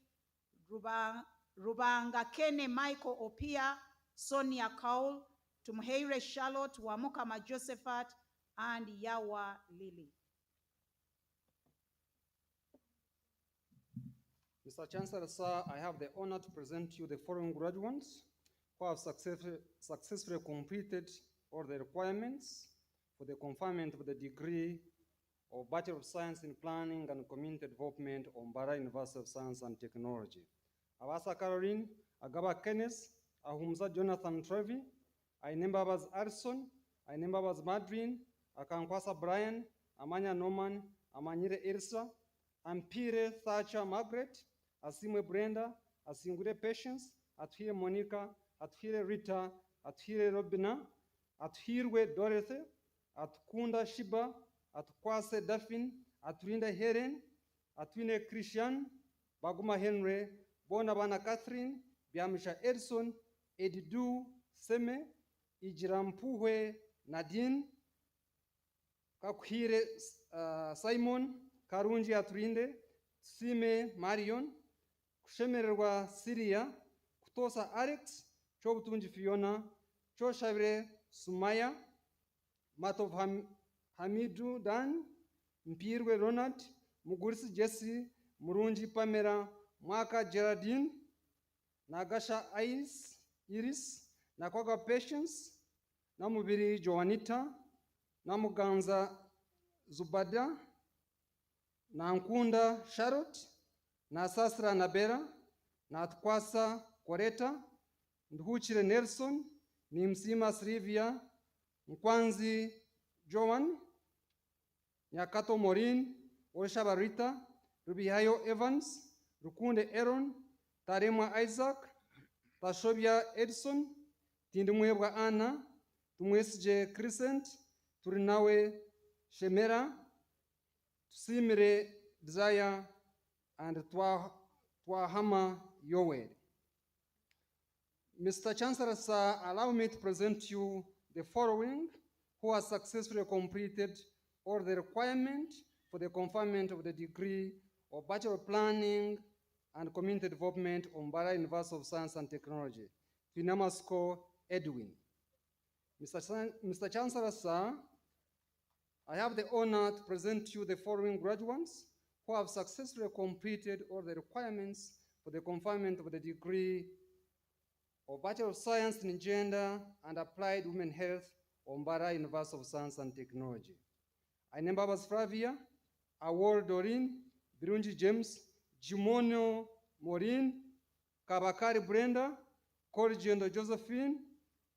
Rubanga Kene Michael Opia, Sonia Kaul, Tumheire Charlotte, Wamukama Josephat, and Yawa Lily. Mr. Chancellor, sir, I have the honor to present you the following graduates who have successfully completed all the requirements for the conferment of the degree of Bachelor of Science in Planning and Community Development on Mbarara University of Science and Technology. Abasa Caroline, Agaba Kenneth, Ahumza Jonathan Trevi, Ainembabaz Arson, Ainembabaz Madrin, Akankwasa Brian, Amanya Norman, Amanyire Irsa, Ampire Thatcher Margaret, Asimwe Brenda, Asingure Patience, Atuhire Monica, Atuhire Rita, Atuhire Robina, Atuhirwe Dorothy, Atukunda Shiba, Atukwase Daphne, Atulinda Helen, Atwine Christian, Baguma Henry, Bonabana Catherine, Biamisha Edson, Edidu Seme, Ijirampuhwe Nadine, Kakuhire Simon, Karunji Aturinde, Sime Marion, Kushemererwa Syria, Kutosa Alex, Chobutunji Fiona, Choshavre Sumaya, Matov Hamidu Dan, Mpirwe Ronald, Mugurisi Jesse, Murunji Pamela, Mwaka Geraldine, Nagasha Iris, Nakwaga Patience, Namubiri Joanita, Namuganza Zubada, Nankunda Charlotte, Nasasra Nabera, Natkwasa Koreta, Nduchire Nelson, Nimsima Srivia, Nkwanzi Joan, Nyakato Morin, Oshaba Rita, Rubihayo Evans, Rukunde Aaron, Tarema Isaac, Tashobia Edson, Tindumwebwa Anna, Tumwesje Crescent, Turinawe Shemera, Tusimire Desire, and Twahama Yowed. Mr. Chancellor, sir, allow me to present you the following who has successfully completed all the requirements for the conferment of the degree of Bachelor of Planning and Community Development on Mbarara University of Science and Technology, Finamasko Edwin. Mr. Chancellor, sir, I have the honor to present you the following graduates who have successfully completed all the requirements for the conferment of the degree of Bachelor of Science in Gender and Applied Women Health on Mbarara University of Science and Technology. Aine Mbabas Flavia, Award Doreen, Birungi James, Jimono Maureen, Kabakari Brenda, Korjendo Josephine,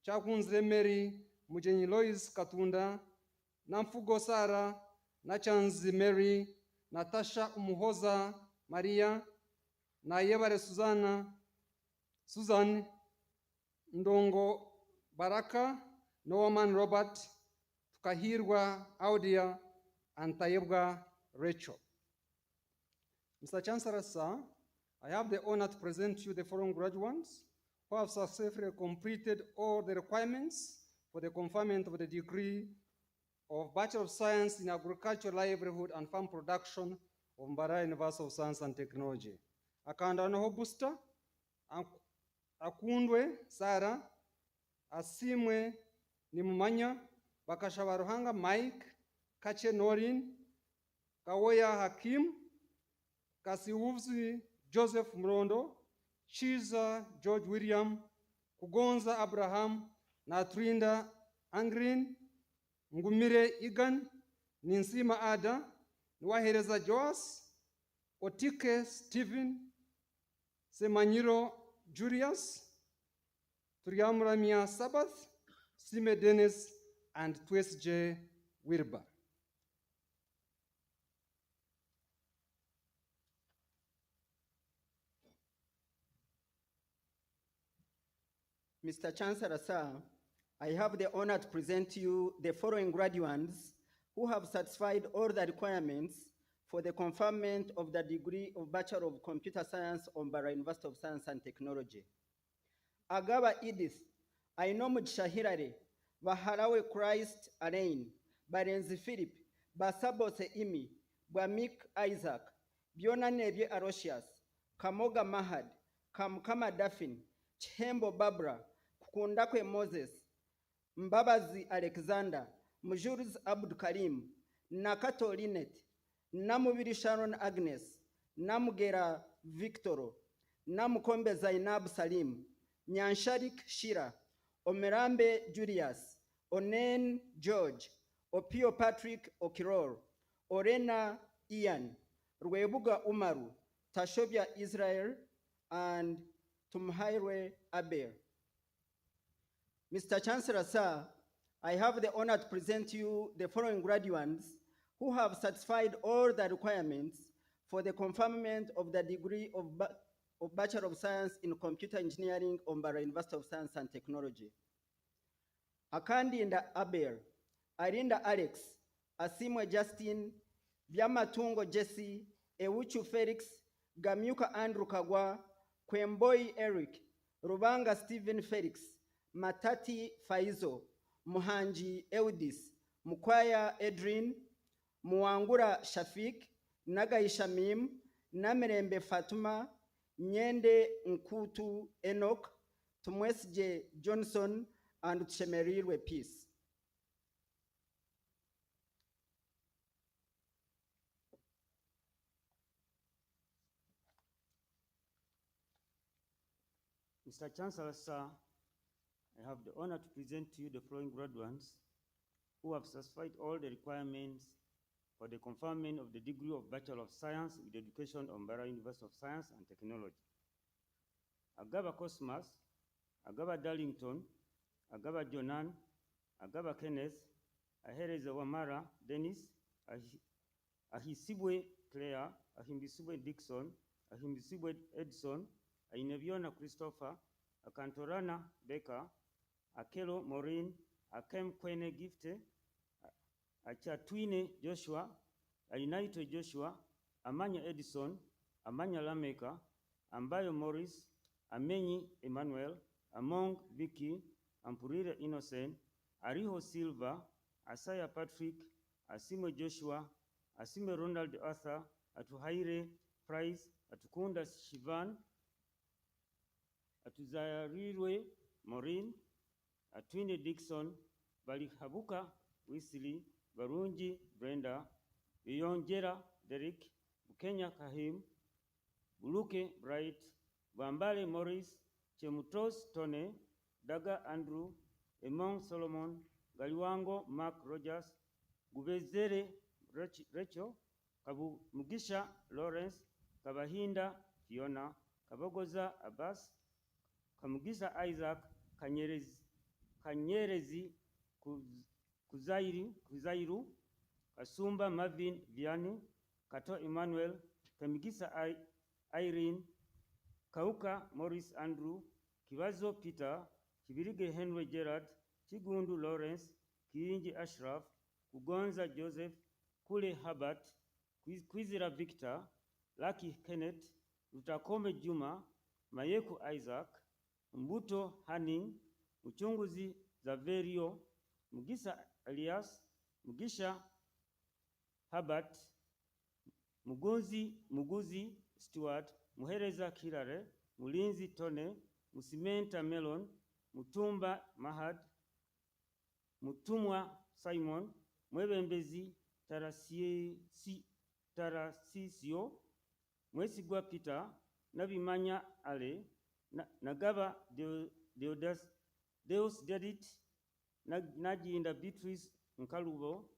Chakunzre Mary, Mujenyi Lois Katunda, Namfugo Sara, Nachanzi Mary, Natasha Umuhoza Maria, Nayebare Susan, Ndongo Baraka, Noaman Robert, Tukahirwa Audia, and Tayebwa Rachel. Mr. Chancellor, sir, I have the honor to present to you the following graduates who have successfully completed all the requirements for the conferment of the degree of Bachelor of Science in Agriculture, Livelihood, and Farm Production of Mbarara University of Science and Technology. Akandanoho Buster, Akundwe Sara, Asimwe Nimumanya, Bakashawaruhanga Mike, Kache Norin, Kawoya Hakim, Kasiwuzi Joseph Mrondo, Chiza George William, Kugonza Abraham, Natrinda Angrin, Ngumire Igan, Ninsima Ada, Nwahereza Joas, Otike Stephen, Semanyiro Julius, Turiamramia Sabbath, Sime Dennis, and Twes J. Wilbur. Mr. Chancellor, sir, I have the honor to present to you the following graduates who have satisfied all the requirements for the conferment of the degree of Bachelor of Computer Science on Mbarara University of Science and Technology. Agaba Edith, Ainomugisha Hilary, Baharawe Christ Alain, Barenzi Philip, Basabose Imi, Bwamik Isaac, Bionanebye Arosius, Kamoga Mahad, Kamkama Daphne, Chembo Barbara, Kukundakwe Moses, Mbabazi Alexander, Mujuruz Abdul Karim, Nakato Linet, Namubiri Sharon Agnes, Namugera Victoro, Namukombe Zainab Salim, Nyansharik Shira, Omerambe Julius, Onen George, Opio Patrick Okiror, Orena Ian, Rwebuga Umaru, Tashobia Israel, and Tumhairwe Aber. Mr. Chancellor, sir, I have the honor to present to you the following graduates who have satisfied all the requirements for the conferment of the degree of Bachelor of Science in Computer Engineering on Mbarara University of Science and Technology. Akandinda Aber, Arinda Alex, Asimwe Justin, Byamatungo Jesse, Ewuchu Felix, Gamyuka Andrew Kagwa, Kwemboi Eric, Rubanga Stephen Felix, Matati Faizo, Muhanji Eudis, Mukwaya Edrin, Muangura Shafik, Nagai Shamim, Namerembe Fatuma, Nyende Nkutu Enoch, Tumwesje Johnson, and Chemerirwe Peace. Mr. Chancellor, sir, I have the honor to present to you the following graduates who have satisfied all the requirements for the conferment of the degree of Bachelor of Science with Education on Mbarara University of Science and Technology. Agaba Cosmas, Agaba Darlington, Agaba Jonan, Agaba Kenneth, Ahereza Wamara Dennis, Ahisibwe Claire, Ahimbisibwe Dixon, Ahimbisibwe Edson, Aineviona Christopher, Akantorana Becca, Akelo Maureen, Akem Kwene Gifte, Achatwine Joshua, Ainaito Joshua, Amanya Edison, Amanya Lameka, Ambayo Morris, Amenyi Emmanuel, Among Vicky, Ampurire Innocent, Ariho Silva, Asaya Patrick, Asimo Joshua, Asime Ronald Arthur, Atuhaire Price, Atukunda Shivan, Atuzarirwe Maureen, Atwine Dixon, Balihabuka Wesley, Barunji Brenda, Biyonjera Derek, Bukenya Kahim, Buluke Bright, Bwambale Morris, Chemutos Tone, Daga Andrew, Emong Solomon, Galiwango Mark Rogers, Gubezere Rachel, Mugisha Lawrence, Kabahinda Fiona, Kabogoza Abbas, Kamugisha Isaac, Kanyerezi Kuzairu, Kasumba Marvin Vianney, Kato Emmanuel, Kamigisa Irene, Kauka Morris Andrew, Kiwazo Peter, Kibirige Henry Gerard, Chigundu Lawrence, Kiinji Ashraf, Kugonza Joseph, Kule Herbert, Kwizira Victor, Lucky Kenneth, Lutakome Juma, Mayeku Isaac, Mbuto Hanning, Uchunguzi Zaverio, Mugisa Elias, Mugisha Herbert, Muguzi Stewart, Muhereza Kirare, Mulinzi Tone, Musimenta Melon, Mutumba Mahad, Mutumwa Simon, Mwebembezi Tarasisio, Mwesigwa Peter, Nabimanya Ale, Nagaba Deus Dedit, Najinda Beatrice Nkalubo,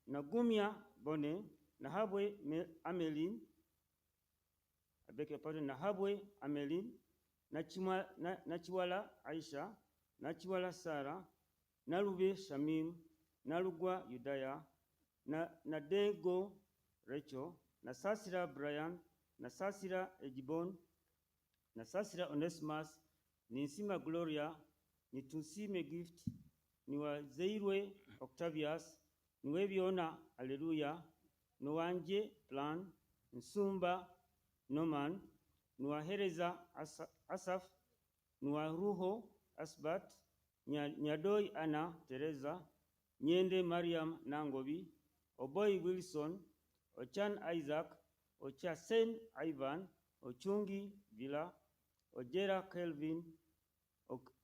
Nagumia Bone, Nahabwe Ameline, I beg your pardon, Nahabwe Ameline, Nachiwala Aisha, Nachiwala Sarah, Nalube Shamim, Nalugwa Yudaya, Nadego Rachel, Nasasira Brian, Nasasira Ejibon, Nasasira Onesimus, Ninsima Gloria, Nitusime Gift, Niwa Zeirwe Octavius, Niwebiona Alleluia, Nwanje Plan, Nsumba Norman, Nwahereza Asaf, Nwaruho Asbat, Nyadoi Anna Teresa, Nyende Mariam Nangobi, Oboy Wilson, Ochan Isaac, Ochasen Ivan, Ochungi Villa, Ojera Kelvin,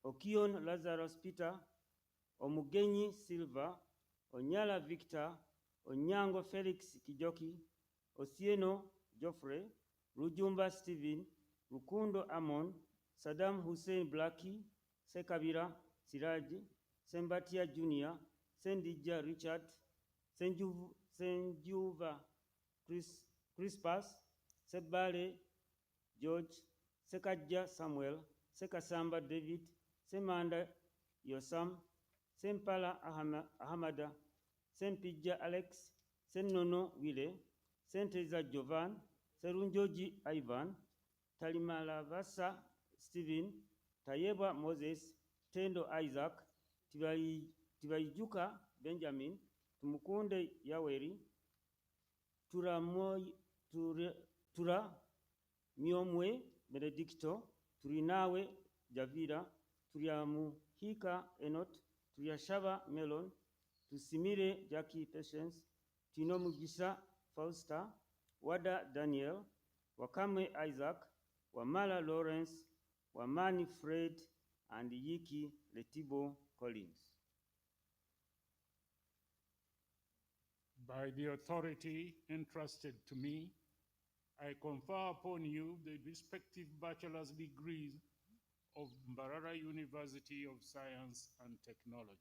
Okion Lazarus Peter, Omugenyi Silva, Onyala Victor, Onyango Felix Kijoki, Osieno Geoffrey, Rujumba Stephen, Rukundo Amon, Saddam Hussein Blackie, Sekabira Siraji, Sembatia Junior, Sendija Richard, Senjuva Crispas, Sebale George, Sekaja Samuel, Sekasamba David, Semanda Yosam, Sempala Ahamada, Sempija Alex, Sennono Wile, Senteza Jovan, Serunjoji Ivan, Talimalavasa Stephen, Tayeba Moses, Tendo Isaac, Tibaijuka Benjamin, Tumukunde Yaweri, Tura Miomwe Benedicto, Turinawe Javira, Turiamuhika Enot, Turiashava Melon, Tusimire Jackie Patience, Tinomugisha Fausta, Wada Daniel, Wakame Isaac, Wamala Lawrence, Wamani Fred, and Yiki Letibo Collins. By the authority entrusted to me, I confer upon you the respective bachelor's degrees of Mbarara University of Science and Technology.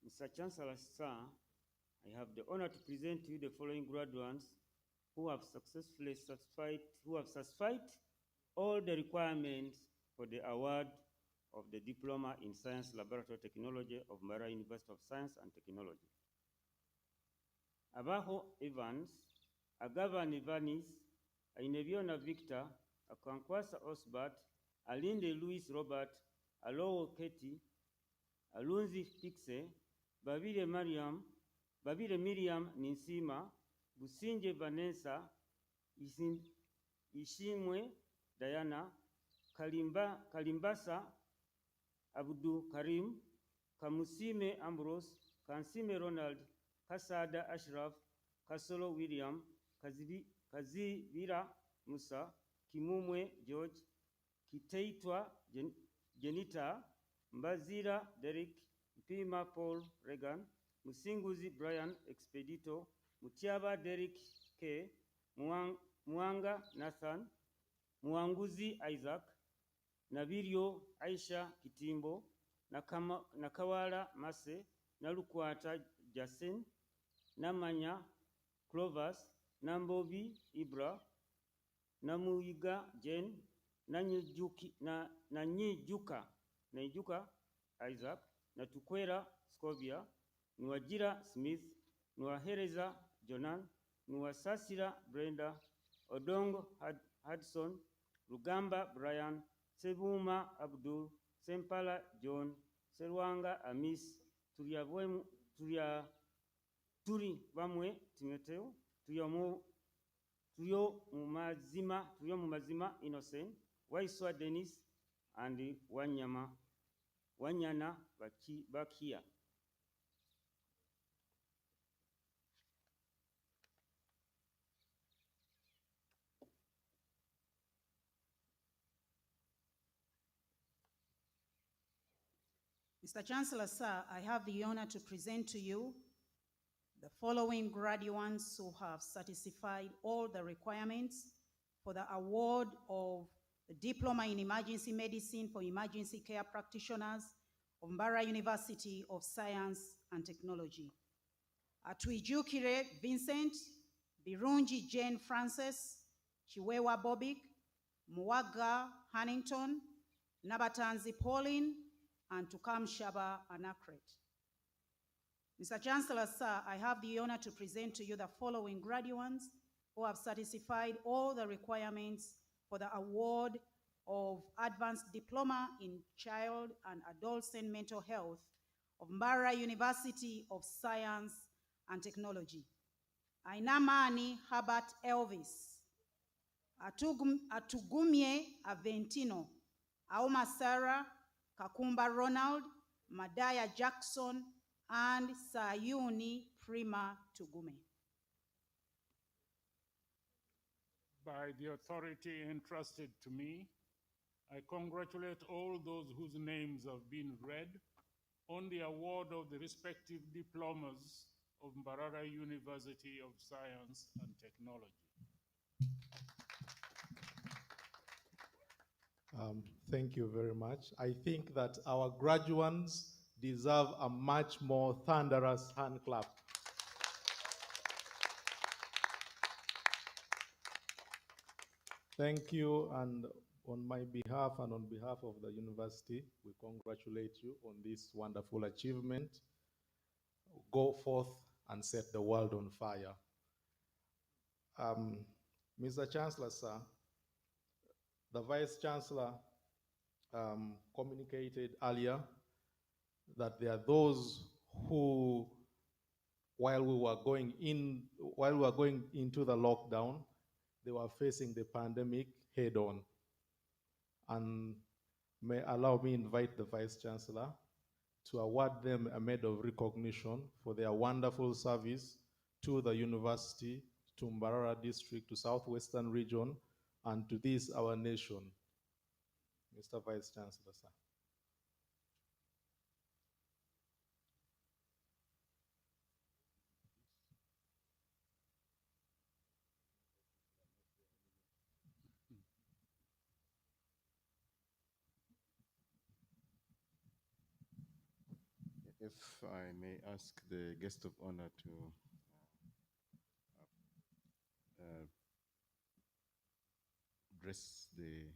Mr. Chancellor, sir, I have the honor to present to you the following graduates who have successfully satisfied all the requirements for the award of the Diploma in Science Laboratory Technology of Mbarara University of Science and Technology. Abaho Evans, Agavan Evanis, Aineviona Victor, Akankwasa Osbert, Alinde Louis Robert, Alowo Ketty, Alunzi Pixe, Babire Miriam Ninsima, Businje Vanessa, Ishimwe Diana, Kalimbasa Abdu Karim, Kamusime Ambrose, Kansime Ronald, Kasada Ashraf, Kasolo William, Kazivira Musa, Kimumwe George, Kiteitwa Jenita, Mbazira Derek, Mpima Paul Regan, Musinguzi Brian Expedito, Mutiaba Derek K, Mwanga Nathan, Mwanguzi Isaac, Nabirio Aisha Kitimbo, Nakawala Mase, Nalukwata Jasin, Namanya Clovers, Nambobi Ibra, Namuiga Jen, Nanyijuka Isaac, Natukwera Scovia, Nwajira Smith, Nwahereza Jonan, Nwasasira Brenda, Odongo Hudson, Rugamba Brian, Sebuma Abdul, Sempala John, Serwanga Amis, Turi Bamwe Timoteo, Tuyo Mumazima Innocent, Waiswa Dennis, and Wanyana Bakia. Mr. Chancellor, sir, I have the honor to present to you the following graduates who have satisfied all the requirements for the award of the Diploma in Emergency Medicine for Emergency Care Practitioners of Mbarara University of Science and Technology. Atwijukire Vincent, Birungi Jane Frances, Chiwewa Bobik, Muwaga Hannington, Nabatanzi Pauline, and Tukam Shaba Anacret. Mr. Chancellor, sir, I have the honor to present to you the following graduates who have satisfied all the requirements for the award of Advanced Diploma in Child and Adolescent Mental Health of Mbarara University of Science and Technology. Ainamani Herbert Elvis, Atugumye Aventino, Auma Sarah, Kakumba Ronald, Madaya Jackson, and Sayuni Prima Tugume. By the authority entrusted to me, I congratulate all those whose names have been read on the award of the respective diplomas of Mbarara University of Science and Technology. Thank you very much. I think that our graduates deserve a much more thunderous hand clap. Thank you, and on my behalf and on behalf of the university, we congratulate you on this wonderful achievement. Go forth and set the world on fire. Mr. Chancellor, sir, the Vice Chancellor communicated earlier that there are those who, while we were going into the lockdown, they were facing the pandemic head on. And may allow me invite the Vice Chancellor to award them a medal of recognition for their wonderful service to the university, to Mbarara District, to Southwestern Region, and to this, our nation. Mr. Vice Chancellor, sir. If I may ask the guest of honor to dress the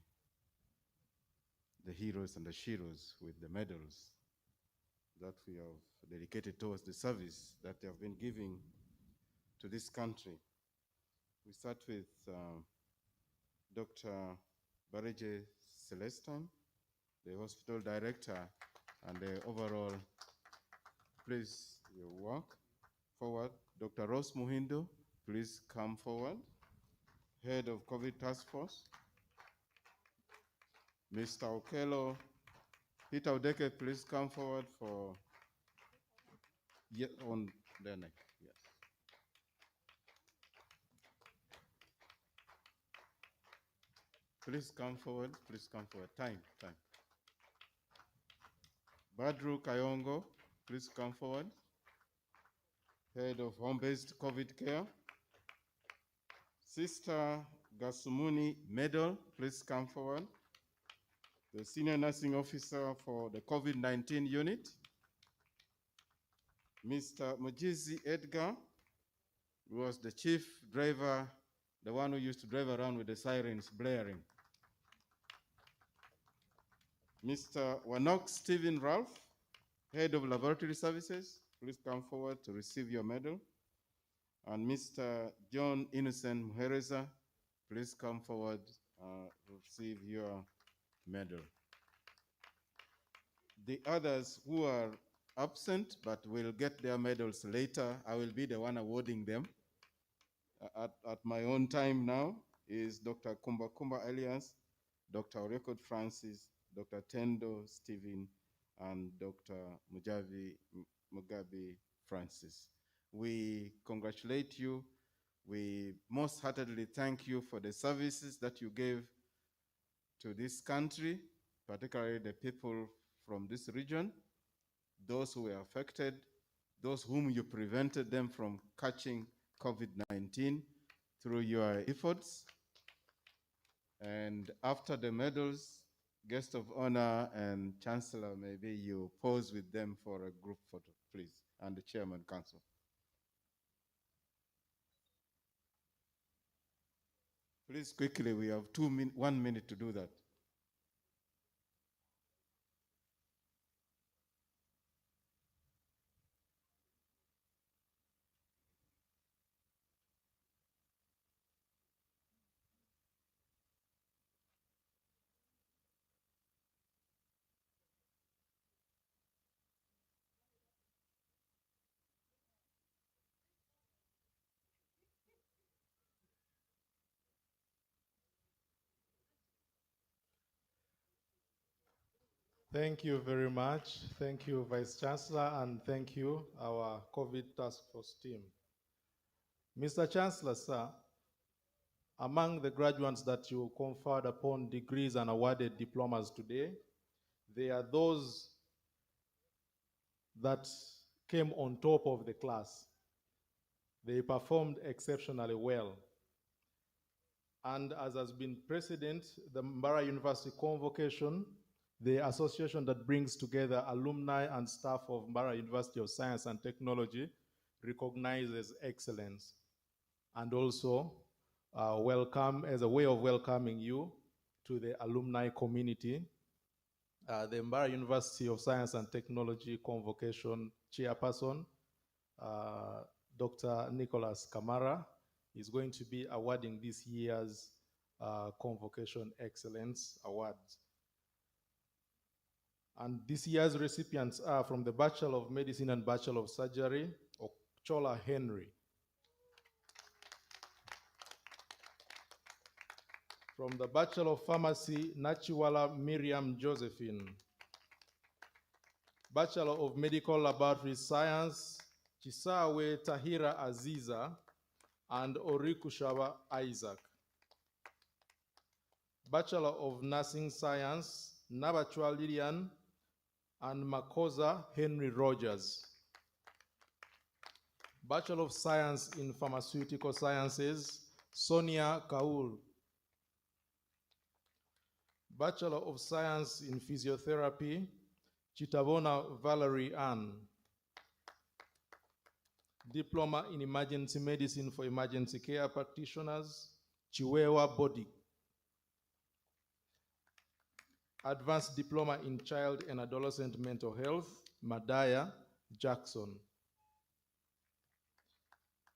heroes and the sheroes with the medals that we have dedicated towards the service that they have been giving to this country. We start with Dr. Barije Celestine, the hospital director, and the overall, please, your work forward. Dr. Rose Muhindo, please come forward. Head of COVID Task Force. Mr. Okello, Peter Odeke, please come forward for, on their neck, yes. Please come forward, please come forward. Time. Badru Kayongo, please come forward. Head of Home-Based COVID Care. Sister Gasumuni Medal, please come forward. The Senior Nursing Officer for the COVID-19 unit. Mr. Mujizi Edgar, who was the chief driver, the one who used to drive around with the sirens blaring. Mr. Wanok Stephen Ralph, Head of Laboratory Services, please come forward to receive your medal. And Mr. John Innocent Muhereza, please come forward to receive your medal. The others who are absent but will get their medals later, I will be the one awarding them. At my own time now is Dr. Kumba Kumba Elias, Dr. Orekod Francis, Dr. Tendo Stephen, and Dr. Mugabe Francis. We congratulate you. We most heartedly thank you for the services that you gave to this country, particularly the people from this region, those who were affected, those whom you prevented them from catching COVID-19 through your efforts. And after the medals, guest of honor and chancellor, maybe you pose with them for a group photo, please, and the chairman council. Please quickly, we have 1 minute to do that. Thank you very much. Thank you, Vice Chancellor, and thank you, our COVID Task Force team. Mr. Chancellor, sir, among the graduates that you conferred upon degrees and awarded diplomas today, there are those that came on top of the class. They performed exceptionally well. And as has been precedent, the Mbarara University Convocation, the association that brings together alumni and staff of Mbarara University of Science and Technology, recognizes excellence. And also welcome, as a way of welcoming you to the alumni community, the Mbarara University of Science and Technology Convocation Chairperson, Dr. Nicholas Kamara, is going to be awarding this year's Convocation Excellence Awards. And this year's recipients are from the Bachelor of Medicine and Bachelor of Surgery, Ochola Henry. From the Bachelor of Pharmacy, Nachiwala Miriam Josephine. Bachelor of Medical Laboratory Science, Chisawe Tahira Aziza and Orikushaba Isaac. Bachelor of Nursing Science, Nabachwa Lillian and Makosa Henry Rogers. Bachelor of Science in Pharmaceutical Sciences, Sonia Kaul. Bachelor of Science in Physiotherapy, Chitavona Valerie Ann. Diploma in Emergency Medicine for Emergency Care Practitioners, Chiwewa Bodi. Advanced Diploma in Child and Adolescent Mental Health, Madaya Jackson.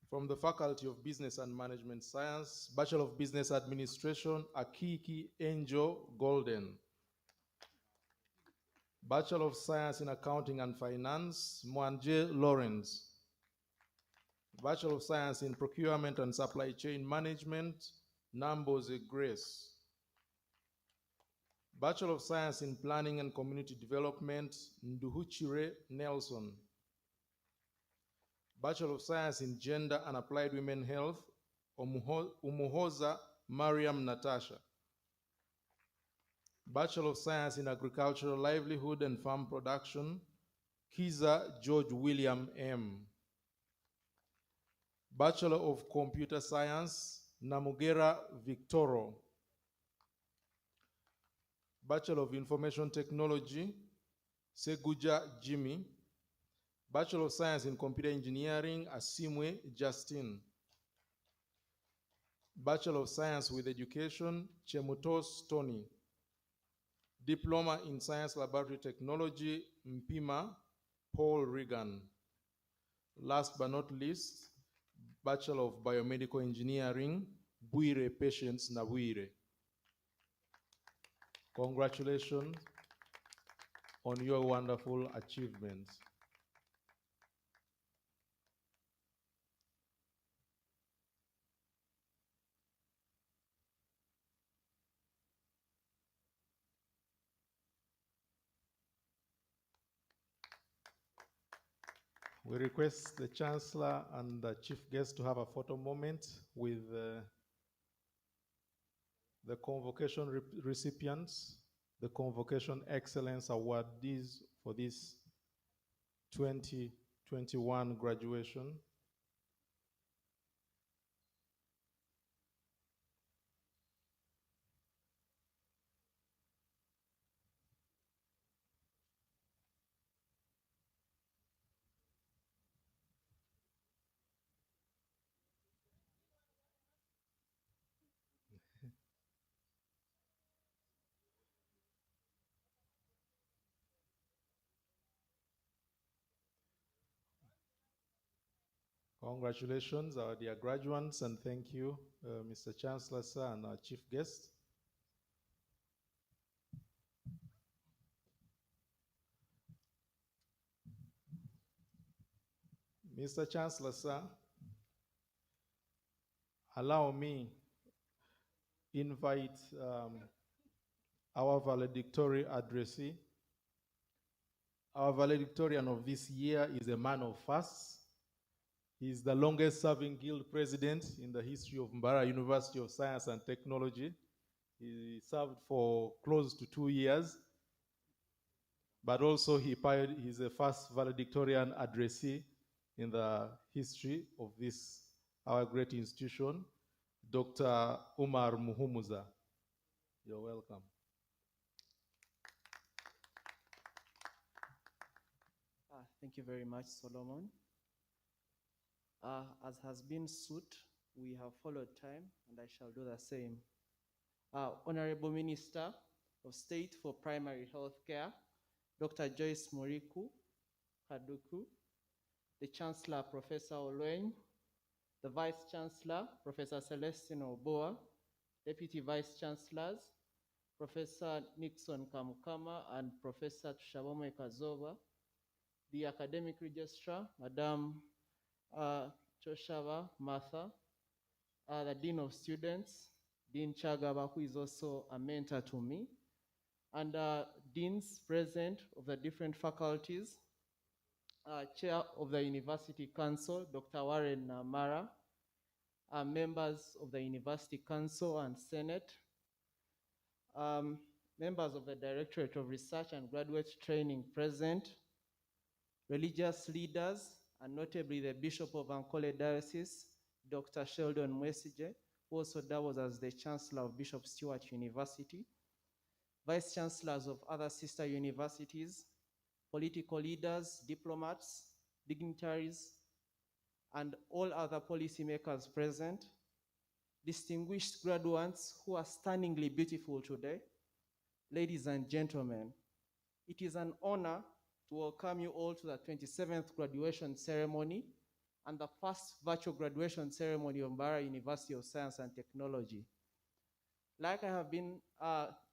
From the Faculty of Business and Management Science, Bachelor of Business Administration, Akiki Angel Golden. Bachelor of Science in Accounting and Finance, Mwanje Lawrence. Bachelor of Science in Procurement and Supply Chain Management, Namboze Grace. Bachelor of Science in Planning and Community Development, Nduhuchire Nelson. Bachelor of Science in Gender and Applied Women Health, Umuhoza Mariam Natasha. Bachelor of Science in Agricultural Livelihood and Farm Production, Kiza George William M. Bachelor of Computer Science, Namugera Victoro. Bachelor of Information Technology, Seguja Jimmy. Bachelor of Science in Computer Engineering, Asimwe Justin. Bachelor of Science with Education, Chemutos Tony. Diploma in Science Laboratory Technology, Mpima Paul Regan. Last but not least, Bachelor of Biomedical Engineering, Bwire Patience Nabwire. Congratulations on your wonderful achievements. We request the Chancellor and the Chief Guest to have a photo moment with the convocation recipients, the Convocation Excellence awardees for this 2021 graduation. Congratulations, our dear graduates, and thank you, Mr. Chancellor, sir, and our chief guest. Mr. Chancellor, sir, allow me invite our valedictory addressee. Our valedictorian of this year is a man of firsts. He is the longest serving guild president in the history of Mbarara University of Science and Technology. He served for close to 2 years, but also he's the first valedictorian addressee in the history of this, our great institution, Dr. Umar Muhumuza. You're welcome. Thank you very much, Solomon. As has been suit, we have followed time, and I shall do the same. Honorable Minister of State for Primary Health Care, Dr. Joyce Moriku Kaduku, the Chancellor, Professor Olwen, the Vice Chancellor, Professor Celestine Oboa, Deputy Vice Chancellors, Professor Nixon Kamukama and Professor Tushabome Kazoba, the Academic Registrar, Madam Choshava Martha, the Dean of Students, Dean Chagaba, who is also a mentor to me, and deans present of the different faculties, Chair of the University Council, Dr. Warren Mara, members of the University Council and Senate, members of the Directorate of Research and Graduate Training present, religious leaders, and notably the Bishop of Ankole Diocese, Dr. Sheldon Mwesige, who also doubles as the Chancellor of Bishop Stewart University, Vice Chancellors of other sister universities, political leaders, diplomats, dignitaries, and all other policymakers present, distinguished graduates who are stunningly beautiful today, ladies and gentlemen, it is an honor to welcome you all to the 27th graduation ceremony and the first virtual graduation ceremony of Mbarara University of Science and Technology. Like I have been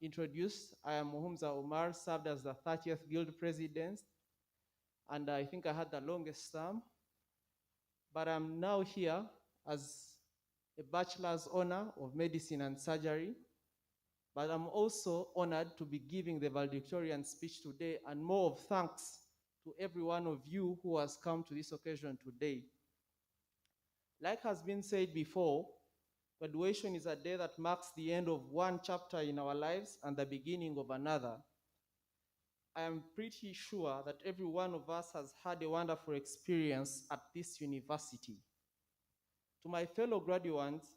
introduced, I am Muhumuza Omar, served as the 30th Guild President, and I think I had the longest term, but I'm now here as a Bachelor's Honor of Medicine and Surgery, but I'm also honored to be giving the valedictorian speech today, and more of thanks to every one of you who has come to this occasion today. Like has been said before, graduation is a day that marks the end of one chapter in our lives and the beginning of another. I am pretty sure that every one of us has had a wonderful experience at this university. To my fellow graduates,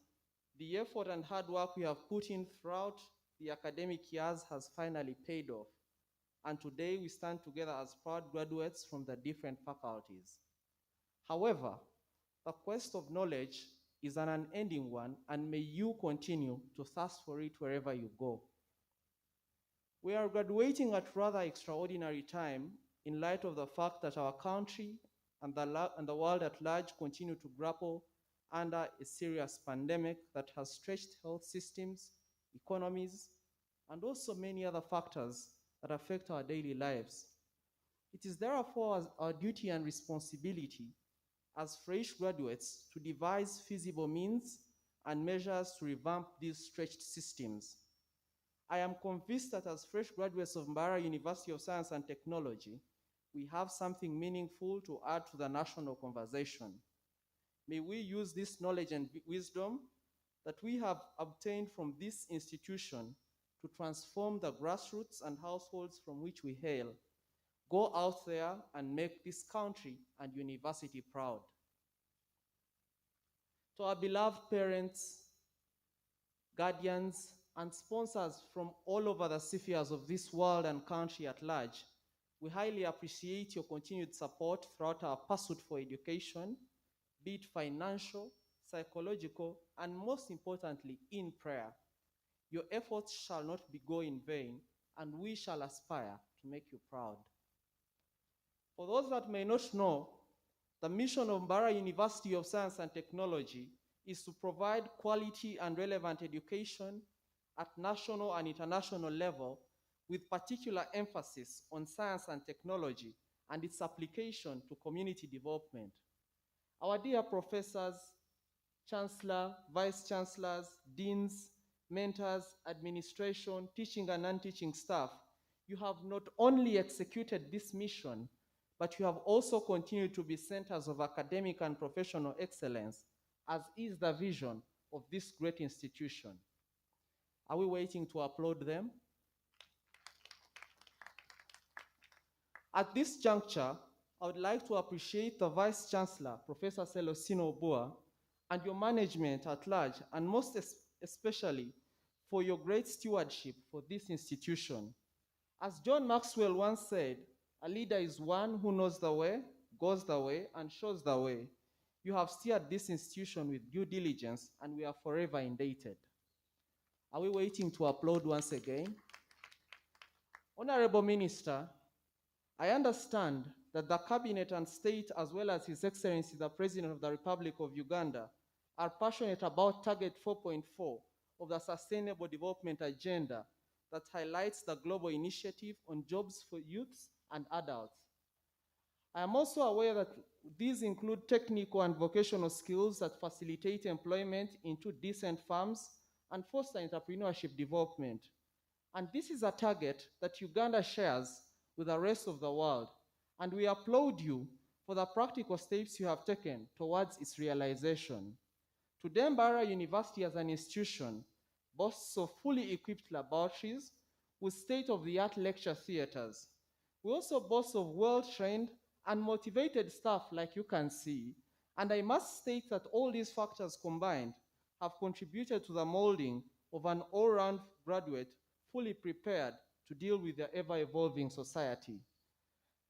the effort and hard work we have put in throughout the academic years has finally paid off, and today we stand together as proud graduates from the different faculties. However, the quest of knowledge is an unending one, and may you continue to thirst for it wherever you go. We are graduating at rather extraordinary time in light of the fact that our country and the world at large continue to grapple under a serious pandemic that has stretched health systems, economies, and also many other factors that affect our daily lives. It is therefore our duty and responsibility as fresh graduates to devise feasible means and measures to revamp these stretched systems. I am convinced that as fresh graduates of Mbarara University of Science and Technology, we have something meaningful to add to the national conversation. May we use this knowledge and wisdom that we have obtained from this institution to transform the grassroots and households from which we hail. Go out there and make this country and university proud. To our beloved parents, guardians, and sponsors from all over the spheres of this world and country at large, we highly appreciate your continued support throughout our pursuit for education, be it financial, psychological, and most importantly, in prayer. Your efforts shall not go in vain, and we shall aspire to make you proud. For those that may not know, the mission of Mbarara University of Science and Technology is to provide quality and relevant education at national and international level, with particular emphasis on science and technology and its application to community development. Our dear professors, chancellor, vice chancellors, deans, mentors, administration, teaching and non-teaching staff, you have not only executed this mission, but you have also continued to be centers of academic and professional excellence, as is the vision of this great institution. Are we waiting to applaud them? At this juncture, I would like to appreciate the Vice Chancellor, Professor Celestino Obua, and your management at large, and most especially for your great stewardship for this institution. As John Maxwell once said, a leader is one who knows the way, goes the way, and shows the way. You have steered this institution with due diligence, and we are forever indebted. Are we waiting to applaud once again? Honorable Minister, I understand that the Cabinet and State, as well as His Excellency the President of the Republic of Uganda, are passionate about Target 4.4 of the Sustainable Development Agenda that highlights the global initiative on jobs for youths and adults. I am also aware that these include technical and vocational skills that facilitate employment into decent firms and foster entrepreneurship development. And this is a target that Uganda shares with the rest of the world, and we applaud you for the practical steps you have taken towards its realization. Today, Mbarara University as an institution boasts of fully equipped laboratories with state-of-the-art lecture theaters. We also boast of well-trained and motivated staff like you can see, and I must state that all these factors combined have contributed to the molding of an all-round graduate fully prepared to deal with the ever-evolving society.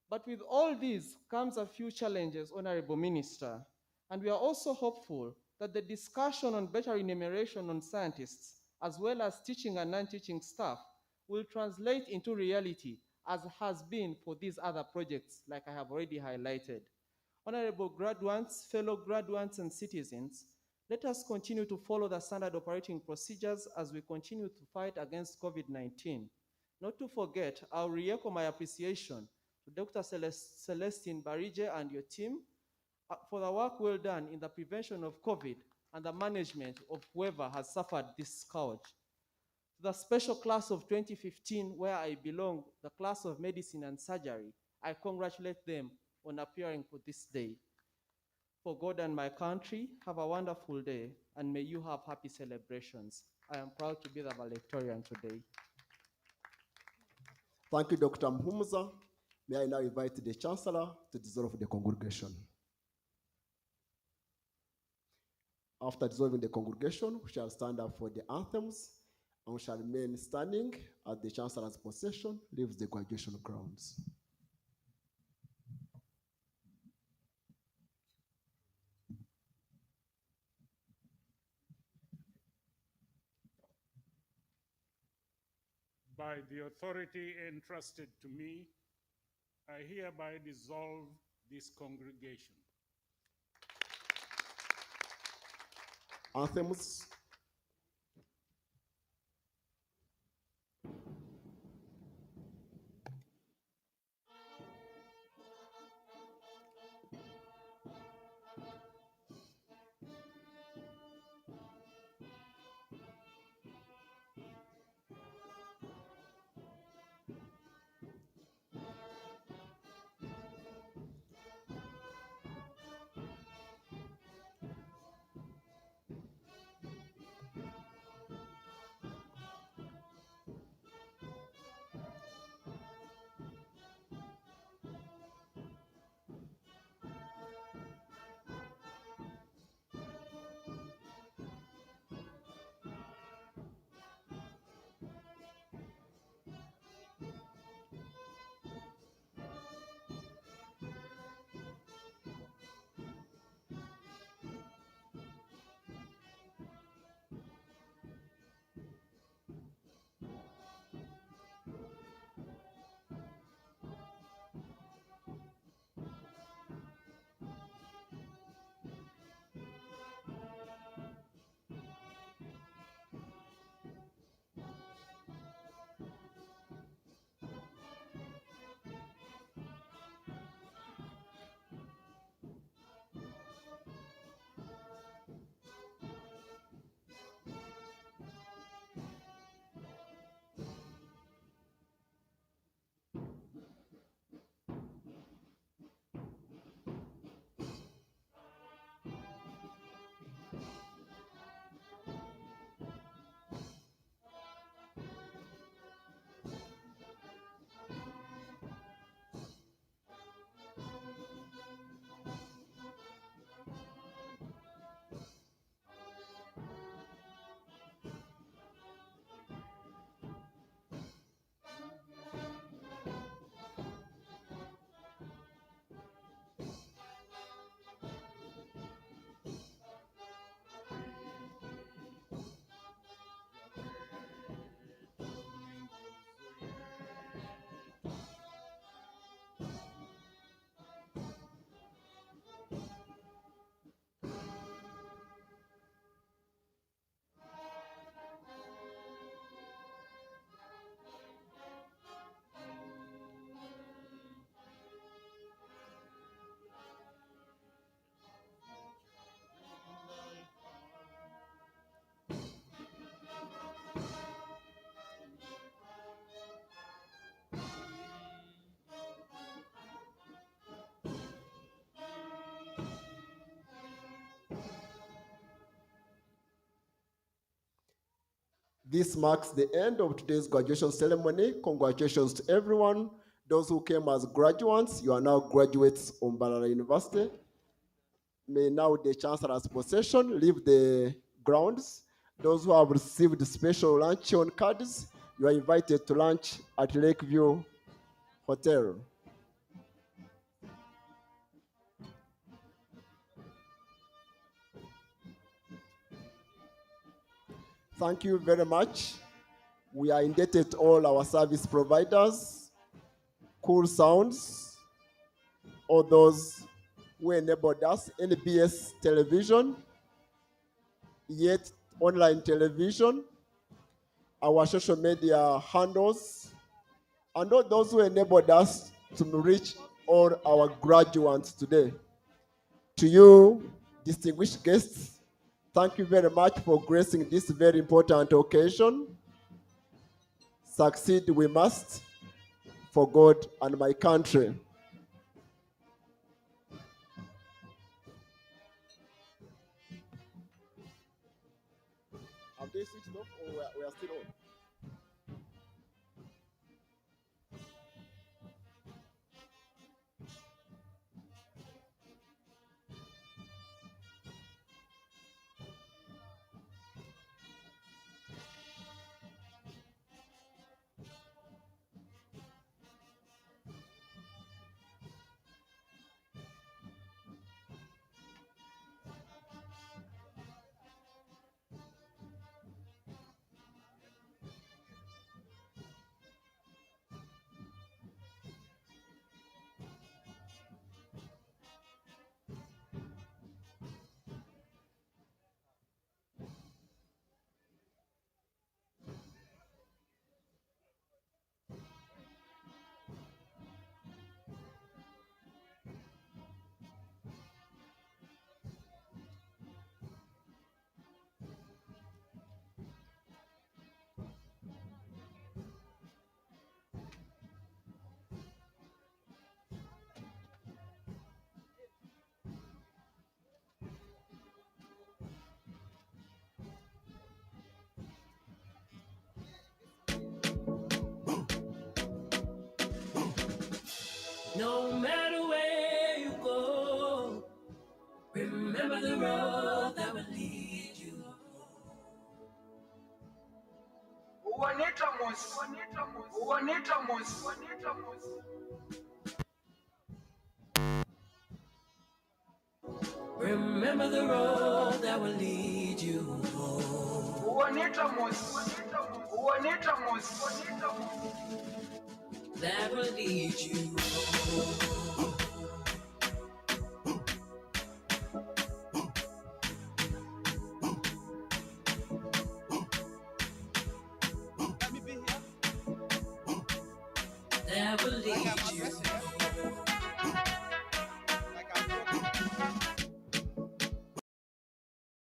But with all these comes a few challenges, Honorable Minister, and we are also hopeful that the discussion on better remuneration on scientists, as well as teaching and non-teaching staff, will translate into reality, as has been for these other projects, like I have already highlighted. Honorable graduates, fellow graduates and citizens, let us continue to follow the standard operating procedures as we continue to fight against COVID-19. Not to forget, I'll re-echo my appreciation to Dr. Celestine Barige and your team for the work well done in the prevention of COVID and the management of whoever has suffered this scourge. To the special class of 2015, where I belong, the class of medicine and surgery, I congratulate them on appearing for this day. For God and my country, have a wonderful day, and may you have happy celebrations. I am proud to be the valedictorian today. Thank you, Dr. Mhumuza. May I now invite the Chancellor to dissolve the congregation. After dissolving the congregation, we shall stand up for the anthems and we shall remain standing as the Chancellor's procession leaves the graduation grounds. By the authority entrusted to me, I hereby dissolve this congregation. Anthems. This marks the end of today's graduation ceremony. Congratulations to everyone. Those who came as graduates, you are now graduates of Mbarara University. May now the Chancellor's procession leave the grounds. Those who have received special luncheon cards, you are invited to lunch at Lakeview Hotel. Thank you very much. We are indebted to all our service providers, Cool Sounds, all those who enabled us, NBS Television, Yet Online Television, our social media handles, and all those who enabled us to reach all our graduates today. To you, distinguished guests, thank you very much for gracing this very important occasion. Succeed we must for God and my country. Have they switched off or we are still on? No matter where you go, remember the road that will lead you. Remember the road that will lead you home. That will lead you home. That will lead you home.